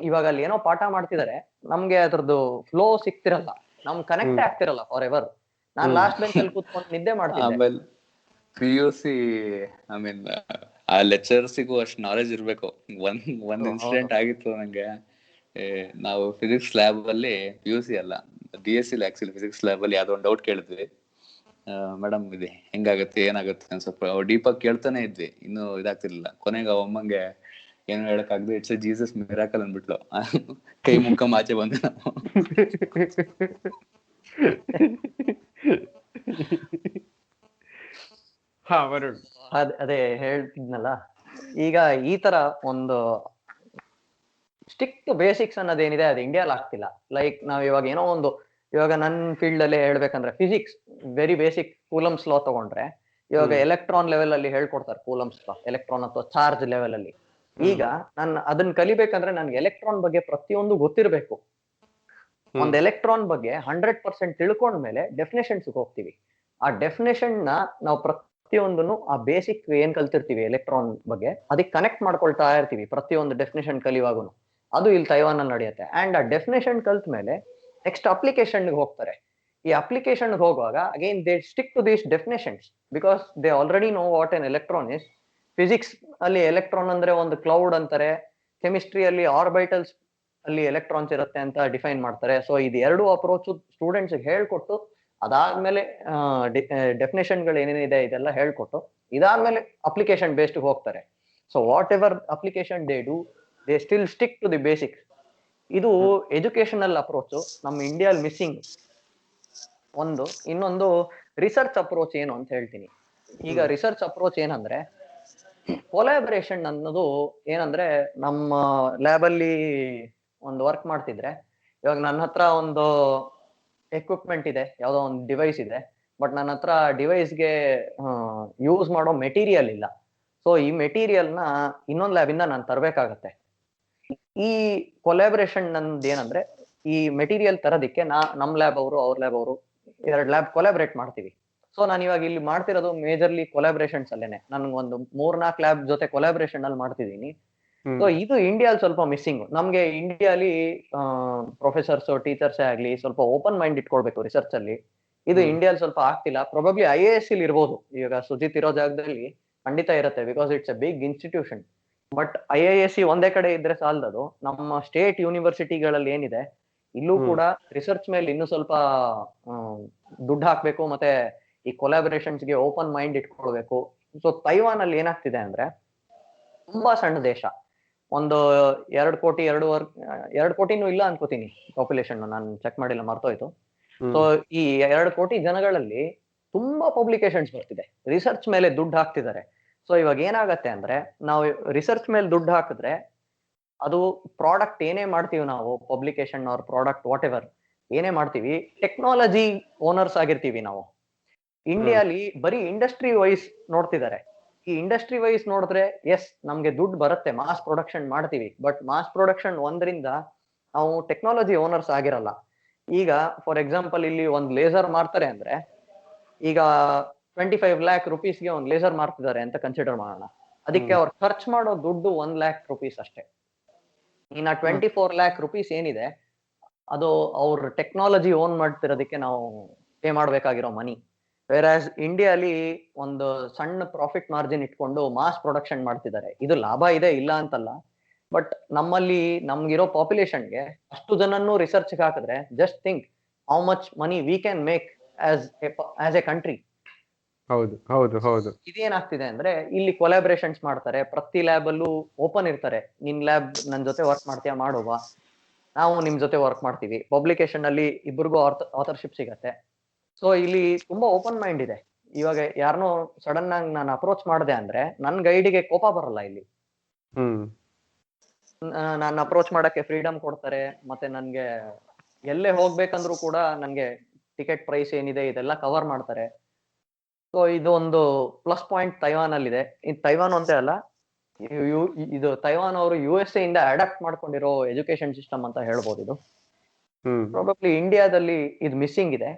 ಇವಾಗ ಅಲ್ಲಿ ಏನೋ ಪಾಠ ಮಾಡ್ತಿದ್ದಾರೆ, ನಮ್ಗೆ ಅದ್ರದ್ದು ಫ್ಲೋ ಸಿಕ್ತಿರಲ್ಲ, ನಮ್ ಕನೆಕ್ಟ್ ಆಗ್ತಿರಲ್ಲ ಫಾರ್ ಎವರ್. ನಾನ್ ಲಾಸ್ಟ್ ಬೆಂಚ್ ಅಲ್ಲಿ ಕೂತ್ಕೊಂಡು ನಿದ್ದೆ ಮಾಡ್ತಿದ್ದೆ. ಆಮೇಲೆ PUC ಐ ಮೀನ್ ಆ ಲೆಕ್ಚರ್ಸಿಗೂ ಅಷ್ಟು ನಾಲೆಜ್ ಇರ್ಬೇಕು. ಒಂದ್ ಇನ್ಸಿಡೆಂಟ್ ಆಗಿತ್ತು ನಂಗೆ. ನಾವು ಫಿಸಿಕ್ಸ್ ಲ್ಯಾಬ್ ಅಲ್ಲಿ PUC ಅಲ್ಲ DSC ಆಕ್ಚುಲಿ ಫಿಸಿಕ್ಸ್ ಲ್ಯಾಬ್ ಅಲ್ಲಿ ಯಾವ್ದೋ ಒಂದು ಡೌಟ್ ಕೇಳಿದ್ವಿ. ಮೇಡಮ್ ಇದೆ ಹೆಂಗಾಗತ್ತೆ ಏನಾಗುತ್ತೆ ಅಂತ ಸ್ವಲ್ಪ ಡೀಪ್ ಆಗಿ ಕೇಳ್ತಾನೆ ಇದ್ವಿ, ಇನ್ನು ಇದಾಗ್ತಿರ್ಲಿಲ್ಲ. ಕೊನೆಗೆ ಅಮ್ಮಂಗೆ ಏನು ಹೇಳಕ್ಕಾಗ್ದು ಇಟ್ಸ್ ಎ ಜೀಸಸ್ ಮಿರಾಕಲ್ ಅಂದ್ಬಿಟ್ಲು. ಕೈ ಮುಖ ಆಚೆ ಬಂದು ನಾವು ಅದೇ ಹೇಳ್ತಿದ್ನಲ್ಲ, ಈಗ ಈ ತರ ಒಂದು ಸ್ಟಿಕ್ ಟು ಬೇಸಿಕ್ಸ್ ಅನ್ನೋದೇನಿದೆ ಅದು ಇಂಡಿಯಾಲ್ ಆಗ್ತಿಲ್ಲ. ಲೈಕ್ ನಾವ್ ಇವಾಗ ಏನೋ ಒಂದು, ಇವಾಗ ನನ್ನ ಫೀಲ್ಡ್ ಅಲ್ಲಿ ಹೇಳ್ಬೇಕಂದ್ರೆ ಫಿಸಿಕ್ಸ್ ವೆರಿ ಬೇಸಿಕ್ ಕೂಲಮ್ಸ್ ಲಾ ತಗೊಂಡ್ರೆ, ಇವಾಗ ಎಲೆಕ್ಟ್ರಾನ್ ಲೆವೆಲ್ ಅಲ್ಲಿ ಹೇಳ್ಕೊಡ್ತಾರೆ ಕೂಲಮ್ಸ್ ಲಾ, ಎಲೆಕ್ಟ್ರಾನ್ ಅಥವಾ ಚಾರ್ಜ್ ಲೆವೆಲ್ ಅಲ್ಲಿ. ಈಗ ನಾನು ಅದನ್ನ ಕಲಿಬೇಕಂದ್ರೆ ನನ್ಗೆ ಎಲೆಕ್ಟ್ರಾನ್ ಬಗ್ಗೆ ಪ್ರತಿಯೊಂದು ಗೊತ್ತಿರ್ಬೇಕು. ಒಂದ್ ಎಲೆಕ್ಟ್ರಾನ್ ಬಗ್ಗೆ 100% ತಿಳ್ಕೊಂಡ್ಮೇಲೆ ಡೆಫಿನೇಷನ್ಸ್ ಹೋಗ್ತೀವಿ. ಆ ಡೆಫಿನೇಷನ್ ನ ನಾವು ಪ್ರತಿಯೊಂದನ್ನು ಆ ಬೇಸಿಕ್ ಏನ್ ಕಲ್ತಿರ್ತೀವಿ ಎಲೆಕ್ಟ್ರಾನ್ ಬಗ್ಗೆ ಅದಕ್ಕೆ ಕನೆಕ್ಟ್ ಮಾಡ್ಕೊಳ್ತಾ ಇರ್ತೀವಿ ಪ್ರತಿಯೊಂದು ಡೆಫಿನೇಷನ್ ಕಲಿಯುವಾಗೂ. ಅದು ಇಲ್ಲಿ ತೈವಾನ್ ಅಲ್ಲಿ ನಡೆಯುತ್ತೆ. ಅಂಡ್ ಆ ಡೆಫಿನೇಷನ್ ಕಲ್ತ ಮೇಲೆ ನೆಕ್ಸ್ಟ್ ಅಪ್ಲಿಕೇಶನ್ ಹೋಗ್ತಾರೆ. ಈ ಅಪ್ಲಿಕೇಶನ್ ಹೋಗುವಾಗ again they stick to these definitions because they already know what an electron is. Physics ಅಲ್ಲಿ ಎಲೆಕ್ಟ್ರಾನ್ ಅಂದ್ರೆ ಒಂದು ಕ್ಲೌಡ್ ಅಂತಾರೆ, ಕೆಮಿಸ್ಟ್ರಿಯಲ್ಲಿ ಆರ್ಬೈಟಲ್ಸ್ ಅಲ್ಲಿ ಎಲೆಕ್ಟ್ರಾನ್ಸ್ ಇರುತ್ತೆ ಅಂತ ಡಿಫೈನ್ ಮಾಡ್ತಾರೆ. ಸೊ ಇದು ಎರಡು ಅಪ್ರೋಚ್ ಸ್ಟೂಡೆಂಟ್ಸ್ ಹೇಳ್ಕೊಟ್ಟು ಅದಾದ್ಮೇಲೆ ಡೆಫಿನೇಷನ್ ಗಳು ಏನೇನಿದೆ ಇದೆಲ್ಲ ಹೇಳ್ಕೊಟ್ಟು ಇದಾದ್ಮೇಲೆ ಅಪ್ಲಿಕೇಶನ್ ಬೇಸ್ಡ್ ಹೋಗ್ತಾರೆ. So whatever application they do they still stick to the basics. ಇದು ಎಜುಕೇಶನಲ್ ಅಪ್ರೋಚ್ ನಮ್ಮ ಇಂಡಿಯಾಲ್ ಮಿಸ್ಸಿಂಗ್ ಒಂದು. ಇನ್ನೊಂದು ರಿಸರ್ಚ್ ಅಪ್ರೋಚ್ ಏನು ಅಂತ ಹೇಳ್ತೀನಿ. ಈಗ ರಿಸರ್ಚ್ ಅಪ್ರೋಚ್ ಏನಂದ್ರೆ ಕೊಲಾಬರೇಷನ್ ಅನ್ನೋದು ಏನಂದ್ರೆ, ನಮ್ಮ ಲ್ಯಾಬ್ ಅಲ್ಲಿ ಒಂದು ವರ್ಕ್ ಮಾಡ್ತಿದ್ರೆ ಇವಾಗ ನನ್ನ ಹತ್ರ ಒಂದು ಎಕ್ವಿಪ್ಮೆಂಟ್ ಇದೆ, ಯಾವ್ದೋ ಒಂದು ಡಿವೈಸ್ ಇದೆ, ಬಟ್ ನನ್ನ ಹತ್ರ ಡಿವೈಸ್ಗೆ ಯೂಸ್ ಮಾಡೋ ಮೆಟೀರಿಯಲ್ ಇಲ್ಲ. ಸೊ ಈ ಮೆಟೀರಿಯಲ್ ನ ಇನ್ನೊಂದು ಲ್ಯಾಬ್ ಇಂದ ನಾನು ತರಬೇಕಾಗತ್ತೆ. ಈ ಕೊಲಾಬರೇಷನ್ ನಂದು ಏನಂದ್ರೆ, ಈ ಮೆಟೀರಿಯಲ್ ತರೋದಿಕ್ಕೆ ನಮ್ ಲ್ಯಾಬ್ ಅವರು ಅವ್ರ ಲ್ಯಾಬ್ ಅವರು 2 ಲ್ಯಾಬ್ ಕೊಲಾಬರೇಟ್ ಮಾಡ್ತೀವಿ. ಸೊ ನಾನು ಇವಾಗ ಇಲ್ಲಿ ಮಾಡ್ತಿರೋದು ಮೇಜರ್ಲಿ ಕೊಲಾಬರೇಷನ್ಸ್ ಅಲ್ಲೇನೆ. ನನ್ಗೊಂದು 3-4 ಲ್ಯಾಬ್ ಜೊತೆ ಕೊಲಾಬರೇಷನ್ ಅಲ್ಲಿ ಮಾಡ್ತಿದ್ದೀನಿ. ಸೊ ಇದು ಇಂಡಿಯಾಲ್ ಸ್ವಲ್ಪ ಮಿಸ್ಸಿಂಗ್. ನಮ್ಗೆ ಇಂಡಿಯಾಲಿ ಪ್ರೊಫೆಸರ್ಸ್ ಟೀಚರ್ಸೇ ಆಗ್ಲಿ ಸ್ವಲ್ಪ ಓಪನ್ ಮೈಂಡ್ ಇಟ್ಕೊಳ್ಬೇಕು ರಿಸರ್ಚ್ ಅಲ್ಲಿ. ಇದು ಇಂಡಿಯಾಲ್ ಸ್ವಲ್ಪ ಆಗ್ತಿಲ್ಲ. ಪ್ರೊಬಬ್ಲಿ IAS ಇಲ್ಲಿ ಇರ್ಬೋದು, ಇವಾಗ ಸುಜಿತ್ ಇರೋ ಜಾಗದಲ್ಲಿ ಖಂಡಿತ ಇರುತ್ತೆ because it's a big institution. But IISc ಒಂದೇ ಕಡೆ ಇದ್ರೆ ಸಾಲದು. ನಮ್ಮ ಸ್ಟೇಟ್ ಯೂನಿವರ್ಸಿಟಿಗಳಲ್ಲಿ ಏನಿದೆ ಇಲ್ಲೂ ಕೂಡ ರಿಸರ್ಚ್ ಮೇಲೆ ಇನ್ನೂ ಸ್ವಲ್ಪ ದುಡ್ಡು ಹಾಕ್ಬೇಕು, ಮತ್ತೆ ಈ ಕೊಲಾಬರೇಷನ್ಸ್ಗೆ ಓಪನ್ ಮೈಂಡ್ ಇಟ್ಕೊಳ್ಬೇಕು. ಸೊ ತೈವಾನ್ ಅಲ್ಲಿ ಏನಾಗ್ತಿದೆ ಅಂದ್ರೆ, ತುಂಬಾ ಸಣ್ಣ ದೇಶ, ಒಂದು 2 ಕೋಟಿ 2 ಕೋಟಿನೂ ಇಲ್ಲ ಅನ್ಕೋತೀನಿ ಪಾಪ್ಯುಲೇಷನ್, ನಾನು ಚೆಕ್ ಮಾಡಿಲ್ಲ ಮರ್ತೋಯ್ತು. ಸೊ ಈ 2 ಕೋಟಿ ಜನಗಳಲ್ಲಿ ತುಂಬಾ ಪಬ್ಲಿಕೇಶನ್ಸ್ ಬರ್ತಿದೆ, ರಿಸರ್ಚ್ ಮೇಲೆ ದುಡ್ಡು ಹಾಕ್ತಿದ್ದಾರೆ. ಸೊ ಇವಾಗ ಏನಾಗತ್ತೆ ಅಂದ್ರೆ, ನಾವು ರಿಸರ್ಚ್ ಮೇಲೆ ದುಡ್ಡು ಹಾಕಿದ್ರೆ ಅದು ಪ್ರಾಡಕ್ಟ್ ಏನೇ ಮಾಡ್ತೀವಿ ನಾವು, ಪಬ್ಲಿಕೇಶನ್ ಅವ್ರ ಪ್ರಾಡಕ್ಟ್ ವಾಟ್ ಎವರ್, ಏನೇ ಮಾಡ್ತೀವಿ ಟೆಕ್ನಾಲಜಿ ಓನರ್ಸ್ ಆಗಿರ್ತೀವಿ ನಾವು. ಇಂಡಿಯಾಲಿ ಬರೀ ಇಂಡಸ್ಟ್ರಿ ವೈಸ್ ನೋಡ್ತಿದ್ದಾರೆ. ಈ ಇಂಡಸ್ಟ್ರಿ ವೈಸ್ ನೋಡಿದ್ರೆ ಎಸ್ ನಮ್ಗೆ ದುಡ್ಡು ಬರುತ್ತೆ, ಮಾಸ್ ಪ್ರೊಡಕ್ಷನ್ ಮಾಡ್ತೀವಿ, ಬಟ್ ಮಾಸ್ ಪ್ರೊಡಕ್ಷನ್ ಒಂದರಿಂದ ನಾವು ಟೆಕ್ನಾಲಜಿ ಓನರ್ಸ್ ಆಗಿರಲ್ಲ. ಈಗ ಫಾರ್ ಎಕ್ಸಾಂಪಲ್ ಇಲ್ಲಿ ಒಂದ್ ಲೇಸರ್ ಮಾಡ್ತಾರೆ ಅಂದ್ರೆ ಈಗ 25 lakh rupeesಗೆ ಒಂದ್ ಲೇಸರ್ ಮಾಡ್ತಿದ್ದಾರೆ ಅಂತ ಕನ್ಸಿಡರ್ ಮಾಡೋಣ. ಅದಕ್ಕೆ ಅವ್ರು ಖರ್ಚು ಮಾಡೋ ದುಡ್ಡು 1 lakh rupees ಅಷ್ಟೇ. ಇನ್ನ 24 lakh rupees ಏನಿದೆ ಅದು ಅವ್ರ ಟೆಕ್ನಾಲಜಿ ಓನ್ ಮಾಡ್ತಿರೋದಕ್ಕೆ ನಾವು ಪೇ ಮಾಡ್ಬೇಕಾಗಿರೋ ಮನಿ. ವೇರಾಸ್ ಇಂಡಿಯಾಲಿ ಒಂದು ಸಣ್ಣ ಪ್ರಾಫಿಟ್ ಮಾರ್ಜಿನ್ ಇಟ್ಕೊಂಡು ಮಾಸ್ ಪ್ರೊಡಕ್ಷನ್ ಮಾಡ್ತಿದ್ದಾರೆ. ಇದು ಲಾಭ ಇದೆ ಇಲ್ಲ ಅಂತಲ್ಲ, ಬಟ್ ನಮ್ಮಲ್ಲಿ ನಮ್ಗಿರೋ ಪಾಪ್ಯುಲೇಷನ್ಗೆ ಅಷ್ಟು ಜನನ್ನು ರಿಸರ್ಚ್ಗೆ ಹಾಕಿದ್ರೆ just think how much money we can make as A country. ಹೌದು ಹೌದು ಹೌದು. ಇದೇನಾಗ್ತಿದೆ ಅಂದ್ರೆ ಇಲ್ಲಿ ಕೊಲಾಬ್ರೇಷನ್ಸ್ ಮಾಡ್ತಾರೆ, ಪ್ರತಿ ಲ್ಯಾಬ್ ಅಲ್ಲೂ ಓಪನ್ ಇರ್ತಾರೆ. ನಿನ್ ಲ್ಯಾಬ್ ನನ್ ಜೊತೆ ವರ್ಕ್ ಮಾಡ್ತೀಯಾ, ಮಾಡುವ, ನಾವು ನಿಮ್ ಜೊತೆ ವರ್ಕ್ ಮಾಡ್ತೀವಿ. ಪಬ್ಲಿಕೇಶನ್ ಅಲ್ಲಿ ಇಬ್ಬರಿಗೂ ಆಥರ್ಶಿಪ್ ಸಿಗತ್ತೆ. ಸೊ ಇಲ್ಲಿ ತುಂಬಾ ಓಪನ್ ಮೈಂಡ್ ಇದೆ. ಇವಾಗ ಯಾರನ್ನೋ ಸಡನ್ ಆಗಿ ನಾನು ಅಪ್ರೋಚ್ ಮಾಡಿದೆ ಅಂದ್ರೆ ನನ್ ಗೈಡಿಗೆ ಕೋಪ ಬರಲ್ಲ ಇಲ್ಲಿ. ನಾನು ಅಪ್ರೋಚ್ ಮಾಡಕ್ಕೆ ಫ್ರೀಡಮ್ ಕೊಡ್ತಾರೆ. ಮತ್ತೆ ನನ್ಗೆ ಎಲ್ಲೇ ಹೋಗ್ಬೇಕಂದ್ರೂ ಕೂಡ ನನ್ಗೆ ಟಿಕೆಟ್ ಪ್ರೈಸ್ ಏನಿದೆ ಇದೆಲ್ಲ ಕವರ್ ಮಾಡ್ತಾರೆ. ಸೊ ಇದು ಒಂದು ಪ್ಲಸ್ ಪಾಯಿಂಟ್ ತೈವಾನ್ ಅಲ್ಲಿ ಇದೆ. ಇದು ತೈವಾನ್ ಒಂದೇ ಅಲ್ಲ, ಇದು ತೈವಾನ್ ಅವರು USA ಇಂದ ಅಡಾಪ್ಟ್ ಮಾಡ್ಕೊಂಡಿರೋ ಎಜುಕೇಶನ್ ಸಿಸ್ಟಮ್ ಅಂತ ಹೇಳ್ಬೋದು. ಇದು ಪ್ರಾಬಬ್ಲಿ ಇಂಡಿಯಾದಲ್ಲಿ ಇದು ಮಿಸ್ಸಿಂಗ್ ಇದೆ.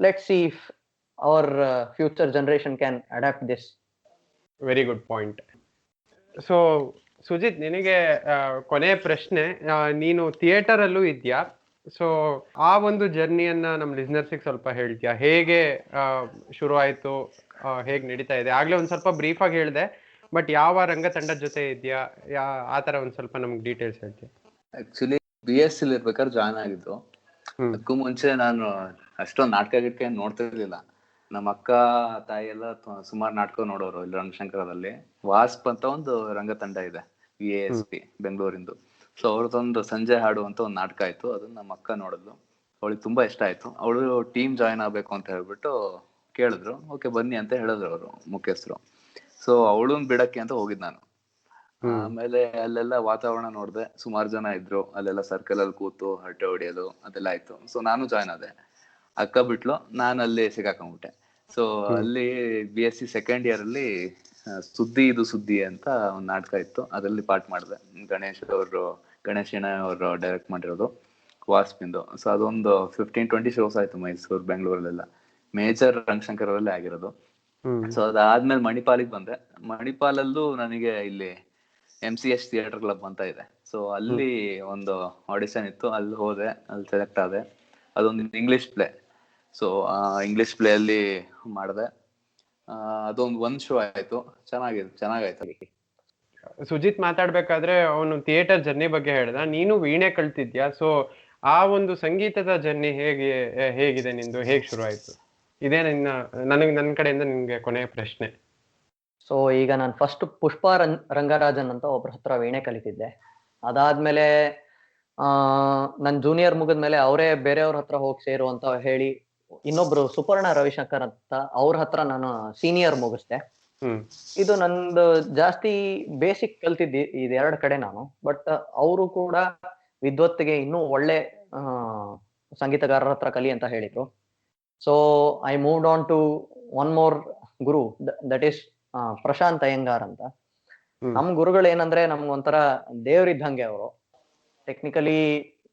Let's see if our future generation can adapt this. Very good point. So Sujith, ನಿನಗೆ ಕೊನೆಯ ಪ್ರಶ್ನೆ. ನೀನು ಥಿಯೇಟರ್ ಅಲ್ಲೂ ಇದ್ಯಾ, ಸೊ ಆ ಒಂದು ಜರ್ನಿಯನ್ನ ನಮ್ಮ ಲಿಸ್ನರ್ಸಿಗೆ ಸ್ವಲ್ಪ ಹೇಳ್ತೀಯಾ? ಹೇಗೆ ಶುರು ಆಯ್ತು, ಹೇಗೆ ನಡೀತಾ ಇದೆ? ಆಗ್ಲೇ ಒಂದ್ ಸ್ವಲ್ಪ ಬ್ರೀಫ್ ಆಗಿ ಹೇಳಿದೆ, ಬಟ್ ಯಾವ ರಂಗತಂಡದ ಜೊತೆ ಇದೆಯಾ, ಆ ತರ ಒಂದ್ ಸ್ವಲ್ಪ ನಮ್ಗೆ ಡೀಟೇಲ್ಸ್ ಹೇಳ್ತೀಯಾ? ಆಕ್ಚುಲಿ BSc ಇರ್ಬೇಕಾದ್ರೆ ಜಾಯ್ನ್ ಆಗಿದ್ದು. ಅದಕ್ಕೂ ಮುಂಚೆ ನಾನು ಅಷ್ಟೊಂದು ನಾಟಕ ಗಿಟ್ಕ ನೋಡ್ತಿರ್ಲಿಲ್ಲ. ನಮ್ಮ ಅಕ್ಕ ತಾಯಿ ಎಲ್ಲ ಸುಮಾರು ನಾಟಕ ನೋಡೋರು. ಇಲ್ಲಿ ರಂಗಶಂಕರದಲ್ಲಿ ವಾಸ್ಪ್ ಅಂತ ಒಂದು ರಂಗತಂಡ ಇದೆ, VASP ಬೆಂಗಳೂರಿಂದು. ಸೊ ಅವ್ರದ್ದೊಂದು ಸಂಜೆ ಹಾಡು ಅಂತ ಒಂದು ನಾಟಕ ಆಯ್ತು. ಅದನ್ನ ನಮ್ಮ ಅಕ್ಕ ನೋಡಿದ್ಲು, ಅವಳಿಗೆ ತುಂಬಾ ಇಷ್ಟ ಆಯ್ತು. ಅವಳು ಟೀಮ್ ಜಾಯ್ನ್ ಆಗ್ಬೇಕು ಅಂತ ಹೇಳ್ಬಿಟ್ಟು ಕೇಳಿದ್ರು. ಓಕೆ ಬನ್ನಿ ಅಂತ ಹೇಳಿದ್ರು ಅವರು ಮುಖ್ಯಸ್ಥರು. ಸೊ ಅವಳನ್ ಬಿಡಕ್ಕೆ ಅಂತ ಹೋಗಿದ್ ನಾನು. ಆಮೇಲೆ ಅಲ್ಲೆಲ್ಲ ವಾತಾವರಣ ನೋಡ್ದೆ, ಸುಮಾರು ಜನ ಇದ್ರು. ಅಲ್ಲೆಲ್ಲ ಸರ್ಕಲ್ ಅಲ್ಲಿ ಕೂತು ಹರಟೆ ಹೊಡಿಯೋದು ಅದೆಲ್ಲ ಆಯ್ತು. ಸೊ ನಾನು ಜಾಯ್ನ್ ಆದೆ. ಅಕ್ಕ ಬಿಟ್ಲು, ನಾನು ಅಲ್ಲಿ ಸಿಗಾಕೊಂಡ್ಬಿಟ್ಟೆ. ಸೊ ಅಲ್ಲಿ BSc ಸೆಕೆಂಡ್ ಇಯರ್ ಅಲ್ಲಿ ಸುದ್ದಿ ಇದು ಸುದ್ದಿ ಅಂತ ಒಂದು ನಾಟಕ ಇತ್ತು, ಅದರಲ್ಲಿ ಪಾರ್ಟ್ ಮಾಡಿದೆ. ಗಣೇಶ್ ಶೆಣೈ ಅವರು ಡೈರೆಕ್ಟ್ ಮಾಡಿರೋದು, ವಾಸ್ಪಿಂದು. ಸೊ ಅದೊಂದು 15-20 ಶೋಸ್ ಆಯ್ತು ಮೈಸೂರು ಬೆಂಗಳೂರಲ್ಲೆಲ್ಲ. ಮೇಜರ್ ರಂಗಶಂಕರಲ್ಲೇ ಆಗಿರೋದು. ಸೊ ಅದಾದ್ಮೇಲೆ ಮಣಿಪಾಲಿಗೆ ಬಂದೆ. ಮಣಿಪಾಲಲ್ಲೂ ನನಗೆ ಇಲ್ಲಿ MCH ಥಿಯೇಟರ್ ಕ್ಲಬ್ ಅಂತ ಇದೆ. ಸೊ ಅಲ್ಲಿ ಒಂದು ಆಡಿಷನ್ ಇತ್ತು, ಅಲ್ಲಿ ಹೋದೆ, ಅಲ್ಲಿ ಸೆಲೆಕ್ಟ್ ಆದೆ. ಅದೊಂದು English play. So English play ಅಲ್ಲಿ ಮಾಡಿದೆ. ಒಂದ್ ಶೋ ಆಯ್ತು, ಚೆನ್ನಾಗಾಯ್ತು. ಸುಜಿತ್ ಮಾತಾಡ್ಬೇಕಾದ್ರೆ ಅವನು ಥಿಯೇಟರ್ ಜರ್ನಿ ಬಗ್ಗೆ ಹೇಳ್ದ. ನೀನು ವೀಣೆ ಕಲ್ತಿದ್ಯಾ, ಸೊ ಆ ಒಂದು ಸಂಗೀತದ ಜರ್ನಿ ಹೇಗಿದೆ ನಿಂದು, ಹೇಗ್ ಶುರು ಆಯ್ತು? ಇದೇ ನನ್ನ ಕಡೆಯಿಂದ ನಿನ್ಗೆ ಕೊನೆಯ ಪ್ರಶ್ನೆ. ಸೊ ಈಗ ನಾನು ಫಸ್ಟ್ ಪುಷ್ಪ ರಂಗರಾಜನ್ ಅಂತ ಒಬ್ರ ಹತ್ರ ವೀಣೆ ಕಲಿತಿದ್ದೆ. ಅದಾದ್ಮೇಲೆ ನನ್ ಜೂನಿಯರ್ ಮುಗಿದ್ಮೇಲೆ ಅವರೇ ಬೇರೆಯವ್ರ ಹತ್ರ ಹೋಗಿ ಸೇರು ಅಂತ ಹೇಳಿ ಇನ್ನೊಬ್ರು ಸುಪರ್ಣ ರವಿಶಂಕರ್ ಅಂತ ಅವ್ರ ಹತ್ರ ನಾನು ಸೀನಿಯರ್ ಮುಗಿಸ್ದೆ. ಇದು ನಂದು ಜಾಸ್ತಿ ಬೇಸಿಕ್ ಕಲ್ತಿದ್ದಿ ಇದೆರಡು ಕಡೆ ನಾನು. ಬಟ್ ಅವರು ಕೂಡ ವಿದ್ವತ್ತಿಗೆ ಇನ್ನೂ ಒಳ್ಳೆ ಸಂಗೀತಗಾರರ ಹತ್ರ ಕಲಿ ಅಂತ ಹೇಳಿದ್ರು. So I moved on to one more guru, that is Prashant Iyengar ಅಂತ. ನಮ್ ಗುರುಗಳು ಏನಂದ್ರೆ ನಮ್ಗೊಂಥರ ದೇವ್ರಿದ್ದಂಗೆ. ಅವರು ಟೆಕ್ನಿಕಲಿ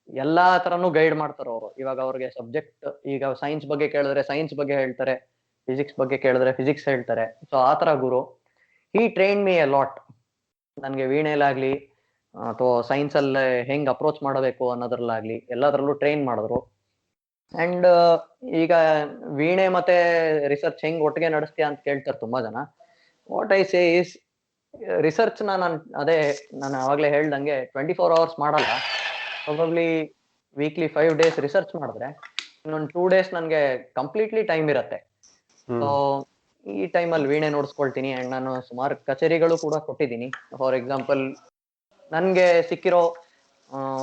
ಎಲ್ಲಾ ತರನು ಗೈಡ್ ಮಾಡ್ತಾರ ಅವರು. ಇವಾಗ ಅವ್ರಿಗೆ ಸಬ್ಜೆಕ್ಟ್, ಈಗ ಸೈನ್ಸ್ ಬಗ್ಗೆ ಕೇಳಿದ್ರೆ ಸೈನ್ಸ್ ಬಗ್ಗೆ ಹೇಳ್ತಾರೆ, ಫಿಸಿಕ್ಸ್ ಬಗ್ಗೆ ಕೇಳಿದ್ರೆ ಫಿಸಿಕ್ಸ್ ಹೇಳ್ತಾರೆ. ಸೊ ಆತರ ಗುರು. ಹಿ ಟ್ರೈನ್ ಮಿ ಎ ಲಾಟ್. ನನ್ಗೆ ವೀಣೆಲಾಗ್ಲಿ ಅಥವಾ ಸೈನ್ಸ್ ಅಲ್ಲಿ ಹೆಂಗ್ ಅಪ್ರೋಚ್ ಮಾಡಬೇಕು ಅನ್ನೋದ್ರಲ್ಲಾಗ್ಲಿ ಎಲ್ಲದ್ರಲ್ಲೂ ಟ್ರೈನ್ ಮಾಡಿದ್ರು. ಅಂಡ್ ಈಗ ವೀಣೆ ಮತ್ತೆ ರಿಸರ್ಚ್ ಹೆಂಗ್ ಒಟ್ಟಿಗೆ ನಡೆಸ್ತೀಯಾ ಅಂತ ಕೇಳ್ತಾರೆ ತುಂಬಾ ಜನ. What I say is, research ನಾನು ಅವಾಗ್ಲೇ ಹೇಳ್ದಂಗೆ 24 hours ಮಾಡಲ್ಲ. ಪ್ರಾಬಬ್ಲಿ ವೀಕ್ಲಿ 5 days ರಿಸರ್ಚ್ ಮಾಡಿದ್ರೆ ಇನ್ನೊಂದು 2 days ನನ್ಗೆ ಕಂಪ್ಲೀಟ್ಲಿ ಟೈಮ್ ಇರತ್ತೆ. ಸೊ ಈ ಟೈಮಲ್ಲಿ ವೀಣೆ ನೋಡ್ಸ್ಕೊಳ್ತೀನಿ. ಅಂಡ್ ನಾನು ಸುಮಾರು ಕಚೇರಿಗಳು ಕೂಡ ಕೊಟ್ಟಿದ್ದೀನಿ. ಫಾರ್ ಎಕ್ಸಾಂಪಲ್ ನನ್ಗೆ ಸಿಕ್ಕಿರೋ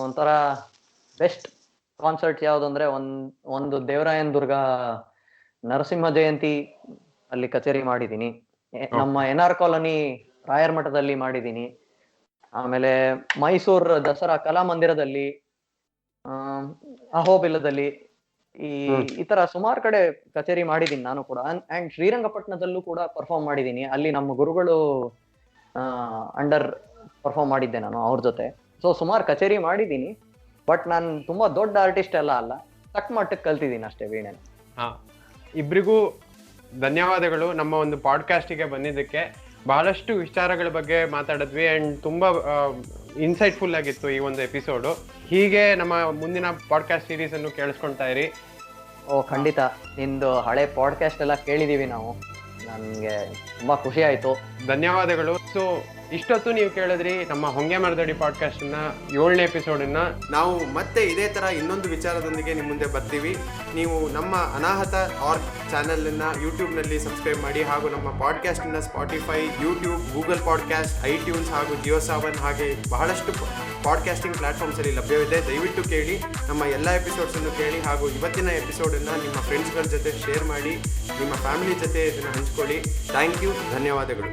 ಒಂಥರ ಬೆಸ್ಟ್ ಕಾನ್ಸರ್ಟ್ಸ್ ಯಾವ್ದಂದ್ರೆ ಒಂದು ದೇವರಾಯನ್ ದುರ್ಗ ನರಸಿಂಹ ಜಯಂತಿ ಅಲ್ಲಿ ಕಚೇರಿ ಮಾಡಿದ್ದೀನಿ. ನಮ್ಮ NR ಕಾಲೋನಿ ರಾಯರ್ ಮಠದಲ್ಲಿ ಮಾಡಿದ್ದೀನಿ. ಆಮೇಲೆ ಮೈಸೂರ್ ದಸರಾ ಕಲಾ ಮಂದಿರದಲ್ಲಿ ಅಹೋಬಿಲದಲ್ಲಿ ಈ ತರ ಸುಮಾರು ಕಡೆ ಕಚೇರಿ ಮಾಡಿದೀನಿ ನಾನು ಕೂಡ. ಅಂಡ್ ಶ್ರೀರಂಗಪಟ್ಟಣದಲ್ಲೂ ಕೂಡ ಪರ್ಫಾರ್ಮ್ ಮಾಡಿದೀನಿ. ಅಲ್ಲಿ ನಮ್ಮ ಗುರುಗಳು ಅಂಡರ್ ಪರ್ಫಾರ್ಮ್ ಮಾಡಿದ್ದೆ ನಾನು ಅವ್ರ ಜೊತೆ. ಸೊ ಸುಮಾರು ಕಚೇರಿ ಮಾಡಿದೀನಿ, ಬಟ್ ನಾನು ತುಂಬಾ ದೊಡ್ಡ ಆರ್ಟಿಸ್ಟ್ ಎಲ್ಲ ಅಲ್ಲ, ತಕ್ಕ ಮಟ್ಟಕ್ಕೆ ಕಲ್ತಿದ್ದೀನಿ ಅಷ್ಟೇ ವೀಣೆನ. ಇಬ್ರಿಗೂ ಧನ್ಯವಾದಗಳು ನಮ್ಮ ಒಂದು ಪಾಡ್ಕಾಸ್ಟಿಗೆ ಬಂದಿದ್ದಕ್ಕೆ. ಬಹಳಷ್ಟು ವಿಚಾರಗಳ ಬಗ್ಗೆ ಮಾತಾಡಿದ್ವಿ ಅಂಡ್ ತುಂಬಾ ಇನ್ಸೈಟ್ಫುಲ್ ಆಗಿತ್ತು ಈ ಒಂದು ಎಪಿಸೋಡು. ಹೀಗೆ ನಮ್ಮ ಮುಂದಿನ ಪಾಡ್ಕಾಸ್ಟ್ ಸೀರೀಸ್ ಅನ್ನು ಕೇಳಿಸ್ಕೊಳ್ತಾ ಇರಿ. ಖಂಡಿತ. ನಿಂದು ಹಳೆ ಪಾಡ್ಕಾಸ್ಟ್ ಎಲ್ಲ ಕೇಳಿದೀವಿ ನಾವು, ನನ್ಗೆ ತುಂಬಾ ಖುಷಿ ಆಯ್ತು. ಧನ್ಯವಾದಗಳು. ಸೊ ಇಷ್ಟೊತ್ತು ನೀವು ಕೇಳಿದ್ರಿ ನಮ್ಮ ಹೊಂಗೆ ಮರದಡಿ ಪಾಡ್ಕಾಸ್ಟ್ ನ 7ನೇ ಎಪಿಸೋಡನ್ನ. ನಾವು ಮತ್ತೆ ಇದೇ ತರ ಇನ್ನೊಂದು ವಿಚಾರದೊಂದಿಗೆ ನಿಮ್ಮ ಮುಂದೆ ಬರ್ತೀವಿ. ನೀವು ನಮ್ಮ ಅನಾಹತ ಆರ್ಗ್ ಚಾನೆಲ್ ಅನ್ನ ಯೂಟ್ಯೂಬ್ ನಲ್ಲಿ ಸಬ್ಸ್ಕ್ರೈಬ್ ಮಾಡಿ, ಹಾಗೂ ನಮ್ಮ ಪಾಡ್ಕಾಸ್ಟ್ ಅನ್ನ Spotify, YouTube, Google podcast, iTunes ಹಾಗೂ ಜಿಯೋ7 ಹಾಗೆ ಬಹಳಷ್ಟು ಪಾಡ್ಕಾಸ್ಟಿಂಗ್ ಪ್ಲಾಟ್ಫಾರ್ಮ್ಸ್ ಅಲ್ಲಿ ಲಭ್ಯವಿದೆ. ದಯವಿಟ್ಟು ಕೇಳಿ, ನಮ್ಮ ಎಲ್ಲ ಎಪಿಸೋಡ್ಸ್ ಅನ್ನು ಕೇಳಿ, ಹಾಗೂ ಇವತ್ತಿನ ಎಪಿಸೋಡ್ ಅನ್ನ ನಿಮ್ಮ ಫ್ರೆಂಡ್ಸ್ಗಳ ಜೊತೆ ಶೇರ್ ಮಾಡಿ, ನಿಮ್ಮ ಫ್ಯಾಮಿಲಿ ಜೊತೆ ಇದನ್ನು ಹಂಚ್ಕೊಳ್ಳಿ. ಥ್ಯಾಂಕ್ ಯು, ಧನ್ಯವಾದಗಳು.